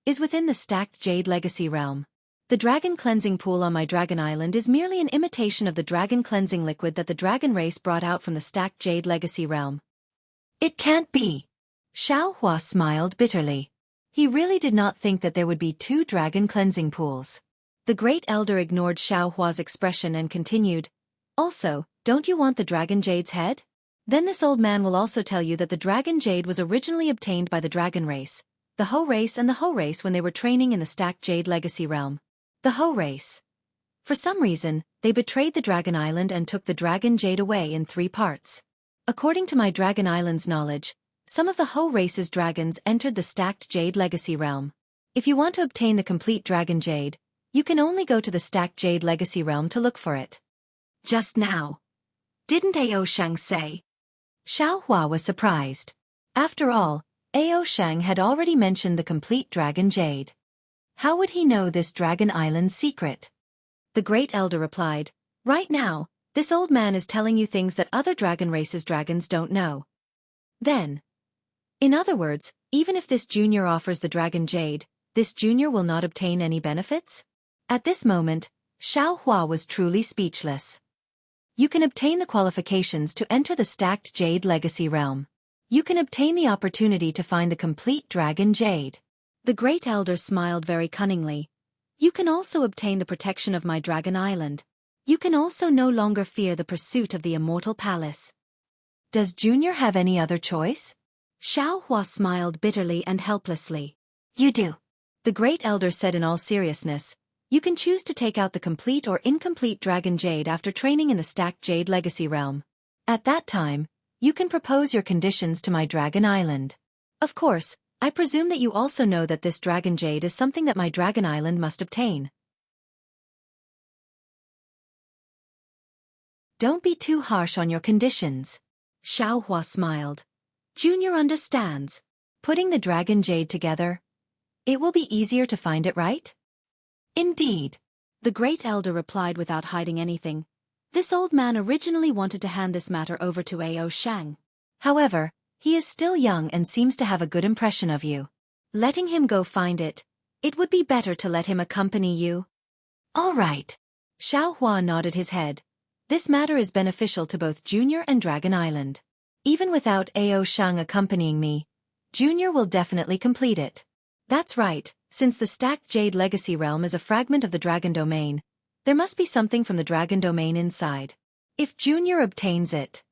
is within the stacked Jade Legacy realm. The Dragon Cleansing Pool on my Dragon Island is merely an imitation of the dragon cleansing liquid that the dragon race brought out from the stacked Jade Legacy realm. It can't be. Xiaohua smiled bitterly. He really did not think that there would be 2 dragon cleansing pools. The Great Elder ignored Xiaohua's expression and continued, also, don't you want the Dragon Jade's head? Then this old man will also tell you that the Dragon Jade was originally obtained by the dragon race, the Ho race and the Ho race when they were training in the stacked Jade Legacy realm. The Ho race. For some reason, they betrayed the Dragon Island and took the Dragon Jade away in 3 parts. According to my Dragon Island's knowledge, some of the Ho race's dragons entered the stacked Jade Legacy realm. If you want to obtain the complete Dragon Jade, you can only go to the stacked Jade Legacy realm to look for it. Just now. Didn't Ao Shang say? Xiaohua was surprised. After all, Ao Shang had already mentioned the complete Dragon Jade. How would he know this Dragon Island secret? The Great Elder replied, right now, this old man is telling you things that other dragon races' dragons don't know. Then, in other words, even if this junior offers the Dragon Jade, this junior will not obtain any benefits? At this moment, Xiaohua was truly speechless. You can obtain the qualifications to enter the stacked Jade Legacy realm. You can obtain the opportunity to find the complete Dragon Jade. The Great Elder smiled very cunningly. You can also obtain the protection of my Dragon Island. You can also no longer fear the pursuit of the Immortal Palace. Does Junior have any other choice? Xiaohua smiled bitterly and helplessly. You do. The Great Elder said in all seriousness, You can choose to take out the complete or incomplete Dragon Jade after training in the stacked Jade Legacy realm. At that time, you can propose your conditions to my Dragon Island. Of course, I presume that you also know that this Dragon Jade is something that my Dragon Island must obtain. Don't be too harsh on your conditions. Xiaohua smiled. Junior understands. Putting the Dragon Jade together, it will be easier to find it, right? Indeed. The Great Elder replied without hiding anything. This old man originally wanted to hand this matter over to Ao Shang. However, he is still young and seems to have a good impression of you. Letting him go find it, it would be better to let him accompany you. All right. Xiaohua nodded his head. This matter is beneficial to both Junior and Dragon Island. Even without Ao Shang accompanying me, Junior will definitely complete it. That's right, since the stacked Jade Legacy realm is a fragment of the Dragon Domain, there must be something from the Dragon Domain inside. If Junior obtains it.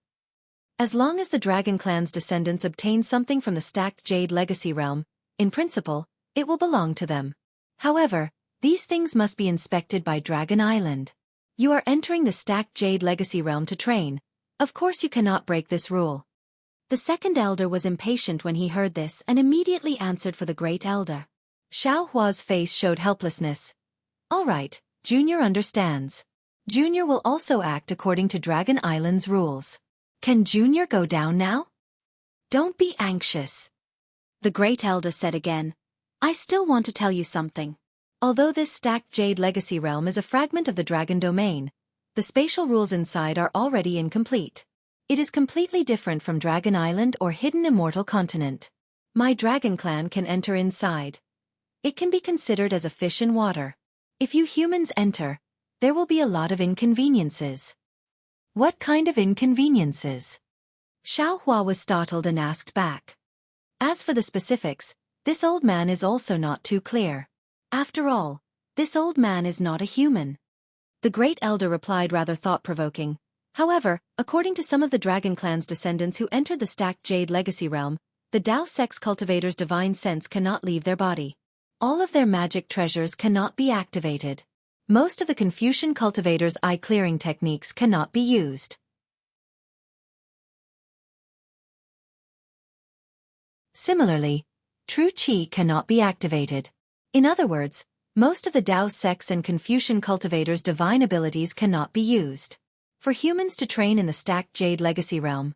As long as the Dragon Clan's descendants obtain something from the stacked Jade Legacy realm, in principle, it will belong to them. However, these things must be inspected by Dragon Island. You are entering the stacked Jade Legacy realm to train. Of course you cannot break this rule. The second elder was impatient when he heard this and immediately answered for the Great Elder. Xiaohua's face showed helplessness. All right, Junior understands. Junior will also act according to Dragon Island's rules. Can Junior go down now? Don't be anxious. The Great Elder said again. I still want to tell you something. Although this stacked Jade Legacy realm is a fragment of the Dragon Domain, the spatial rules inside are already incomplete. It is completely different from Dragon Island or hidden Immortal continent. My Dragon Clan can enter inside. It can be considered as a fish in water. If you humans enter, there will be a lot of inconveniences. What kind of inconveniences? Xiaohua was startled and asked back. As for the specifics, this old man is also not too clear. After all, this old man is not a human. The Great Elder replied rather thought-provoking. However, according to some of the Dragon Clan's descendants who entered the stacked Jade Legacy realm, the Dao Sex cultivator's divine sense cannot leave their body. All of their magic treasures cannot be activated. Most of the Confucian cultivator's eye-clearing techniques cannot be used. Similarly, true qi cannot be activated. In other words, most of the Dao Sex and Confucian cultivator's divine abilities cannot be used. For humans to train in the stacked Jade Legacy realm,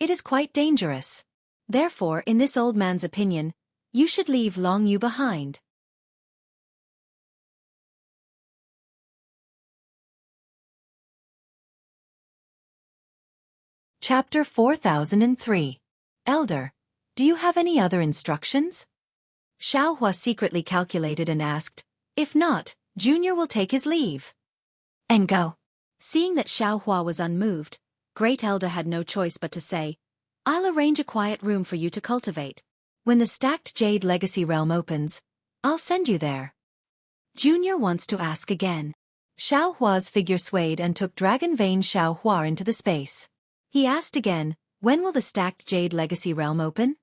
it is quite dangerous. Therefore, in this old man's opinion, you should leave Long Yu behind. Chapter 4003. Elder, do you have any other instructions? Xiaohua secretly calculated and asked. If not, Junior will take his leave. And go. Seeing that Xiaohua was unmoved, Great Elder had no choice but to say, I'll arrange a quiet room for you to cultivate. When the stacked Jade Legacy realm opens, I'll send you there. Junior wants to ask again. Xiaohua's figure swayed and took Dragon Vein Xiaohua into the space. He asked again, when will the stacked Jade Legacy realm open?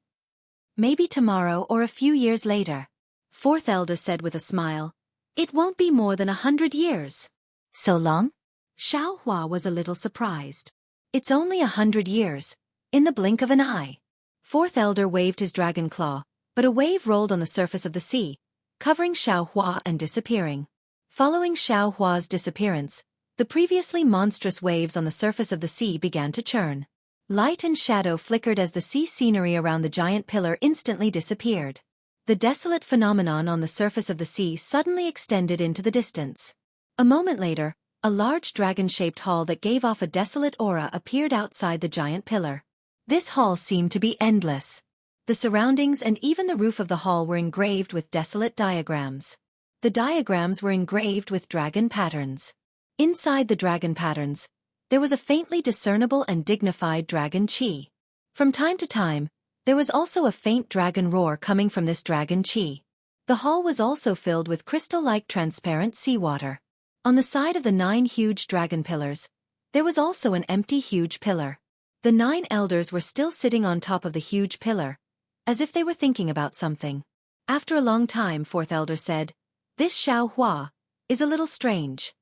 Maybe tomorrow or a few years later. Fourth Elder said with a smile. It won't be more than 100 years. So long? Xiaohua was a little surprised. It's only 100 years, in the blink of an eye. Fourth Elder waved his dragon claw, but a wave rolled on the surface of the sea, covering Xiaohua and disappearing. Following Xiaohua's disappearance, the previously monstrous waves on the surface of the sea began to churn. Light and shadow flickered as the sea scenery around the giant pillar instantly disappeared. The desolate phenomenon on the surface of the sea suddenly extended into the distance. A moment later, a large dragon-shaped hall that gave off a desolate aura appeared outside the giant pillar. This hall seemed to be endless. The surroundings and even the roof of the hall were engraved with desolate diagrams. The diagrams were engraved with dragon patterns. Inside the dragon patterns, there was a faintly discernible and dignified dragon qi. From time to time, there was also a faint dragon roar coming from this dragon qi. The hall was also filled with crystal-like transparent seawater. On the side of the 9 huge dragon pillars, there was also an empty huge pillar. The 9 elders were still sitting on top of the huge pillar, as if they were thinking about something. After a long time, Fourth Elder said, This Xiaohua, is a little strange.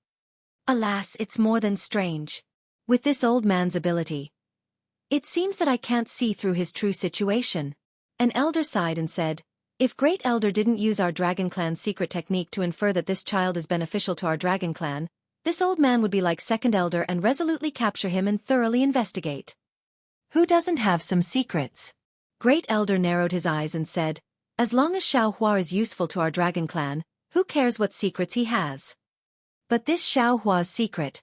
Alas, it's more than strange. With this old man's ability, it seems that I can't see through his true situation. An elder sighed and said, if Great Elder didn't use our Dragon Clan's secret technique to infer that this child is beneficial to our Dragon Clan, this old man would be like Second Elder and resolutely capture him and thoroughly investigate. Who doesn't have some secrets? Great Elder narrowed his eyes and said, as long as Xiaohua is useful to our Dragon Clan, who cares what secrets he has? But this Xiaohua's secret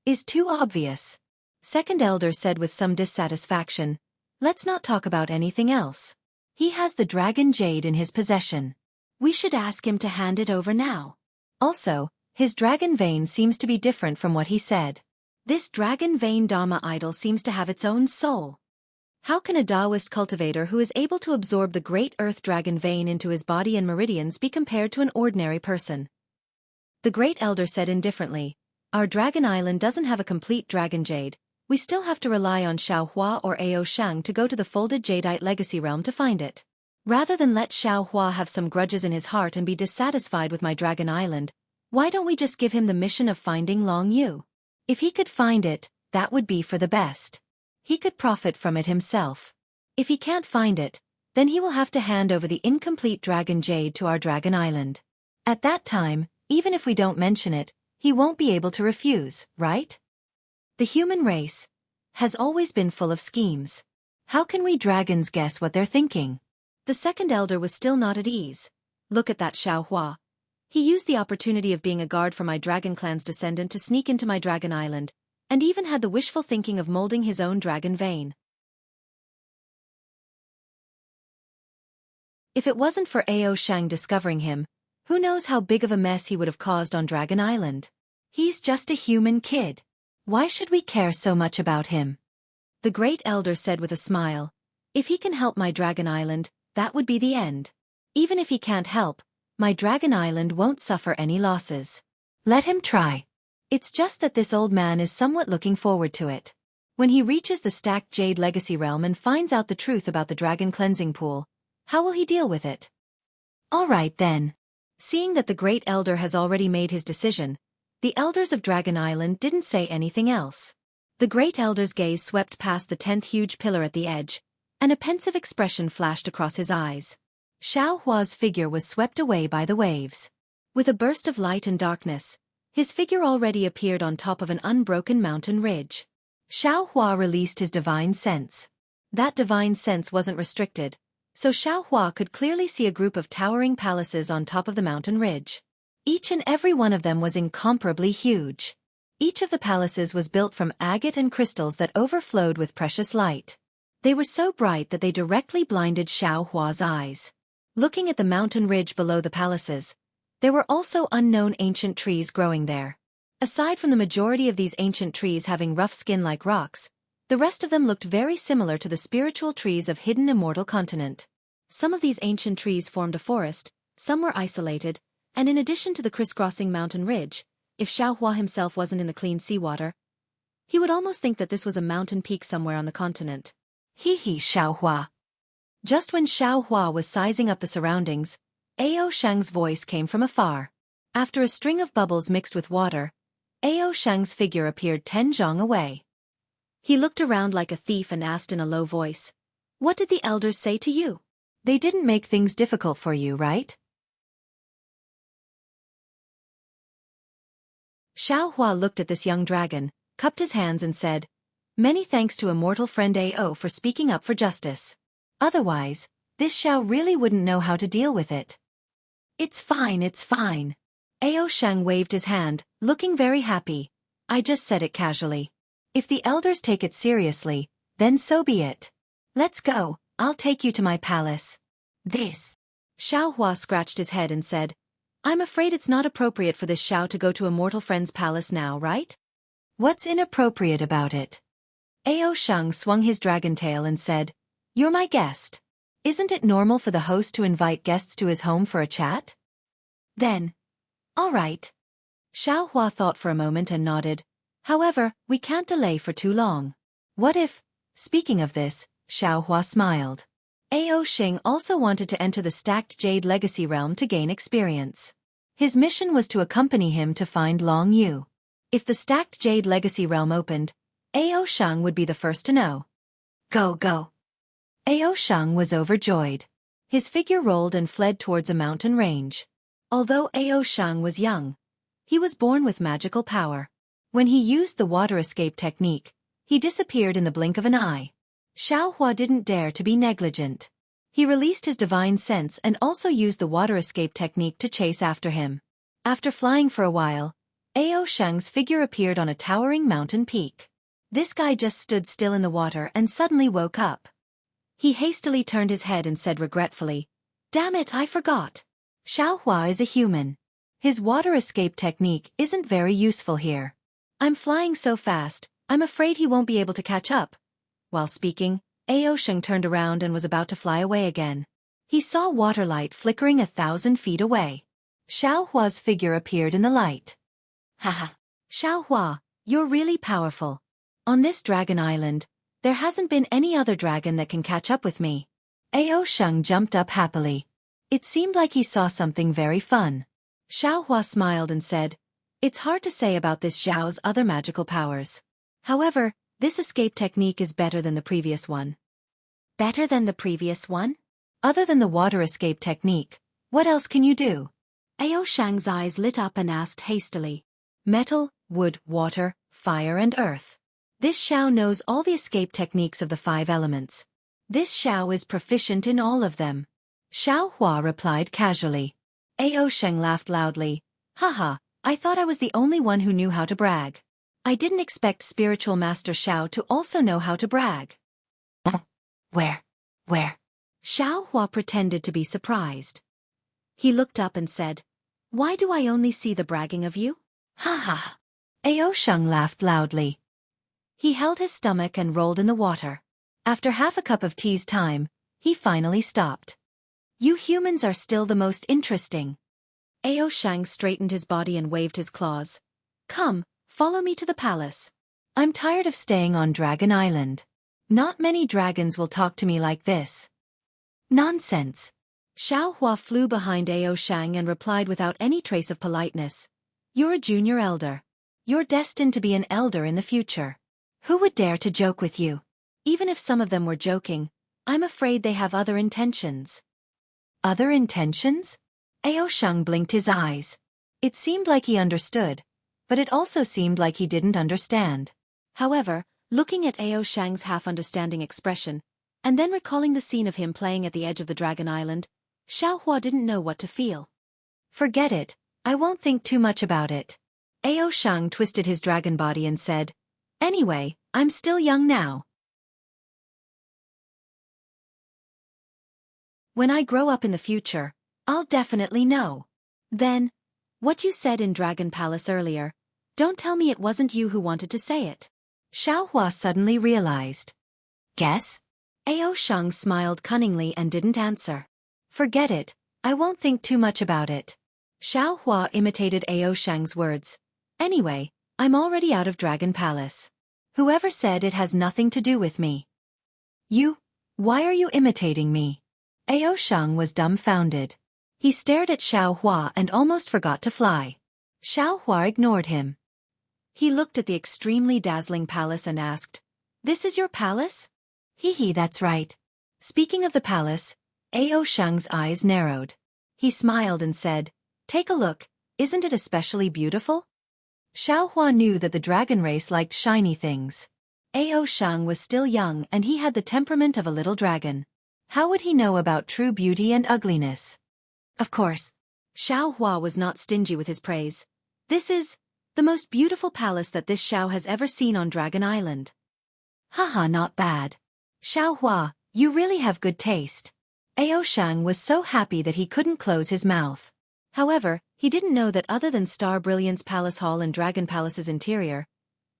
is too obvious. Second Elder said with some dissatisfaction, let's not talk about anything else. He has the Dragon Jade in his possession. We should ask him to hand it over now. Also, his Dragon Vein seems to be different from what he said. This Dragon Vein Dharma idol seems to have its own soul. How can a Taoist cultivator who is able to absorb the great Earth Dragon Vein into his body and meridians be compared to an ordinary person? The Great Elder said indifferently, our Dragon Island doesn't have a complete Dragon Jade. We still have to rely on Xiaohua or Ao Shang to go to the folded Jadeite legacy realm to find it. Rather than let Xiaohua have some grudges in his heart and be dissatisfied with my Dragon Island, why don't we just give him the mission of finding Long Yu? If he could find it, that would be for the best. He could profit from it himself. If he can't find it, then he will have to hand over the incomplete Dragon Jade to our Dragon Island. At that time, even if we don't mention it, he won't be able to refuse, right? The human race has always been full of schemes. How can we dragons guess what they're thinking? The Second Elder was still not at ease. Look at that Xiaohua. He used the opportunity of being a guard for my Dragon Clan's descendant to sneak into my Dragon Island, and even had the wishful thinking of molding his own Dragon Vein. If it wasn't for Ao Shang discovering him, who knows how big of a mess he would have caused on Dragon Island? He's just a human kid. Why should we care so much about him? The Great Elder said with a smile, if he can help my Dragon Island, that would be the end. Even if he can't help, my Dragon Island won't suffer any losses. Let him try. It's just that this old man is somewhat looking forward to it. When he reaches the stacked Jade Legacy Realm and finds out the truth about the Dragon Cleansing Pool, how will he deal with it? All right then. Seeing that the Great Elder has already made his decision, the elders of Dragon Island didn't say anything else. The Great Elder's gaze swept past the 10th huge pillar at the edge, and a pensive expression flashed across his eyes. Xiaohua's figure was swept away by the waves. With a burst of light and darkness, his figure already appeared on top of an unbroken mountain ridge. Xiaohua released his divine sense. That divine sense wasn't restricted, so Xiaohua could clearly see a group of towering palaces on top of the mountain ridge. Each and every one of them was incomparably huge. Each of the palaces was built from agate and crystals that overflowed with precious light. They were so bright that they directly blinded Xiaohua's eyes. Looking at the mountain ridge below the palaces, there were also unknown ancient trees growing there. Aside from the majority of these ancient trees having rough skin like rocks, the rest of them looked very similar to the spiritual trees of hidden Immortal continent. Some of these ancient trees formed a forest, some were isolated, and in addition to the crisscrossing mountain ridge, if Xiaohua himself wasn't in the clean seawater, he would almost think that this was a mountain peak somewhere on the continent. Hee Xiaohua. Just when Xiaohua was sizing up the surroundings, Ao Shang's voice came from afar. After a string of bubbles mixed with water, Ao Shang's figure appeared 10 zhang away. He looked around like a thief and asked in a low voice, what did the elders say to you? They didn't make things difficult for you, right? Xiaohua looked at this young dragon, cupped his hands and said, many thanks to immortal friend Ao for speaking up for justice. Otherwise, this Xiao really wouldn't know how to deal with it. It's fine, it's fine. Ao Shang waved his hand, looking very happy. I just said it casually. If the elders take it seriously, then so be it. Let's go, I'll take you to my palace. This. Xiaohua scratched his head and said, I'm afraid it's not appropriate for this Xiao to go to Immortal Friend's palace now, right? What's inappropriate about it? Ao Shang swung his dragon tail and said, you're my guest. Isn't it normal for the host to invite guests to his home for a chat? Then. All right. Xiaohua thought for a moment and nodded. However, we can't delay for too long. What if, speaking of this, Xiaohua smiled. Ao Shing also wanted to enter the stacked Jade Legacy realm to gain experience. His mission was to accompany him to find Long Yu. If the stacked Jade Legacy realm opened, Ao Shang would be the first to know. Go, go. Ao Shang was overjoyed. His figure rolled and fled towards a mountain range. Although Ao Shang was young, he was born with magical power. When he used the water escape technique, he disappeared in the blink of an eye. Xiaohua didn't dare to be negligent. He released his divine sense and also used the water escape technique to chase after him. After flying for a while, Ao Shang's figure appeared on a towering mountain peak. This guy just stood still in the water and suddenly woke up. He hastily turned his head and said regretfully, "Damn it, I forgot. Xiaohua is a human. His water escape technique isn't very useful here. I'm flying so fast, I'm afraid he won't be able to catch up." While speaking, Ao Shang turned around and was about to fly away again. He saw water light flickering 1,000 feet away. Xiaohua's figure appeared in the light. Haha. Xiaohua, you're really powerful. On this dragon island, there hasn't been any other dragon that can catch up with me. Ao Shang jumped up happily. It seemed like he saw something very fun. Xiaohua smiled and said, "It's hard to say about this Zhao's other magical powers. However, this escape technique is better than the previous one." Better than the previous one? Other than the water escape technique, what else can you do? Ao Shang's eyes lit up and asked hastily. Metal, wood, water, fire and earth. This Xiao knows all the escape techniques of the 5 elements. This Xiao is proficient in all of them. Xiaohua replied casually. Ao Shang laughed loudly. Haha, I thought I was the only one who knew how to brag. I didn't expect Spiritual Master Xiao to also know how to brag. Where? Xiaohua pretended to be surprised. He looked up and said, "Why do I only see the bragging of you?" Ha ha. Ao Shang laughed loudly. He held his stomach and rolled in the water. After half a cup of tea's time, he finally stopped. You humans are still the most interesting. Ao Shang straightened his body and waved his claws. Come, follow me to the palace. I'm tired of staying on Dragon Island. Not many dragons will talk to me like this. Nonsense. Xiaohua flew behind Ao Shang and replied without any trace of politeness. You're a junior elder. You're destined to be an elder in the future. Who would dare to joke with you? Even if some of them were joking, I'm afraid they have other intentions. Other intentions? Ao Shang blinked his eyes. It seemed like he understood, but it also seemed like he didn't understand. However, looking at Ao Shang's half-understanding expression, and then recalling the scene of him playing at the edge of the Dragon Island, Xiaohua didn't know what to feel. Forget it, I won't think too much about it. Ao Shang twisted his dragon body and said, Anyway, I'm still young now. When I grow up in the future, I'll definitely know. Then, what you said in Dragon Palace earlier, don't tell me it wasn't you who wanted to say it. Xiaohua suddenly realized. Guess? Ao Shang smiled cunningly and didn't answer. Forget it, I won't think too much about it. Xiaohua imitated Ao Shang's words. Anyway, I'm already out of Dragon Palace. Whoever said it has nothing to do with me? You? Why are you imitating me? Ao Shang was dumbfounded. He stared at Xiaohua and almost forgot to fly. Xiaohua ignored him. He looked at the extremely dazzling palace and asked, This is your palace? Hee, that's right. Speaking of the palace, Ao Shang's eyes narrowed. He smiled and said, Take a look, isn't it especially beautiful? Xiaohua knew that the dragon race liked shiny things. Ao Shang was still young and he had the temperament of a little dragon. How would he know about true beauty and ugliness? Of course, Xiaohua was not stingy with his praise. This is the most beautiful palace that this Xiao has ever seen on Dragon Island. Haha, not bad. Xiaohua, you really have good taste. Ao Shang was so happy that he couldn't close his mouth. However, he didn't know that other than Star Brilliance Palace Hall and Dragon Palace's interior,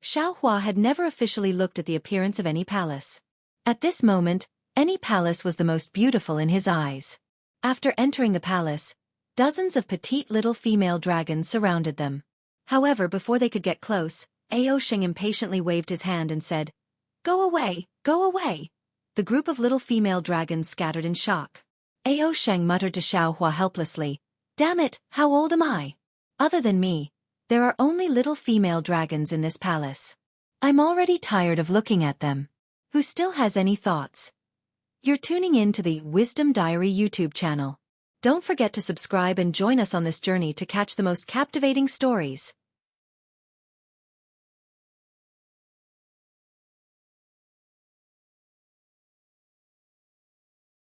Xiaohua had never officially looked at the appearance of any palace. At this moment, any palace was the most beautiful in his eyes. After entering the palace, dozens of petite little female dragons surrounded them. However, before they could get close, Ao Shang impatiently waved his hand and said, Go away, go away. The group of little female dragons scattered in shock. Ao Shang muttered to Xiaohua helplessly, Damn it, how old am I? Other than me, there are only little female dragons in this palace. I'm already tired of looking at them. Who still has any thoughts? You're tuning in to the Wisdom Diary YouTube channel. Don't forget to subscribe and join us on this journey to catch the most captivating stories.